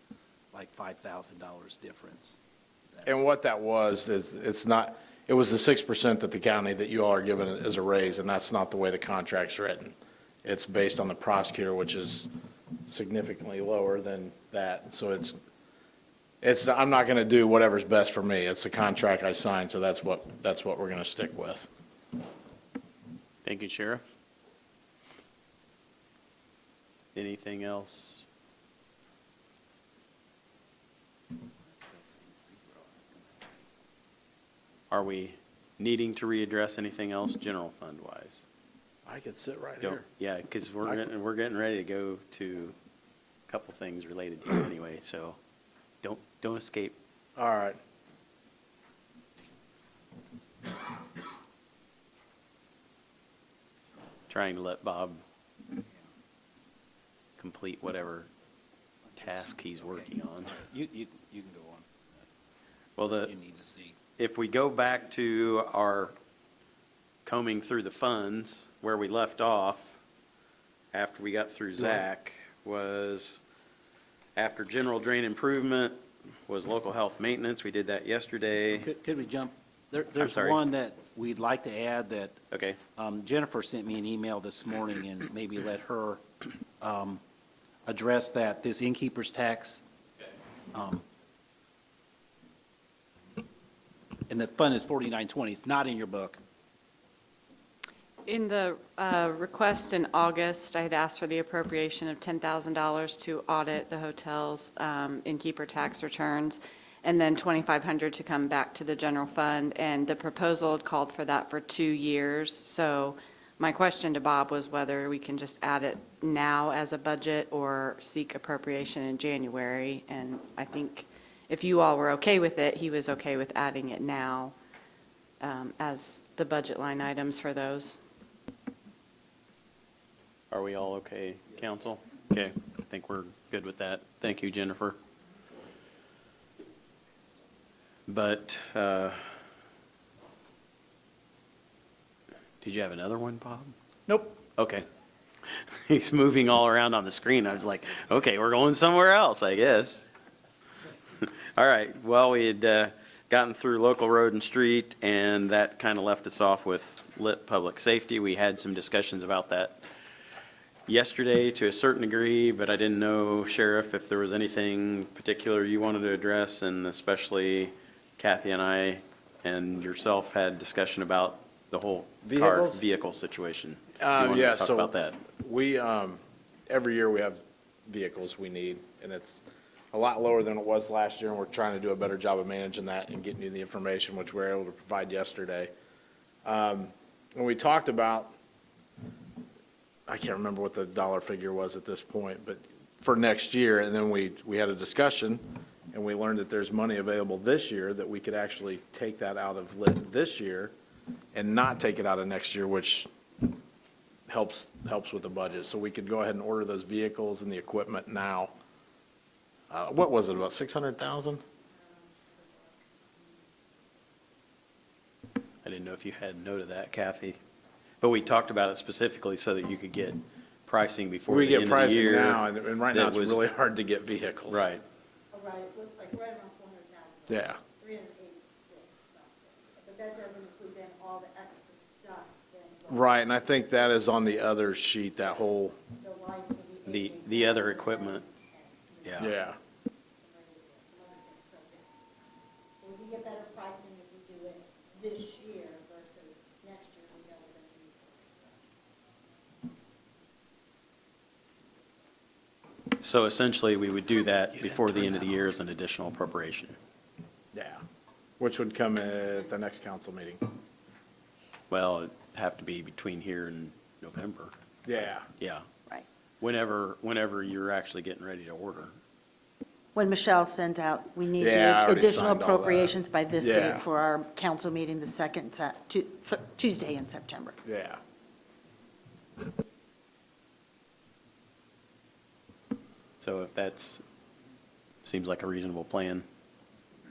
like $5,000 difference. And what that was, it was the 6% that the county, that you all are given as a raise, and that's not the way the contract's written. It's based on the prosecutor, which is significantly lower than that. So I'm not going to do whatever's best for me. It's the contract I signed, so that's what we're going to stick with. Thank you, Sheriff. Anything else? Are we needing to readdress anything else general fund wise? I could sit right here. Yeah, because we're getting ready to go to a couple things related to you anyway, so don't escape. All right. Trying to let Bob complete whatever task he's working on. You can go on. Well, You need to see. if we go back to our combing through the funds, where we left off after we got through Zach was after general drain improvement was local health maintenance. We did that yesterday. Could we jump? There's sorry. one that we'd like to add that Okay. Jennifer sent me an email this morning, and maybe let her address that, this innkeeper's tax. And the fund is 4920. It's not in your book. In the request in August, I had asked for the appropriation of $10,000 to audit the hotel's innkeeper tax returns, and then $2,500 to come back to the general fund. And the proposal had called for that for 2 years. So My question to Bob was whether we can just add it now as a budget or seek appropriation in January. And I think if you all were okay with it, he was okay with adding it now as the budget line items for those. Are we all okay, council? Okay, I think we're good with that. Thank you, Jennifer. But, did you have another one, Bob? Nope. Okay. He's moving all around on the screen. I was like, okay, we're going somewhere else, I guess. All right, well, we had gotten through local road and street, and that kind of left us off with lit public safety. We had some discussions about that yesterday to a certain degree, but I didn't know, Sheriff, if there was anything particular you wanted to address, and especially Kathy and I and yourself had discussion about the whole Vehicles? vehicle situation. If you wanted Yeah, to talk so about that. we, every year we have vehicles we need, and it's a lot lower than it was last year, and we're trying to do a better job of managing that and getting you the information, which we were able to provide yesterday. When we talked about, I can't remember what the dollar figure was at this point, but for next year, and then we had a discussion, and we learned that there's money available this year, that we could actually take that out of lit this year and not take it out of next year, which helps with the budget. So we could go ahead and order those vehicles and the equipment now. What was it, about 600,000? I didn't know if you had note of that, Kathy. But we talked about it specifically so that you could get pricing before We the end get of the year. pricing now, and right now that it's was- really hard to get vehicles. Right. Right, it looks like right around 400,000. Yeah. 386 something. But that doesn't include then all the extra stuff. Right, and I think that is on the other sheet, that whole, The lights would be The other equipment, yeah. yeah. some other things, so yes. So we can get better pricing if we do it this year versus next year, we know we're going to need it, so. So essentially, we would do that before the end of the year as an additional appropriation. Yeah, which would come at the next council meeting. Well, it'd have to be between here and November. Yeah. Yeah. Right. Whenever you're actually getting ready to order. When Michelle sends out, we need Yeah, I the already additional signed all that. appropriations by this Yeah. date for our council meeting, the second Tuesday in September. Yeah. So if seems like a reasonable plan,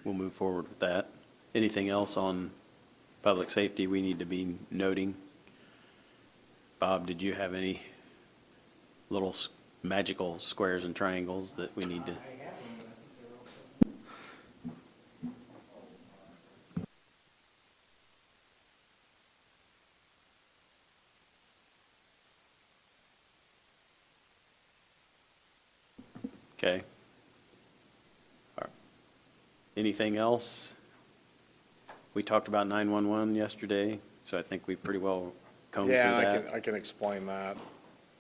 we'll move forward with that. Anything else on public safety we need to be noting? Bob, did you have any little magical squares and triangles that we need to? Okay. All right. Anything else? We talked about 911 yesterday, so I think we pretty well combed through Yeah, that. I can explain that.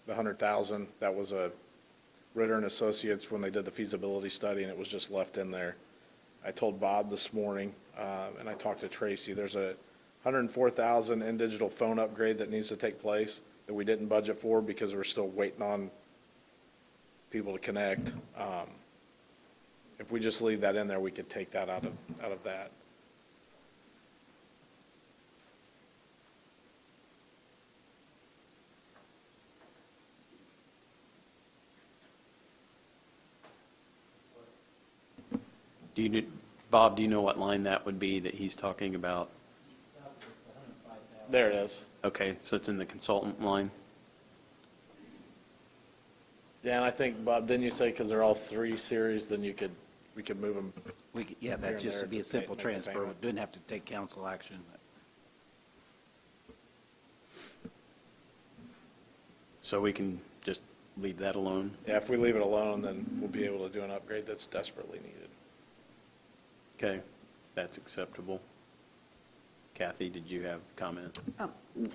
The 100,000, that was a Ritter and Associates when they did the feasibility study, and it was just left in there. I told Bob this morning, and I talked to Tracy, there's a 104,000 in digital phone upgrade that needs to take place that we didn't budget for because we're still waiting on people to connect. If we just leave that in there, we could take that out of that. Bob, do you know what line that would be that he's talking about? There it is. Okay, so it's in the consultant line? Yeah, and I think, Bob, didn't you say because they're all 3 series, then we could move them? Yeah, that just would be a simple make the transfer. payment. We didn't have to take council action. So we can just leave that alone? Yeah, if we leave it alone, then we'll be able to do an upgrade that's desperately needed. Okay, that's acceptable. Kathy, did you have a comment?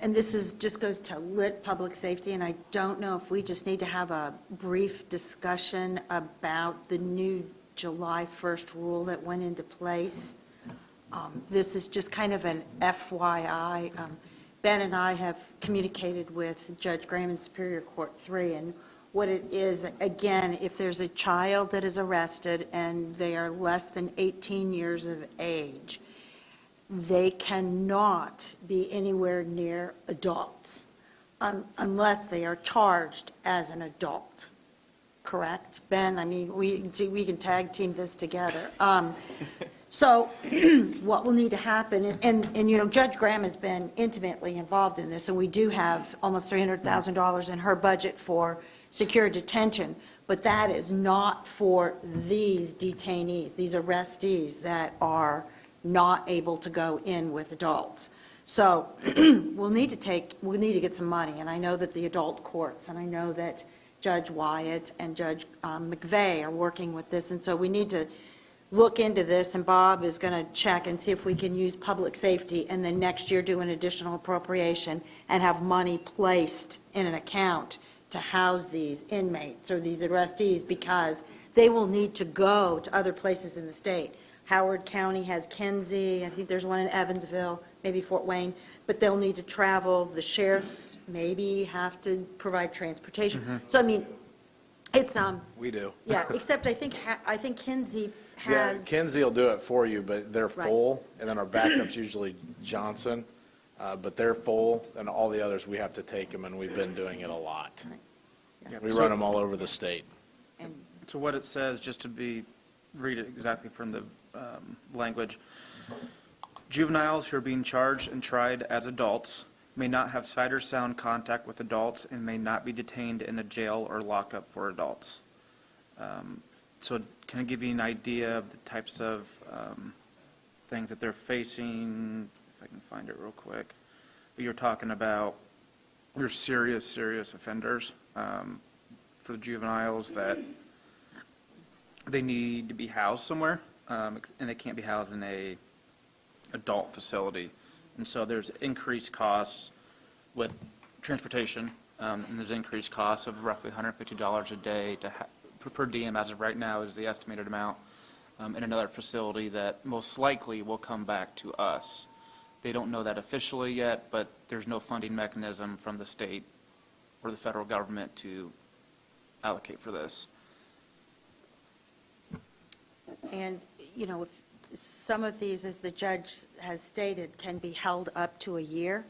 And this just goes to lit public safety, and I don't know if we just need to have a brief discussion about the new July 1st rule that went into place. This is just kind of an FYI. Ben and I have communicated with Judge Graham in Superior Court 3, and what it is, again, if there's a child that is arrested and they are less than 18 years of age, they cannot be anywhere near adults unless they are charged as an adult. Correct, Ben? I mean, we can tag team this together. So what will need to happen, and you know, Judge Graham has been intimately involved in this, and we do have almost $300,000 in her budget for secure detention, but that is not for these detainees, these arrestees that are not able to go in with adults. So we'll need to get some money, and I know that the adult courts, and I know that Judge Wyatt and Judge McVeigh are working with this, and so we need to look into this, and Bob is going to check and see if we can use public safety, and then next year do an additional appropriation and have money placed in an account to house these inmates or these arrestees, because they will need to go to other places in the state. Howard County has Kenzie, I think there's one in Evansville, maybe Fort Wayne, but they'll need to travel. The sheriff maybe have to provide transportation. So, I mean, it's, We do. yeah, except I think Kenzie Yeah, has. Kinsey will do it for you, but they're Right. full, and then our backup's usually Johnson, but they're full, and all the others, we have to take them, and we've been doing it a lot. Yeah. We run them all over the state. And So what it says, just to read it exactly from the language, juveniles who are being charged and tried as adults may not have sight or sound contact with adults and may not be detained in a jail or lockup for adults. So can I give you an idea of the types of things that they're facing? If I can find it real quick. You're talking about your serious offenders for the juveniles that they need to be housed somewhere, and they can't be housed in a adult facility. And so there's increased costs with transportation, and there's increased costs of roughly $150 a day per diem as of right now is the estimated amount, in another facility that most likely will come back to us. They don't know that officially yet, but there's no funding mechanism from the state or the federal government to allocate for this. And, you know, if some of these, as the judge has stated, can be held up to a year.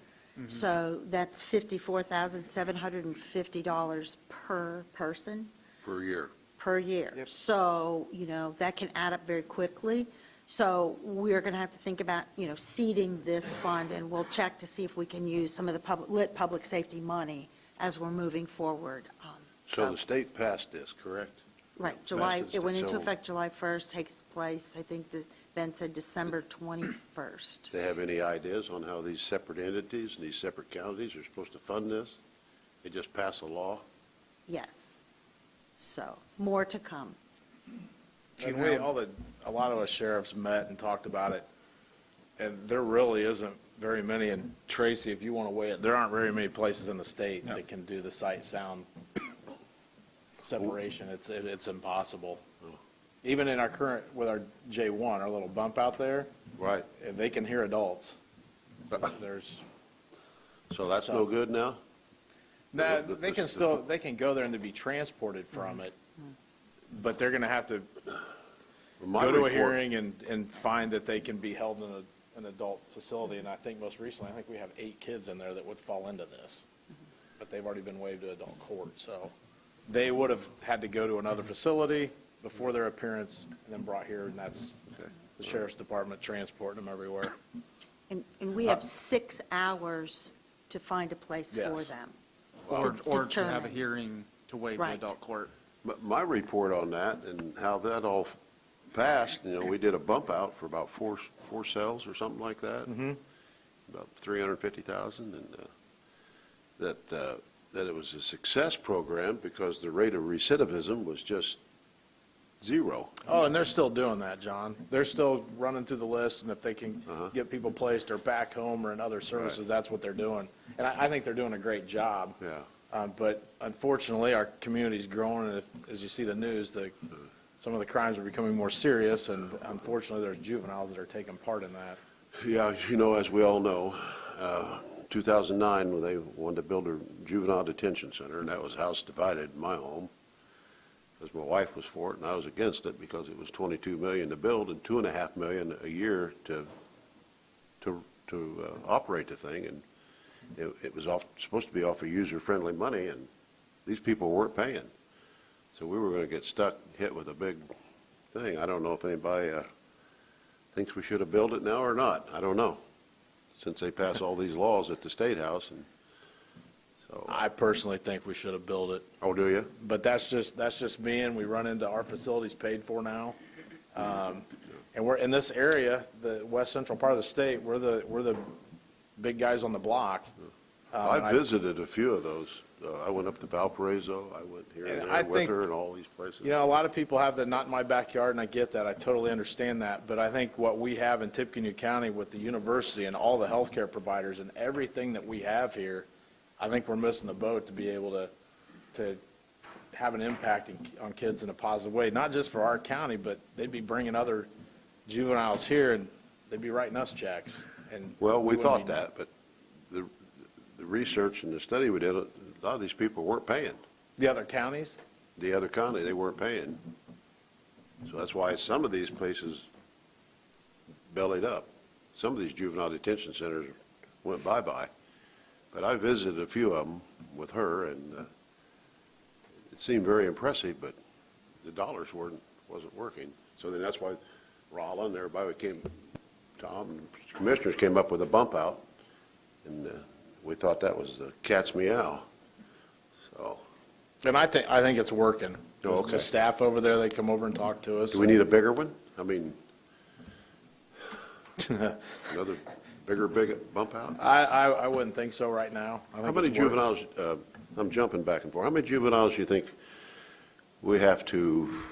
So that's $54,750 per person. Per year. Per year. So, you know, that can add up very quickly. So we're going to have to think about, you know, seeding this fund, and we'll check to see if we can use some of the public safety money as we're moving forward. So the state passed this, correct? Right, it went into effect July 1st, takes place, I think Ben said December 21st. They have any ideas on how these separate entities and these separate counties are supposed to fund this? They just pass a law? Yes. So, more to come. And a lot of us sheriffs met and talked about it, and there really isn't very many. And Tracy, if you want to weigh it, there aren't very many places in the state that can do the sight sound separation. It's impossible. Even in our current, with our J1, our little bump out there, Right. they can hear adults. There's. So that's no good now? Nah, they can go there and to be transported from it, but they're going to have to go to a hearing and find that they can be held in an adult facility. And I think most recently, I think we have 8 kids in there that would fall into this, but they've already been waived to adult court. So they would have had to go to another facility before their appearance and then brought here, and that's the sheriff's department transporting them everywhere. And we have 6 hours to find a place for Yes. them. Or to have a determine. hearing to waive the Right. adult court. But my report on that and how that all passed, you know, we did a bump out for about four cells or something like that. About 350,000, and that it was a success program because the rate of recidivism was just zero. Oh, and they're still doing that, John. They're still running through the list, and if they can get people placed or back home or in other services, that's what they're doing. And I think they're doing a great job. Yeah. But unfortunately, our community's growing, and as you see the news, some of the crimes are becoming more serious, and unfortunately, there's juveniles that are taking part in that. Yeah, you know, as we all know, 2009, when they wanted to build a juvenile detention center, and that was house divided in my home, because my wife was for it, and I was against it, because it was $22 million to build and $2.5 million a year to operate the thing, and it was supposed to be off of user-friendly money, and these people weren't paying. So we were going to get hit with a big thing. I don't know if anybody thinks we should have built it now or not. I don't know, since they pass all these laws at the State House, and so. I personally think we should have built it. Oh, do you? But that's just me, and we run into our facilities paid for now. And we're in this area, the west central part of the state, we're the big guys on the block. I visited a few of those. I went up to Valparaiso, I went here and there with her and all these places. You know, a lot of people have the not in my backyard, and I get that. I totally understand that. But I think what we have in Tippecanoe County with the university and all the healthcare providers and everything that we have here, I think we're missing the boat to be able to have an impact on kids in a positive way, not just for our county, but they'd be bringing other juveniles here, and they'd be writing us checks. And Well, we wouldn't thought be- that, but the research and the study we did, a lot of these people weren't paying. The other counties? The other county, they weren't paying. So that's why some of these places bellied up. Some of these juvenile detention centers went bye-bye. But I visited a few of them with her, and it seemed very impressive, but the dollars wasn't working. So then that's why Rolla and everybody Tom and commissioners came up with a bump out, and we thought that was the cat's meow. So. And I think it's working. Oh, okay. The staff over there, they come over and talk to us. Do we need a bigger one? I mean, another big bump out? I wouldn't think so right now. I think How many it's working. juveniles, I'm jumping back and forth, how many juveniles do you think we have to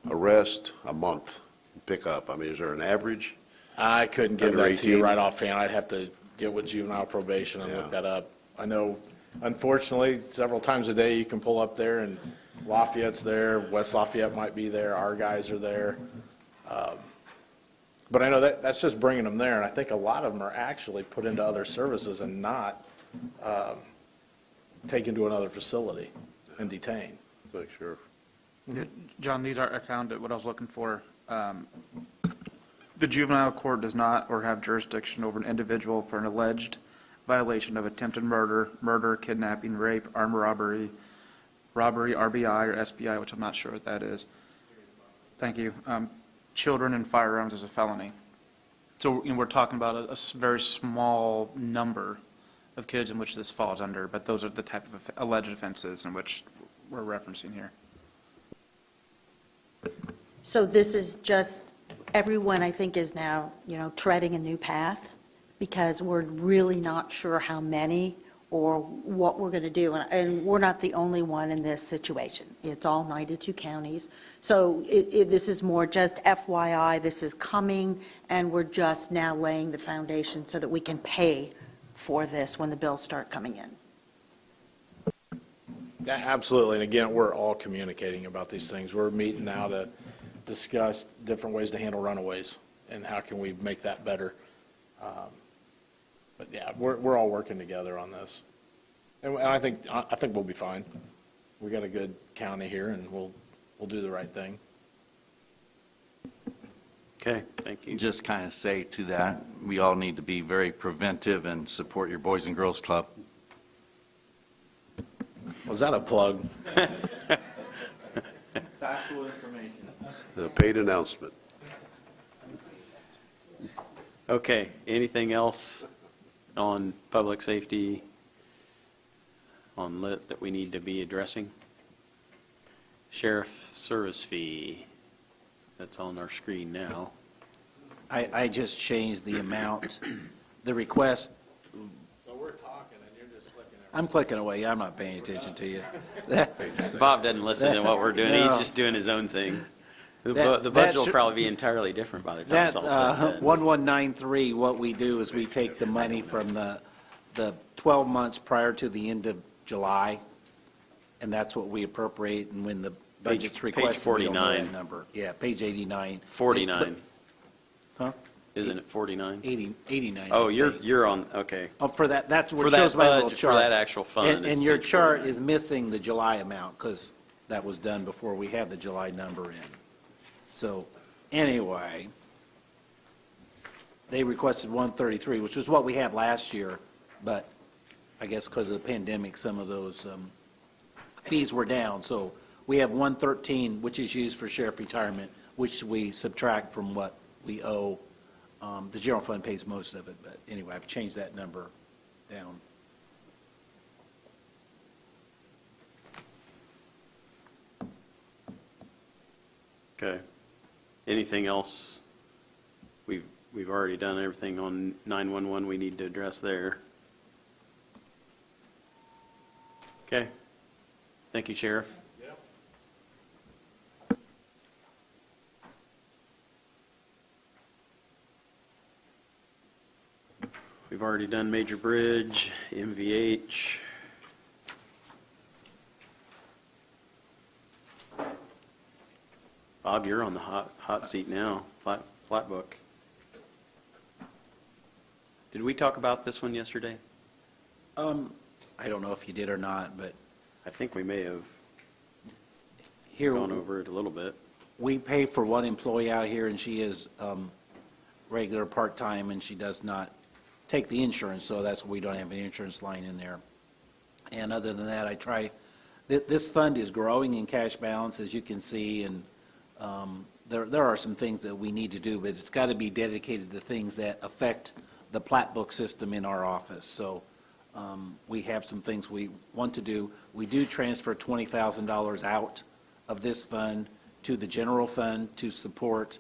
arrest a month, and pick up? I mean, is there an average? I couldn't give Under that to you 18? right offhand. I'd have to get with juvenile probation and look that up. I know, unfortunately, several times a day you can pull up there, and Lafayette's there, West Lafayette might be there, our guys are there. But I know that's just bringing them there, and I think a lot of them are actually put into other services and not taken to another facility and detained. Thanks, Sheriff. John, these are, I found it, what I was looking for. The juvenile court does not or have jurisdiction over an individual for an alleged violation of attempted murder, kidnapping, rape, armed robbery, RBI, or SBI, which I'm not sure what that is. Thank you. Children and firearms is a felony. So we're talking about a very small number of kids in which this falls under, but those are the type of alleged offenses in which we're referencing here. So this is just, everyone, I think, is now, treading a new path, because we're really not sure how many or what we're going to do. And we're not the only one in this situation. It's all 92 counties. So this is more just FYI, this is coming, and we're just now laying the foundation so that we can pay for this when the bills start coming in. Yeah, absolutely. And again, we're all communicating about these things. We're meeting now to discuss different ways to handle runaways and how can we make that better. But yeah, we're all working together on this. And I think we'll be fine. We got a good county here, and we'll do the right thing. Okay, thank you. Just kind of say to that, we all need to be very preventive and support your Boys and Girls Club. Was that a plug? Factual information. The paid announcement. Okay, anything else on public safety, on lit, that we need to be addressing? Sheriff service fee, that's on our screen now. I just changed the amount, the request. So we're talking, and you're just clicking everything. I'm clicking away, I'm not paying attention to you. Bob doesn't listen to what we're doing, he's No. just doing his own thing. The That budget will should- probably be entirely different by the time it's That all said and done. 1193, what we do is we take the money from the 12 months prior to the end of July, and that's what we appropriate, and when the budget's Page requested, we don't know that 49. number. Yeah, page 89. 49. Huh? Isn't it 49? 89. Oh, I you're, think. you're on, okay. Oh, for that, that's what For it that shows my little budget, for chart. that actual fund, it's And your page chart 49. is missing the July amount, because that was done before we had the July number in. So, anyway, they requested 133, which was what we had last year, but I guess because of the pandemic, some of those fees were down. So we have 113, which is used for sheriff retirement, which we subtract from what we owe. The general fund pays most of it, but anyway, I've changed that number down. Okay. Anything else? We've already done everything on 911 we need to address there. Okay. Thank you, Sheriff. We've already done Major Bridge, MVH. Bob, you're on the hot seat now, flat book. Did we talk about this one yesterday? I don't know if you did or not, but I think we may have here gone over it a little bit. we pay for one employee out here, and she is regular part-time, and she does not take the insurance, so that's why we don't have an insurance line in there. And other than that, I try, this fund is growing in cash balance, as you can see, and there are some things that we need to do, but it's got to be dedicated to things that affect the plat book system in our office. So we have some things we want to do. We do transfer $20,000 out of this fund to the general fund to support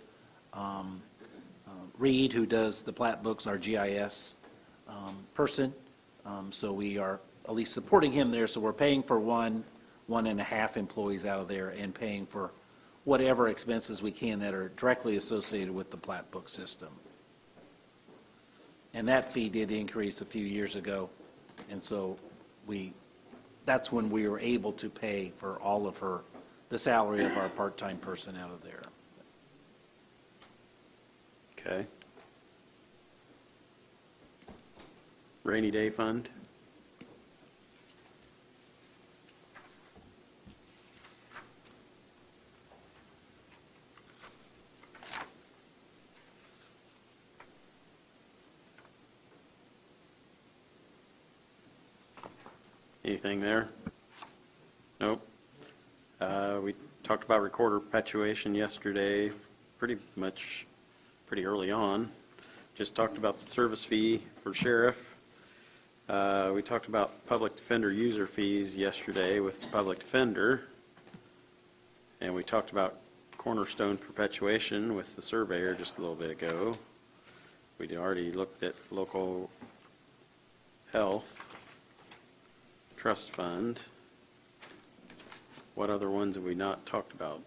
Reed, who does the plat books, our GIS person. So we are at least supporting him there. So we're paying for one and a half employees out of there and paying for whatever expenses we can that are directly associated with the plat book system. And that fee did increase a few years ago. And so that's when we were able to pay for all of the salary of our part-time person out of there. Okay. Rainy day fund? Anything there? Nope. We talked about recorder perpetuation yesterday, pretty early on. Just talked about the service fee for sheriff. We talked about public defender user fees yesterday with the public defender. And we talked about cornerstone perpetuation with the surveyor just a little bit ago. We'd already looked at local health, trust fund. What other ones have we not talked about?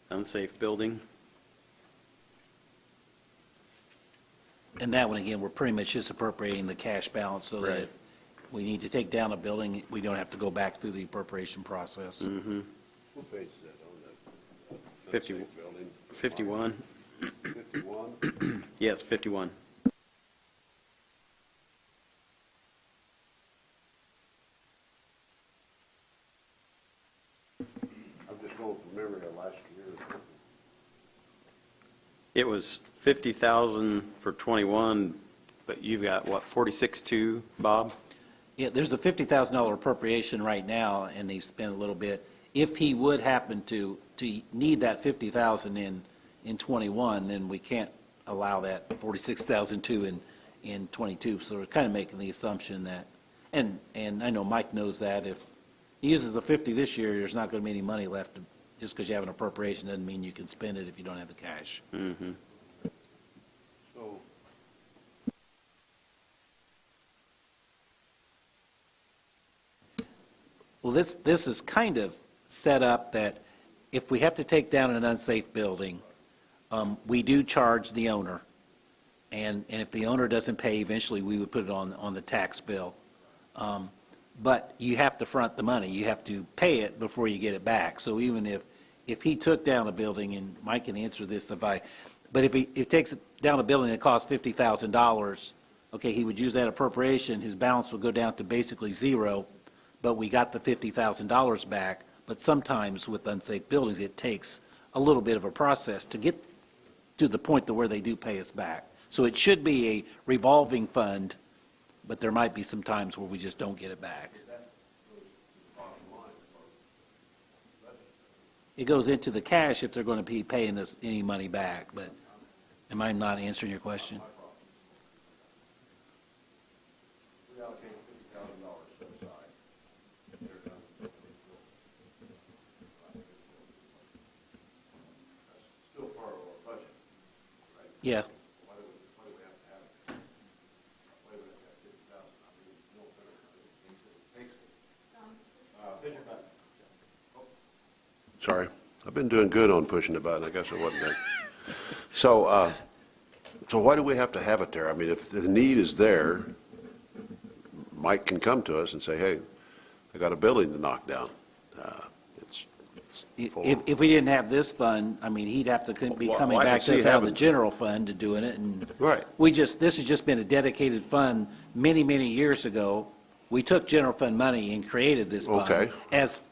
Unsafe building. And that one, again, we're pretty much just appropriating the cash balance so that Right. if we need to take down a building, we don't have to go back through the appropriation process. Mm-hmm. What page is that on that? 50 Building? 51. 51? Yes, 51. I'm just going from memory of last year. It was 50,000 for 21, but you've got, what, 46.2, Bob? Yeah, there's a $50,000 appropriation right now, and they spent a little bit. If he would happen to need that 50,000 in 21, then we can't allow that 46,002 in 22. So we're kind of making the assumption that, and I know Mike knows that if he uses the 50 this year, there's not going to be any money left. Just because you have an appropriation doesn't mean you can spend it if you don't have the cash. Mm-hmm. So, Well, this is kind of set up that if we have to take down an unsafe building, we do charge the owner. And if the owner doesn't pay, eventually we would put it on the tax bill. but you have to front the money. You have to pay it before you get it back. So even if he took down a building, and Mike can answer this but if he takes down a building that costs $50,000, okay, he would use that appropriation, his balance would go down to basically zero, but we got the $50,000 back. But sometimes with unsafe buildings, it takes a little bit of a process to get to the point to where they do pay us back. So it should be a revolving fund, but there might be some times where we just don't get it back. It goes into the cash if they're going to be paying us any money back, but am I not answering your question? We allocate $50,000 set aside. If they're done, that's still part of our budget, right? Yeah. Why do we have to have it? Why do we have to have 50,000? I mean, no better, it takes it. Sorry, I've been doing good on pushing the button. I guess I wasn't there. So, so why do we have to have it there? I mean, if the need is there, Mike can come to us and say, hey, I got a building to knock down. If we didn't have this fund, I mean, he'd have to be Well, coming I can back to see us out of having- the general fund to doing it, and Right. this has just been a dedicated fund many, many years ago. We took general fund money and created this fund. Okay.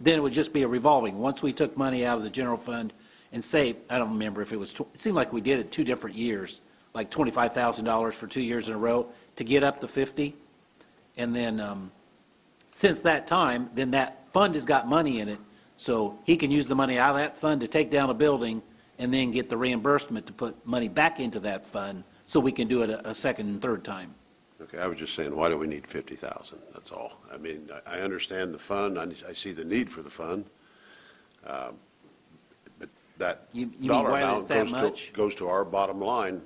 Then it would just be a revolving. Once we took money out of the general fund and saved, I don't remember if it was, it seemed like we did it 2 different years, like $25,000 for 2 years in a row to get up to 50. And then, since that time, then that fund has got money in it, so he can use the money out of that fund to take down a building and then get the reimbursement to put money back into that fund, so we can do it a second and third time. Okay, I was just saying, why do we need 50,000? That's all. I mean, I understand the fund, I see the need for the fund, but that mean dollar why amount it's that much? goes to our bottom line.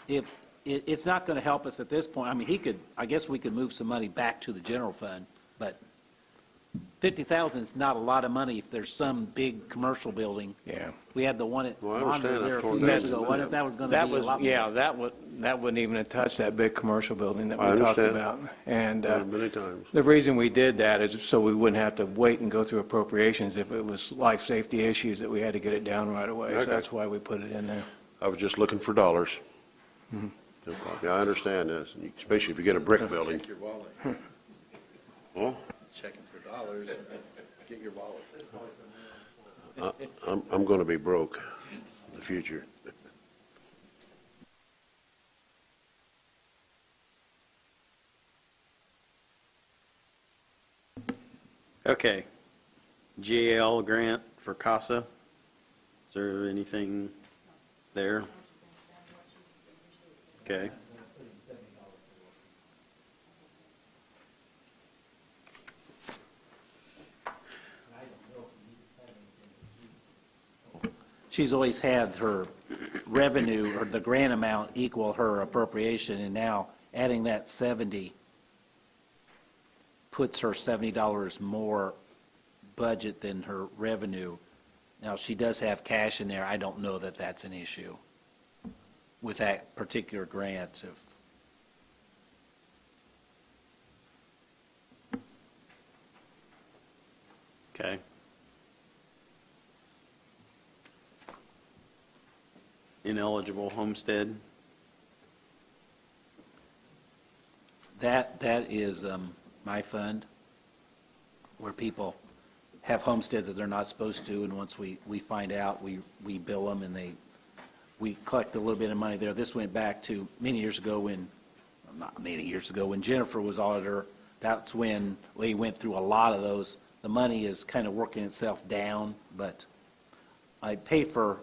It's not going to help us at this point. I mean, I guess we could move some money back to the general fund, but 50,000 is not a lot of money if there's some big commercial building. Yeah. We had the one at Well, I understand Monmouth there a that's few torn years down. ago. What if that was going to be That a was, lot more? yeah, that wouldn't even have touched that big commercial building that we I talked understand. about. And Many times. the reason we did that is so we wouldn't have to wait and go through appropriations if it was life safety issues that we had to get it down right away. So Okay. that's why we put it in there. I was just looking for dollars. Mhm. No problem. Yeah, I understand this, especially if you get a brick building. Check your wallet. Huh? Checking for dollars, get your wallet. I'm going to be broke in the future. Okay. GAL grant for CASA. Is there anything there? Okay. She's always had her revenue, or the grant amount, equal her appropriation, and now adding that 70 puts her $70 more budget than her revenue. Now, she does have cash in there. I don't know that that's an issue with that particular grant. Okay. Ineligible homestead. That is my fund, where people have homesteads that they're not supposed to, and once we find out, we bill them, and we collect a little bit of money there. This went back to many years ago not many years ago, when Jennifer was auditor. That's when we went through a lot of those. The money is kind of working itself down, but I pay for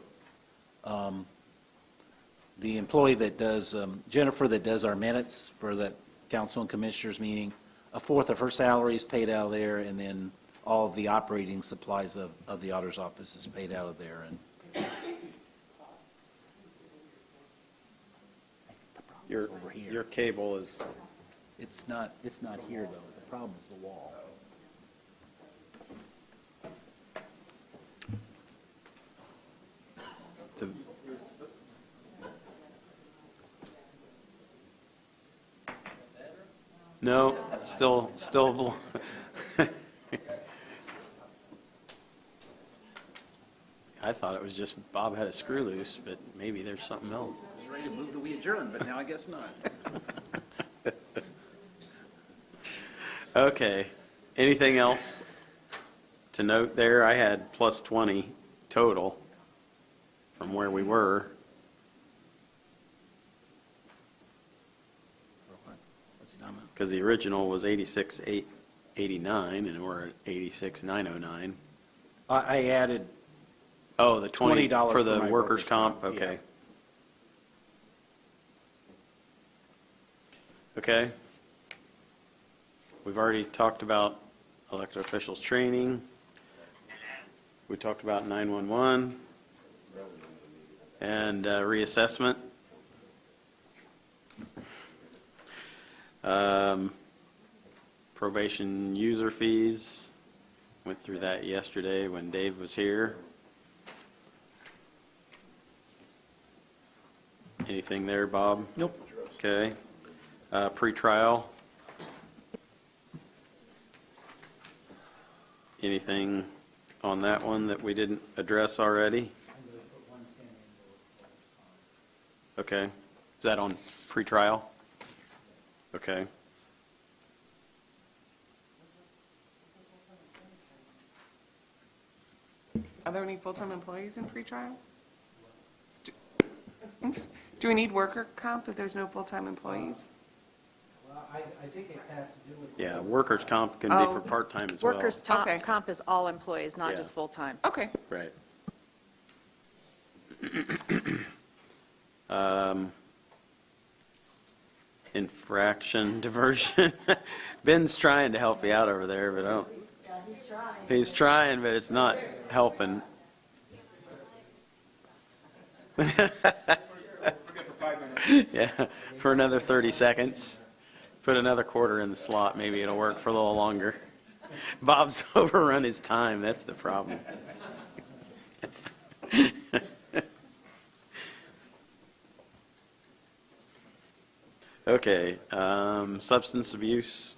the employee that does, Jennifer, that does our minutes for that council and commissioners meeting. A fourth of her salary is paid out of there, and then all of the operating supplies of the auditor's office is paid out of there. And Your cable is, it's not here, though. The problem is the wall. no, Still. I thought it was just Bob had a screw loose, but maybe there's something else. I was ready to move that we adjourn, but now I guess not. Okay. Anything else to note there? I had plus 20 total from where we were. Because the original was 86,889, and we're at 86,909. I added Oh, the 20 $20 for the my workers' workers' comp? comp, Okay. yeah. Okay. We've already talked about elected officials training. We talked about 911 and reassessment. Probation user fees. Went through that yesterday when Dave was here. Anything there, Bob? Nope. Okay. Pretrial. Anything on that one that we didn't address already? Okay. Is that on pretrial? Okay. Are there any full-time employees in pretrial? Do we need worker comp if there's no full-time employees? Well, I think it has to do with. Yeah, workers' comp can be for part-time as well. Workers' Okay. comp is all employees, not Yeah. just full-time. Okay. Right. Infraction diversion. Ben's trying to help you out over there, but I don't. He's trying, but it's not helping. Yeah, for another 30 seconds. Put another quarter in the slot, maybe it'll work for a little longer. Bob's overrun his time, that's the problem. Okay, substance abuse.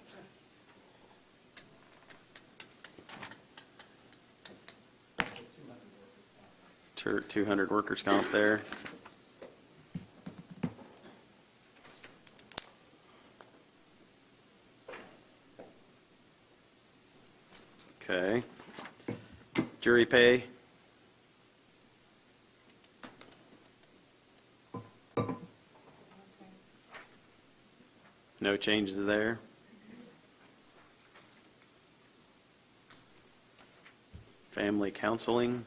Tur- 200 workers' comp there. Okay. Jury pay. No changes there. Family counseling.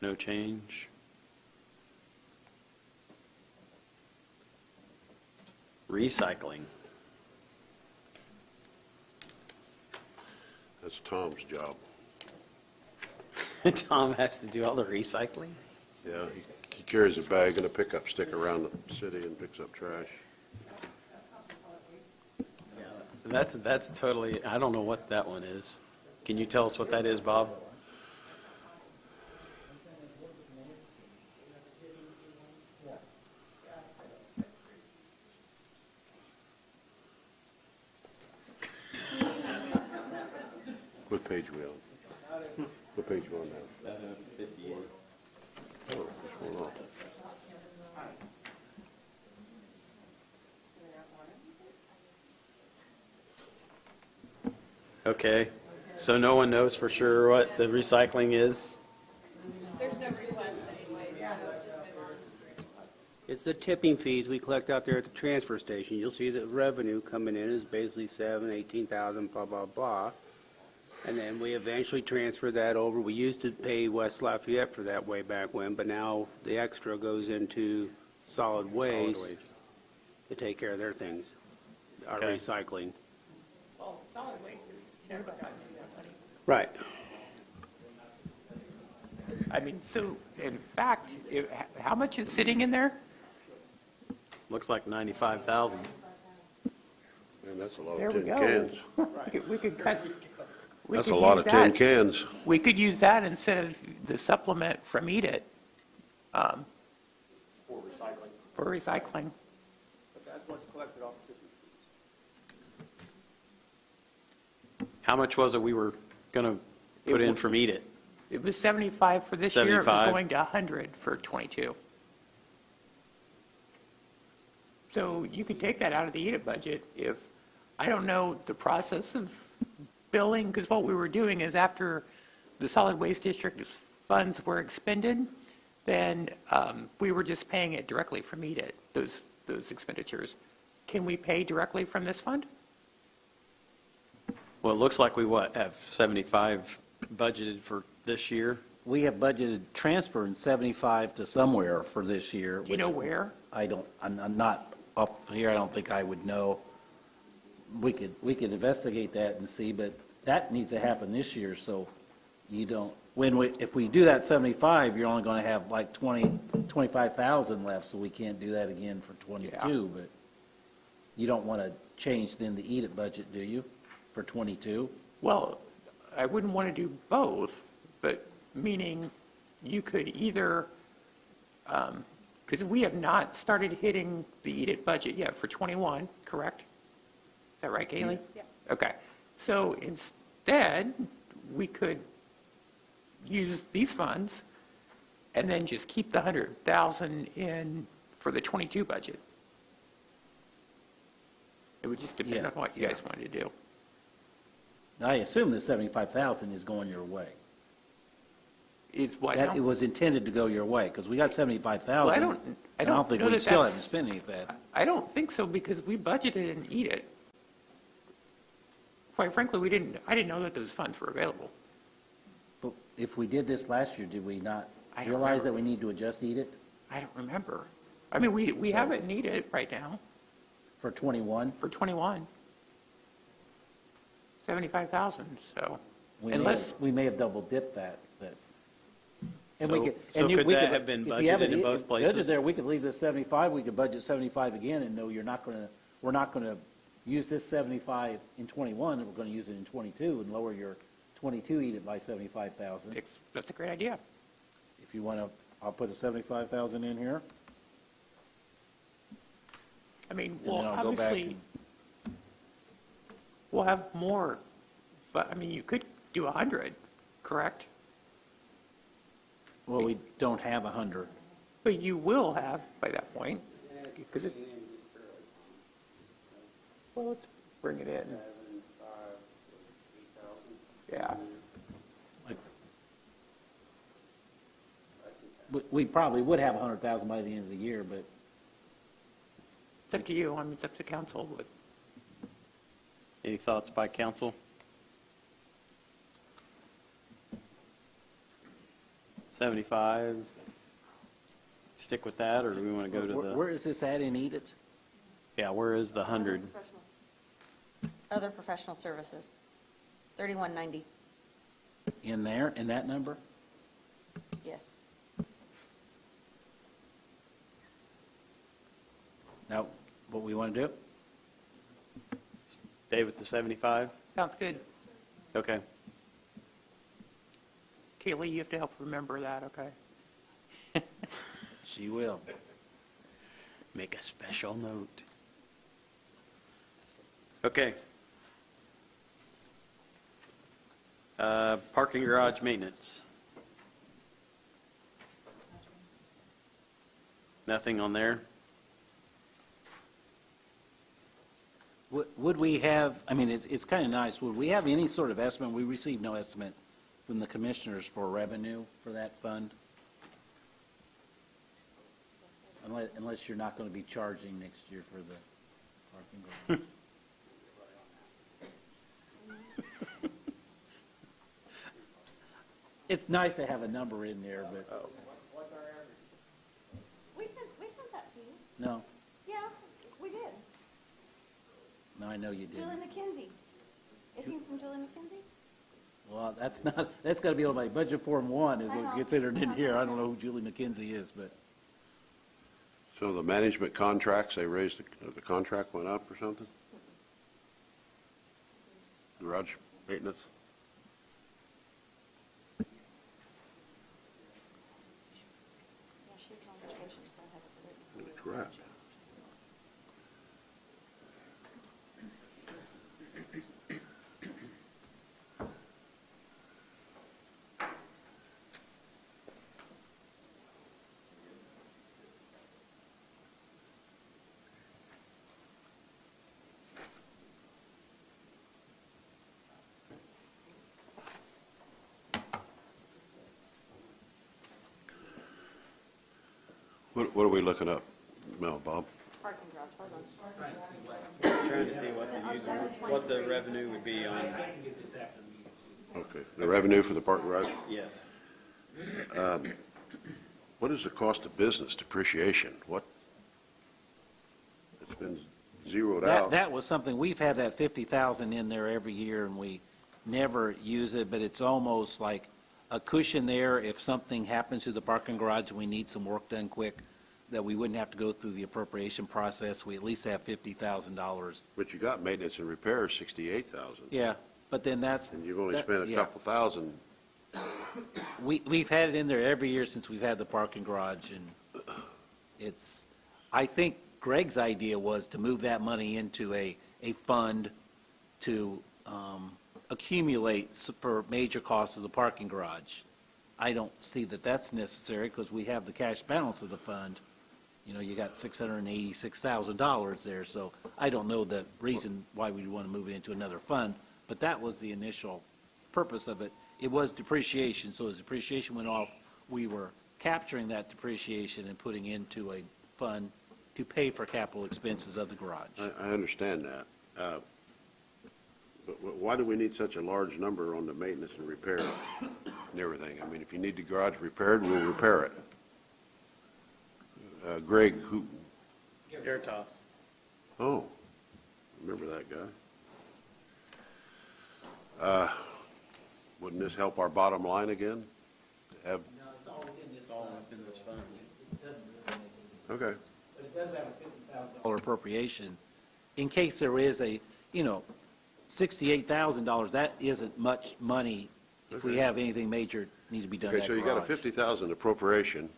No change. Recycling. That's Tom's job. Tom has to do all the recycling? Yeah, he carries a bag and a pickup stick around the city and picks up trash. That's totally, I don't know what that one is. Can you tell us what that is, Bob? What page are we on? What page are we on now? 58. Oh, which one off? Okay, so no one knows for sure what the recycling is? There's no request anyway. It's the tipping fees we collect out there at the transfer station. You'll see the revenue coming in is basically 18,000, blah, blah, blah. And then we eventually transfer that over. We used to pay West Lafayette for that way back when, but now the extra goes into solid waste to take care of their things, our Okay. recycling. Well, solid waste is everybody got to do that money. Right. I mean, so in fact, how much is sitting in there? Looks like 95,000. Man, that's a lot There of we tin go. cans. We could cut. we That's could a lot use of tin that. cans. We could use that instead of the supplement from Eat It. For recycling. For recycling. But that's what's collected off tipping fees. How much was it we were going to put in from Eat It? It was 75 for this year. It was 75. going to 100 for '22. So you could take that out of the Eat It budget if, I don't know the process of billing, because what we were doing is after the solid waste district funds were expended, then we were just paying it directly from Eat It, those expenditures. Can we pay directly from this fund? Well, it looks like we, have 75 budgeted for this year? We have budgeted transferring 75 to somewhere for this year. Do you know where? I'm not off here, I don't think I would know. We could investigate that and see, but that needs to happen this year, so you don't, if we do that 75, you're only going to have like 25,000 left, so we can't do that again for 22, Yeah. but you don't want to change then the Eat It budget, do you, for 22? Well, I wouldn't want to do both, but meaning you could either, because we have not started hitting the Eat It budget yet for '21, correct? Is that right, Kaylee? Yeah. Okay. So instead, we could use these funds and then just keep the 100,000 in for the '22 budget. It would just depend Yeah, on what you guys wanted to do. I assume the 75,000 is going your way. Is what That now? it was intended to go your way, because we got 75,000. Well, I don't don't think know we that still that's- haven't spent any of that. I don't think so, because we budgeted and Eat It. Quite frankly, I didn't know that those funds were available. But if we did this last year, did we not I don't realize remember. that we need to adjust Eat It I don't remember. I mean, we have it in Eat It right now for 21? for '21. 75,000, so We unless, may have double dipped that. And So- we could- so and you- could we that have been if you have budgeted it in both places? budgeted there, we could leave this 75, we could budget 75 again, and no, we're not going to use this 75 in 21, and we're going to use it in 22, and lower your 22 Eat It by 75,000. that's a great idea. If you want to, I'll put a 75,000 in here. I mean, And well, then I'll go back obviously, we'll have more, but, I mean, you could do 100, correct? Well, we don't have 100. But you will have by that point, because it's, well, let's bring it in. Yeah. We probably would have 100,000 by the end of the year, but It's up to you. I mean, it's up to council, but Any thoughts by council? 75, stick with that, or do we want to go to where is this at in Eat It? yeah, where is the 100? Other professional services, 3190, In there, in that number? yes. Now, what we want to do? Stay with the 75? sounds good. Okay. Kaylee, you have to help remember that, okay? She will. Make a special note. Okay. Parking garage maintenance. Nothing on there? Would we have, I mean, it's kind of nice, would we have any sort of estimate? We received no estimate from the commissioners for revenue for that fund? Unless you're not going to be charging next year for the parking garage. It's nice to have a number in there, but, We sent that to you. no, Yeah, we did. no, I know you didn't. Julie McKenzie. It came from Julie McKenzie? Well, that's got to be on my budget form 1 is I what know. gets entered in here. I don't know who Julie McKenzie is, but. So the management contracts, they raised, the contract went up or something? Garage maintenance? Yeah, she told me she said that. Correct. What are we looking up, Mel, Bob? Trying to see what the revenue would be on, Okay, the revenue for the park and ride? yes. What is the cost of business depreciation? What? It's been zeroed out. That was something, we've had that 50,000 in there every year, and we never use it, but it's almost like a cushion there if something happens to the parking garage and we need some work done quick, that we wouldn't have to go through the appropriation process. We at least have $50,000. But you got maintenance and repairs, 68,000. Yeah, but then that's. And you've only that- spent a yeah. couple thousand. We've had it in there every year since we've had the parking garage, and it's, I think Greg's idea was to move that money into a fund to accumulate for major costs of the parking garage. I don't see that that's necessary because we have the cash balance of the fund. You know, you got $686,000 there, so I don't know the reason why we'd want to move it into another fund, but that was the initial purpose of it. It was depreciation, so as depreciation went off, we were capturing that depreciation and putting into a fund to pay for capital expenses of the garage. I understand that. But why do we need such a large number on the maintenance and repair and everything? I mean, if you need the garage repaired, we'll repair it. Greg, who, Veritas. oh, remember that guy. Wouldn't this help our bottom line again? To have, No, it's all within this fund. okay. But it does have a $50,000 appropriation in case there is a, $68,000. That isn't much money if we Okay. have anything major need to be done. Okay, so you got a $50,000 appropriation,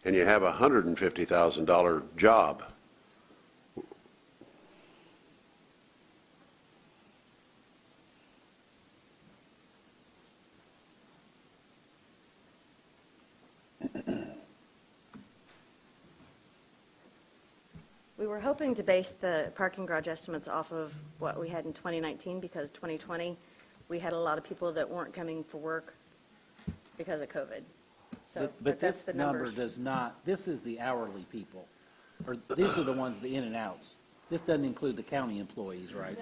and you have a $150,000 job. We were hoping to base the parking garage estimates off of what we had in 2019, because 2020, we had a lot of people that weren't coming for work because of COVID. So, But that's this the number numbers. does not, this is the hourly people, or these are the ones, the in and outs. This doesn't include the county employees, right?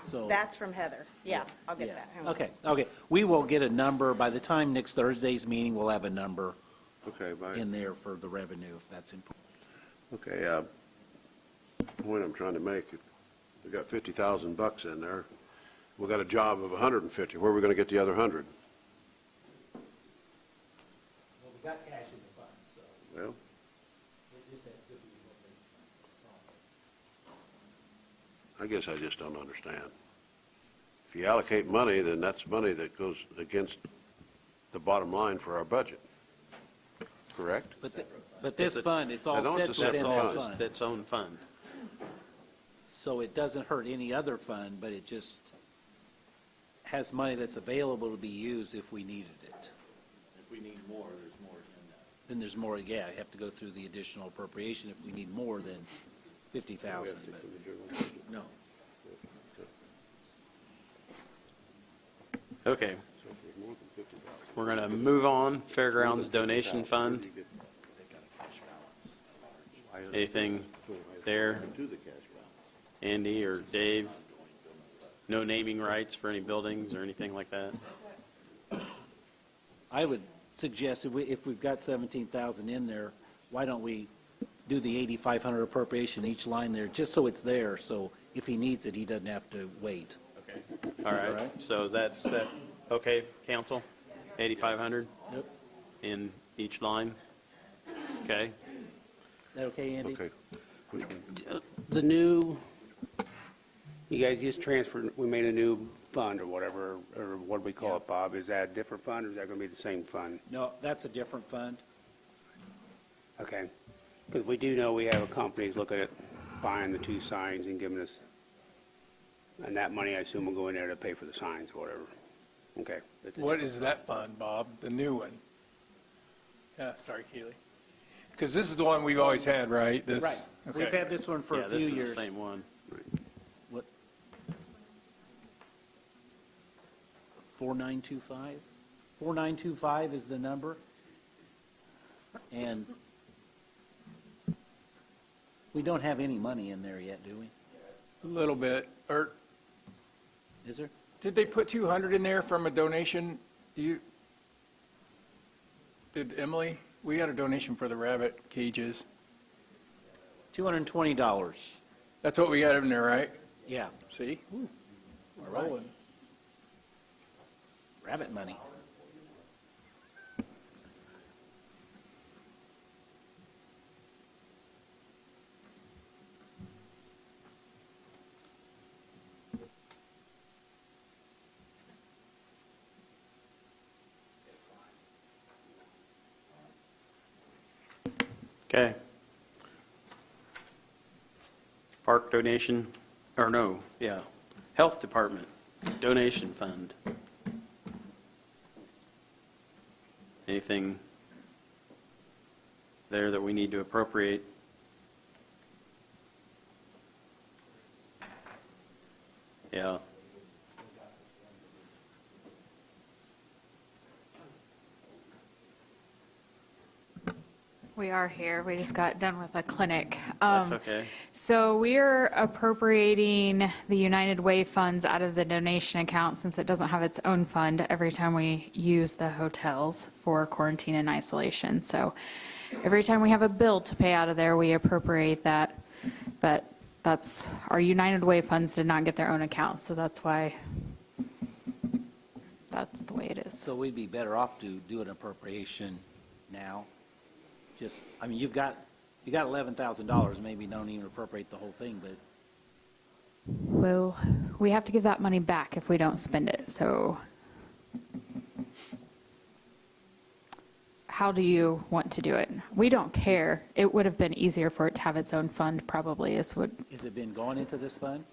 So. That's from Heather. Yeah, I'll get Yeah. that. Hang on. Okay. We will get a number, by the time next Thursday's meeting, we'll have a number Okay, bye. in there for the revenue, if that's important. Okay, point I'm trying to make, we got $50,000 in there. We got a job of 150. Where are we going to get the other 100? Well, we got cash in the fund, so Well, it just has to be I guess I just don't understand. If you allocate money, then that's money that goes against the bottom line for our budget. Correct? But this fund, it's I all know set it's a separate within that fund. fund. Its own fund. So it doesn't hurt any other fund, but it just has money that's available to be used if we needed it. If we need more, there's more in that. Then there's more, yeah, you have to go through the additional appropriation if we need more than 50,000. No. Okay. We're going to move on. Fairgrounds donation fund. Anything there? Andy or Dave? No naming rights for any buildings or anything like that? I would suggest if we've got 17,000 in there, why don't we do the 8,500 appropriation each line there, just so it's there, so if he needs it, he doesn't have to wait. Okay. All right. So is that set? Okay, council? 8,500 Yep. in each line? Okay. Is that okay, Andy? Okay. The new, you guys just transferred, we made a new fund or whatever, or what do we call it, Bob? Is that a different fund, or is that going to be the same fund? No, that's a different fund. Okay. Because we do know we have companies looking at buying the two signs and giving us, and that money, I assume, will go in there to pay for the signs or whatever. Okay. That's a What different is that fund, Bob? The new one? Yeah, sorry, Keely. Because this is the one we've always had, right? This. Right. We've Okay. had this one for Yeah, a this few is years. the same one. What? 4925? 4925 is the number. And We don't have any money in there yet, do we? A little bit. Or Is there? did they put 200 in there from a donation? Did Emily? We got a donation for the rabbit cages. $220. That's what we got in there, right? Yeah. See? All We're right. rolling. Rabbit money. Okay. Park donation, or no, yeah. Health Department donation fund. Anything there that we need to appropriate? Yeah. We are here. We just got done with a clinic. That's okay. So we are appropriating the United Way funds out of the donation account since it doesn't have its own fund every time we use the hotels for quarantine and isolation. So every time we have a bill to pay out of there, we appropriate that. But that's, our United Way funds did not get their own account, so that's why that's the way it is. So we'd be better off to do an appropriation now. Just, I mean, you got $11,000, maybe don't even appropriate the whole thing, but Well, we have to give that money back if we don't spend it, so how do you want to do it? We don't care. It would have been easier for it to have its own fund, probably, has it been going into this fund?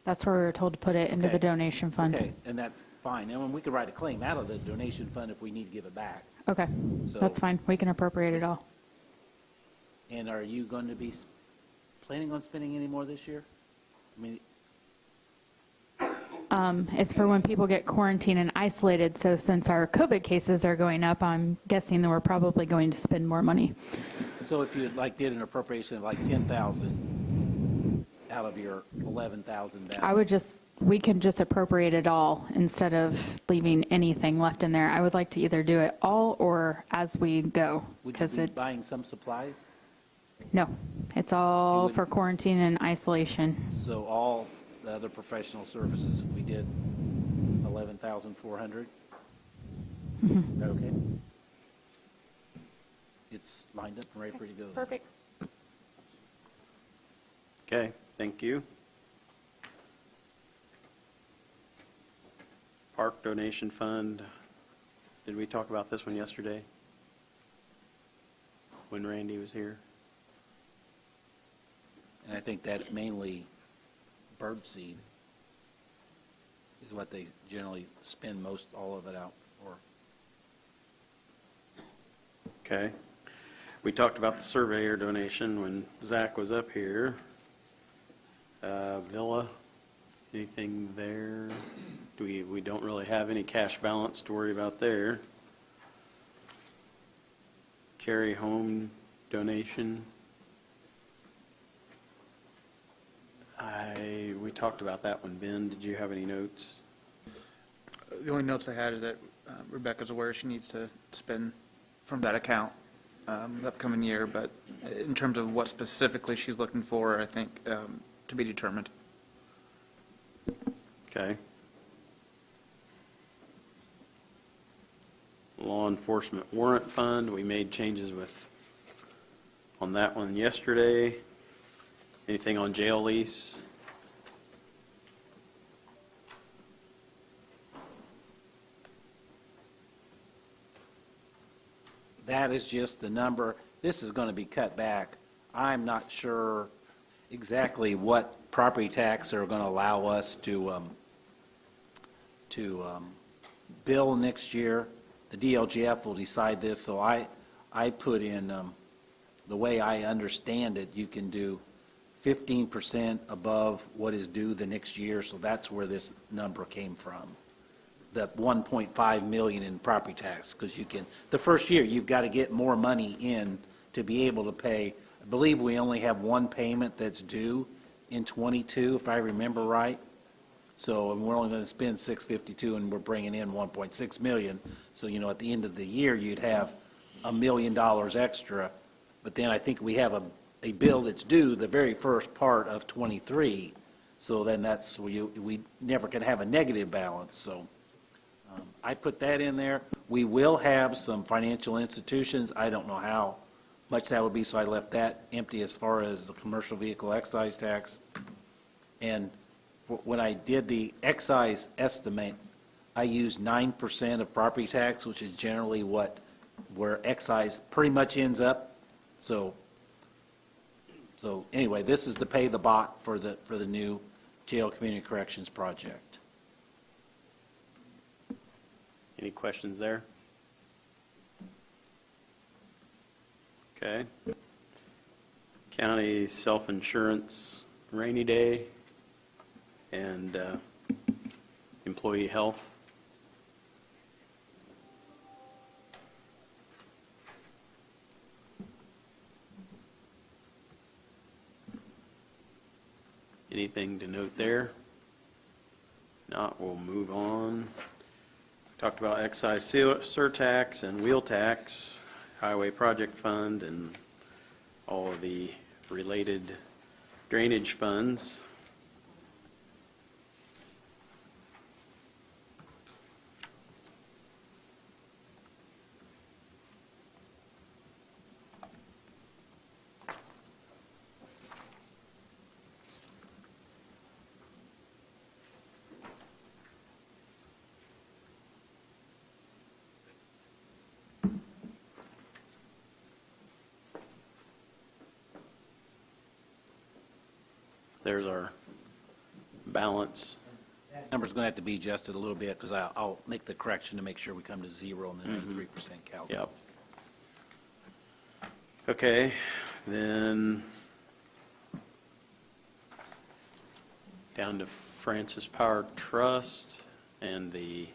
That's where we were told to put it, into Okay. the donation fund. Okay, and that's fine. And we could write a claim out of the donation fund if we need to give it back. Okay, So- that's fine. We can appropriate it all. And are you going to be planning on spending any more this year? I mean, It's for when people get quarantined and isolated, so since our COVID cases are going up, I'm guessing that we're probably going to spend more money. so if you did an appropriation of like 10,000 out of your 11,000 balance. We can just appropriate it all instead of leaving anything left in there. I would like to either do it all or as we go, Would you because be it's, buying some supplies? no, it's all would- for quarantine and isolation. So all the other professional services, we did 11,400? Mm-hmm. Okay. It's lined up and ready for you to go. Perfect. Okay, thank you. Park donation fund. Did we talk about this one yesterday? When Randy was here? And I think that's mainly birdseed is what they generally spend all of it out for. Okay. We talked about the surveyor donation when Zach was up here. Villa, anything there? We don't really have any cash balance to worry about there. Carry home donation. We talked about that one. Ben, did you have any notes? The only notes I had is that Rebecca's aware she needs to spend from that account the upcoming year, but in terms of what specifically she's looking for, I think to be determined. Okay. Law enforcement warrant fund, we made changes on that one yesterday. Anything on jail lease? That is just the number. This is going to be cut back. I'm not sure exactly what property tax are going to allow us to bill next year. The DLGF will decide this, so I put in, the way I understand it, you can do 15% above what is due the next year, so that's where this number came from. The 1.5 million in property tax, because the first year, you've got to get more money in to be able to pay I believe we only have one payment that's due in '22, if I remember right. So, and we're only going to spend 652, and we're bringing in 1.6 million. So, at the end of the year, you'd have $1 million extra. But then I think we have a bill that's due the very first part of '23. So then that's, we never can have a negative balance. So I put that in there. We will have some financial institutions. I don't know how much that would be, so I left that empty as far as the commercial vehicle excise tax. And when I did the excise estimate, I used 9% of property tax, which is generally where excise pretty much ends up. So anyway, this is to pay the bot for the new jail community corrections project. Any questions there? Okay. County self-insurance rainy day and employee health. Anything to note there? Not, we'll move on. Talked about excise surtax and wheel tax, highway project fund, and all of the related drainage funds. There's our balance. Number's going to have to be adjusted a little bit because I'll make the correction to make sure we come to zero on the 93% calculation. Yep. Okay, then down to Francis Power Trust and the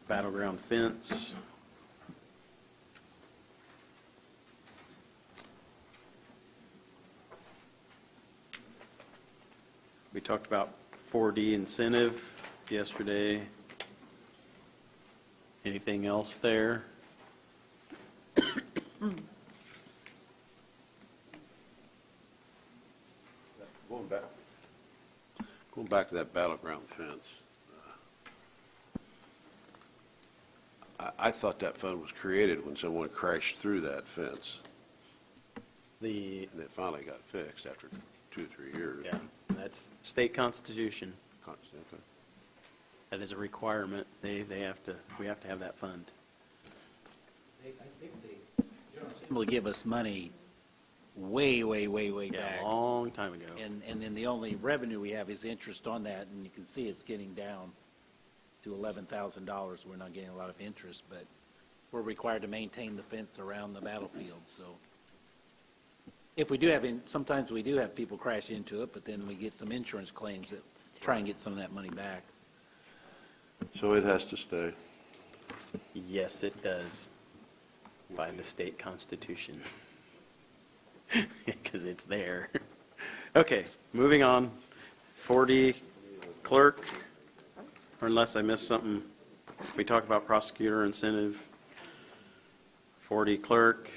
battleground fence. We talked about 4D incentive yesterday. Anything else there? Going back to that battleground fence, I thought that fund was created when someone crashed through that fence. And it finally got fixed after 2 or 3 years. Yeah, that's state constitution. Okay. That is a requirement. We have to have that fund. I think they generally give us money way back. A long time ago. And then the only revenue we have is interest on that, and you can see it's getting down to $11,000. We're not getting a lot of interest, but we're required to maintain the fence around the battlefield, so. If we do have, sometimes we do have people crash into it, but then we get some insurance claims that try and get some of that money back. So it has to stay. Yes, it does, by the state constitution, because it's there. Okay, moving on. 4D clerk, or unless I missed something, we talked about prosecutor incentive. 4D clerk.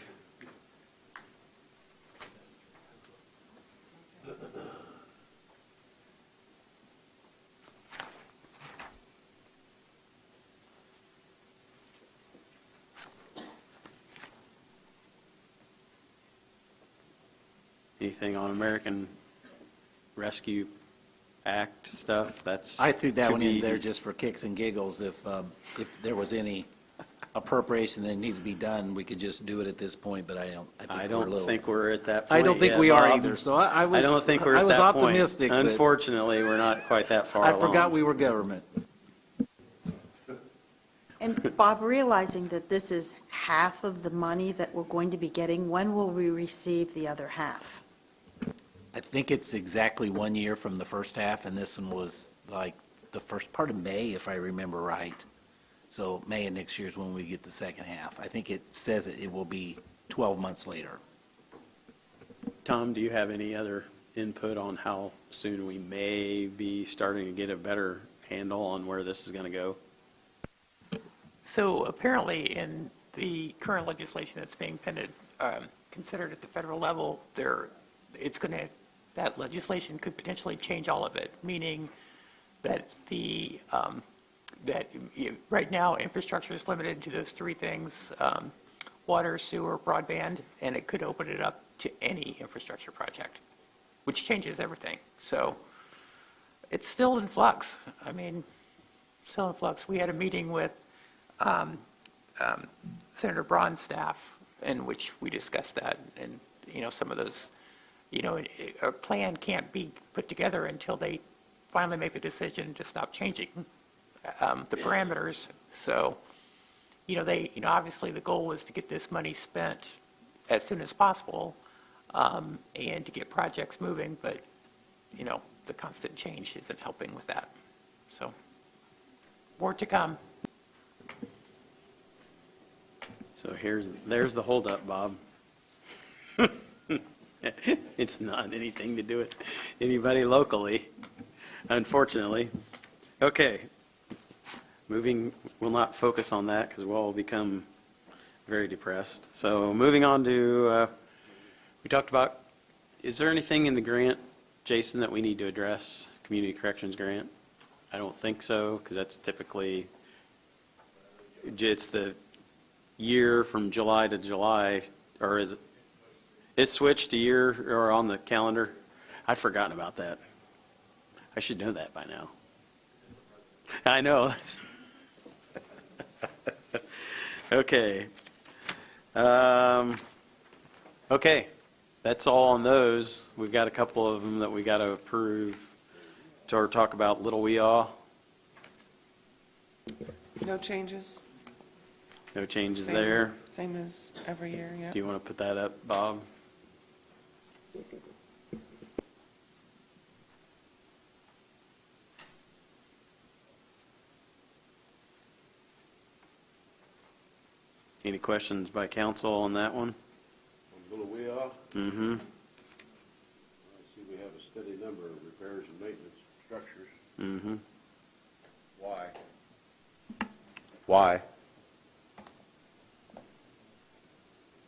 Anything on American Rescue Act stuff? I threw that to one in be- there just for kicks and giggles. If there was any appropriation that needed to be done, we could just do it at this point, but I don't think we're at that point I don't think yet, we are Bob. either, so I was. I don't think we're I at was that point. optimistic, but Unfortunately, we're not quite that far I along. forgot we were government. And Bob, realizing that this is half of the money that we're going to be getting, when will we receive the other half? I think it's exactly 1 year from the first half, and this one was like the first part of May, if I remember right. So May of next year is when we get the second half. I think it says it will be 12 months later. Tom, do you have any other input on how soon we may be starting to get a better handle on where this is going to go? So apparently in the current legislation that's being considered at the federal level, that legislation could potentially change all of it, meaning that right now infrastructure is limited to those three things, water, sewer, broadband, and it could open it up to any infrastructure project, which changes everything. So it's still in flux. I mean, still in flux. We had a meeting with Senator Braun's staff in which we discussed that, and some of those, a plan can't be put together until they finally make the decision to stop changing the parameters. So, obviously the goal was to get this money spent as soon as possible, and to get projects moving, but, the constant change isn't helping with that. So, more to come. So there's the holdup, Bob. It's not anything to do with anybody locally, unfortunately. Okay. We'll not focus on that because we'll all become very depressed. So moving on to, we talked about, is there anything in the grant, Jason, that we need to address, community corrections grant? I don't think so, because that's typically, it's the year from July to July, or is it? It switched a year or on the calendar? I'd forgotten about that. I should know that by now. I know. Okay. Okay. That's all on those. We've got a couple of them that we got to approve or talk about Little Weeaw. No changes? No changes Same- there. Same as every year, yeah. Do you want to put that up, Bob? Any questions by council on that one? On Little Weeaw, Mm-hmm. I see we have a steady number of repairs and maintenance structures. Mm-hmm. Why? Why?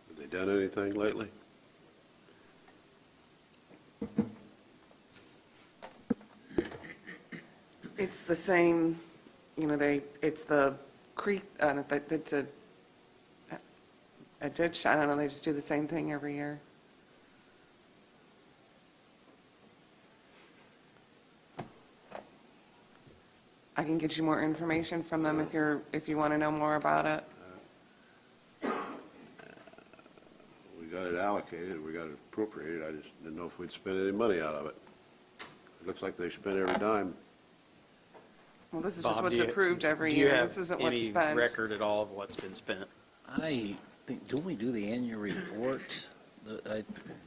Have they done anything lately? It's the same, it's the creek, it's a ditch, I don't know, they just do the same thing every year. I can get you more information from them if you want to know more about it. We got it allocated, we got it appropriated, I just didn't know if we'd spend any money out of it. It looks like they spend every dime. Well, this is just Bob, what's do you- approved every do you year. have This isn't what's any spent. record at all of what's been spent? I think, don't we do the annual report?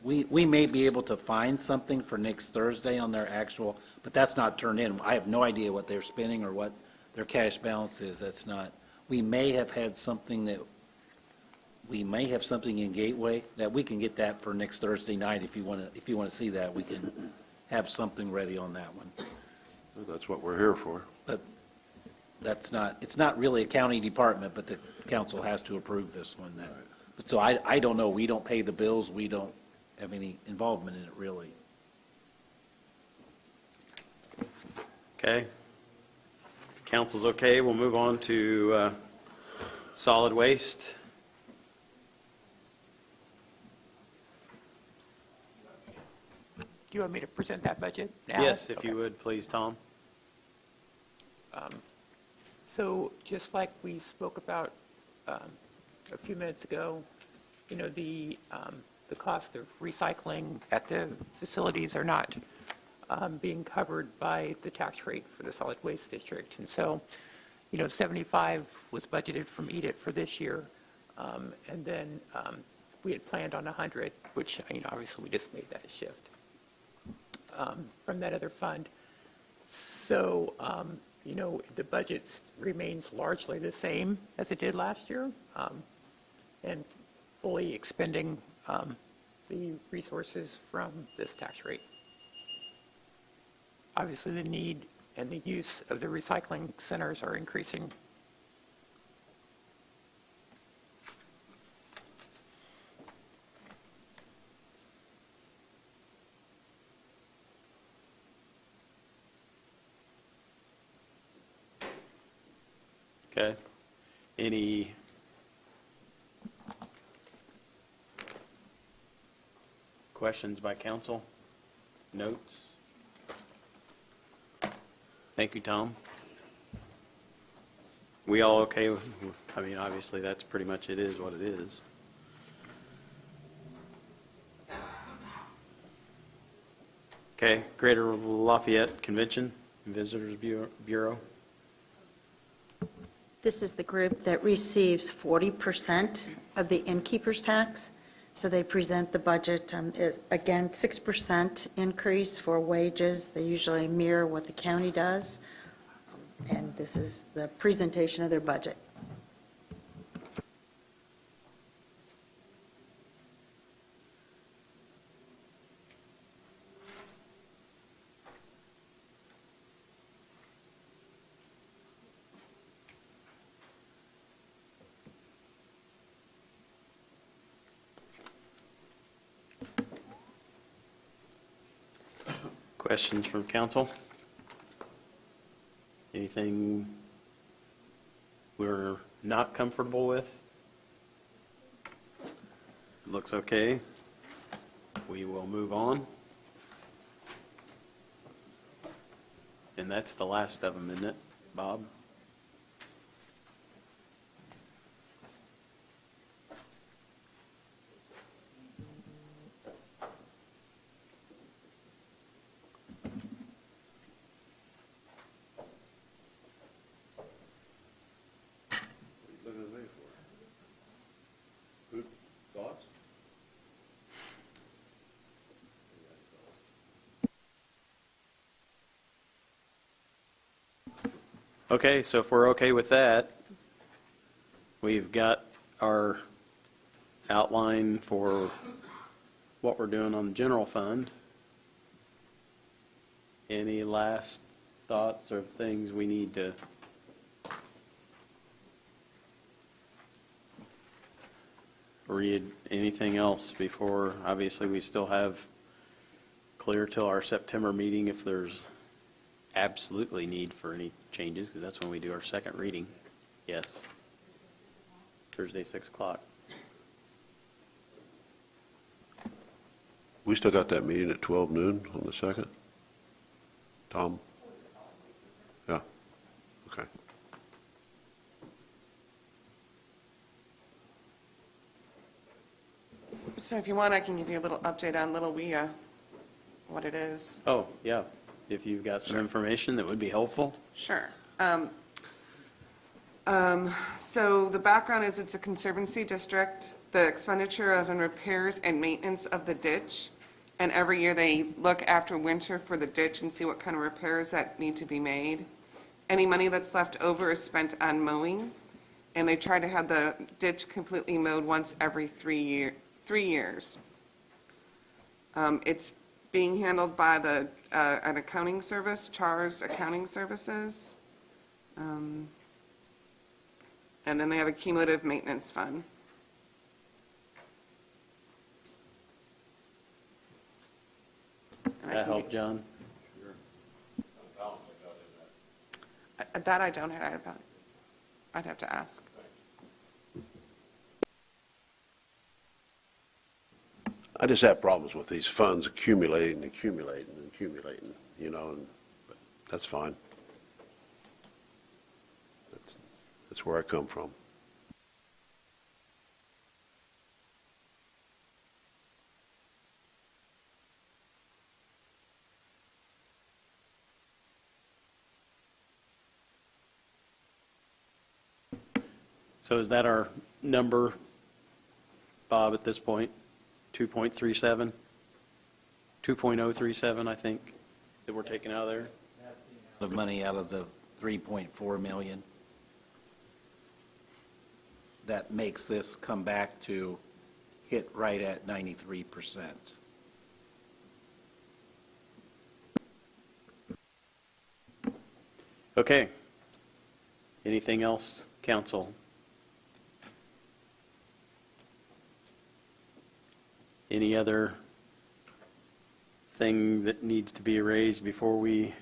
We may be able to find something for next Thursday on their actual, but that's not turned in. I have no idea what they're spending or what their cash balance is. That's not, we may have had something in Gateway that we can get that for next Thursday night. If you want to see that, we can have something ready on that one. Well, that's what we're here for. But it's not really a county department, but the council has to approve this one. So I don't know, we don't pay the bills, we don't have any involvement in it, really. Okay. If council's okay, we'll move on to solid waste. Do you want me to present that budget now? Yes, if Okay. you would, please, Tom. So just like we spoke about a few minutes ago, the cost of recycling at the facilities are not being covered by the tax rate for the solid waste district. And so, 75 was budgeted from EDIT for this year. And then we had planned on 100, which, obviously we just made that shift from that other fund. So the budget remains largely the same as it did last year, and fully expending the resources from this tax rate. Obviously, the need and the use of the recycling centers are increasing. Okay. Any questions by council? Notes? Thank you, Tom. We all okay with, I mean, obviously, that's pretty much it is what it is. Okay, Greater Lafayette Convention and Visitors Bureau. This is the group that receives 40% of the innkeeper's tax. So they present the budget is, again, 6% increase for wages. They usually mirror what the county does. And this is the presentation of their budget. Questions from council? Anything we're not comfortable with? Looks okay. We will move on. And that's the last of them, isn't it, Bob? Thoughts? Okay, so if we're okay with that, we've got our outline for what we're doing on the general fund. Any last thoughts or things we need to read? Anything else before? Obviously, we still have clear till our September meeting if there's absolutely need for any changes, because that's when we do our second reading. Yes. Thursday, 6 o'clock. We still got that meeting at 12 noon on the 2nd? Tom? Yeah, okay. So if you want, I can give you a little update on Little Wea, what it is. Oh, yeah. If you've got some information that would be helpful. Sure. So the background is it's a conservancy district. The expenditure is on repairs and maintenance of the ditch. And every year they look after winter for the ditch and see what kind of repairs that need to be made. Any money that's left over is spent on mowing. And they try to have the ditch completely mowed once every 3 years. It's being handled by an accounting service, CHARS Accounting Services. And then they have a cumulative maintenance fund. Does that help, John? That I don't have. I'd have to ask. I just have problems with these funds accumulating, you know, but that's fine. That's where I come from. So is that our number, Bob, at this point? 2.37? 2.037, I think, that we're taking out of there? The money out of the 3.4 million. That makes this come back to hit right at 93%. Okay. Anything else, council? Any other thing that needs to be raised before we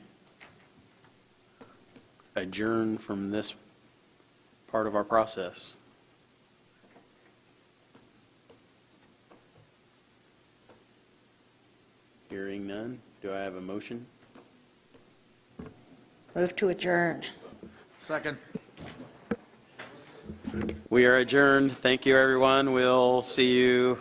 adjourn from this part of our process? Hearing none, do I have a motion? Move to adjourn. Second. We are adjourned. Thank you, everyone. We'll see you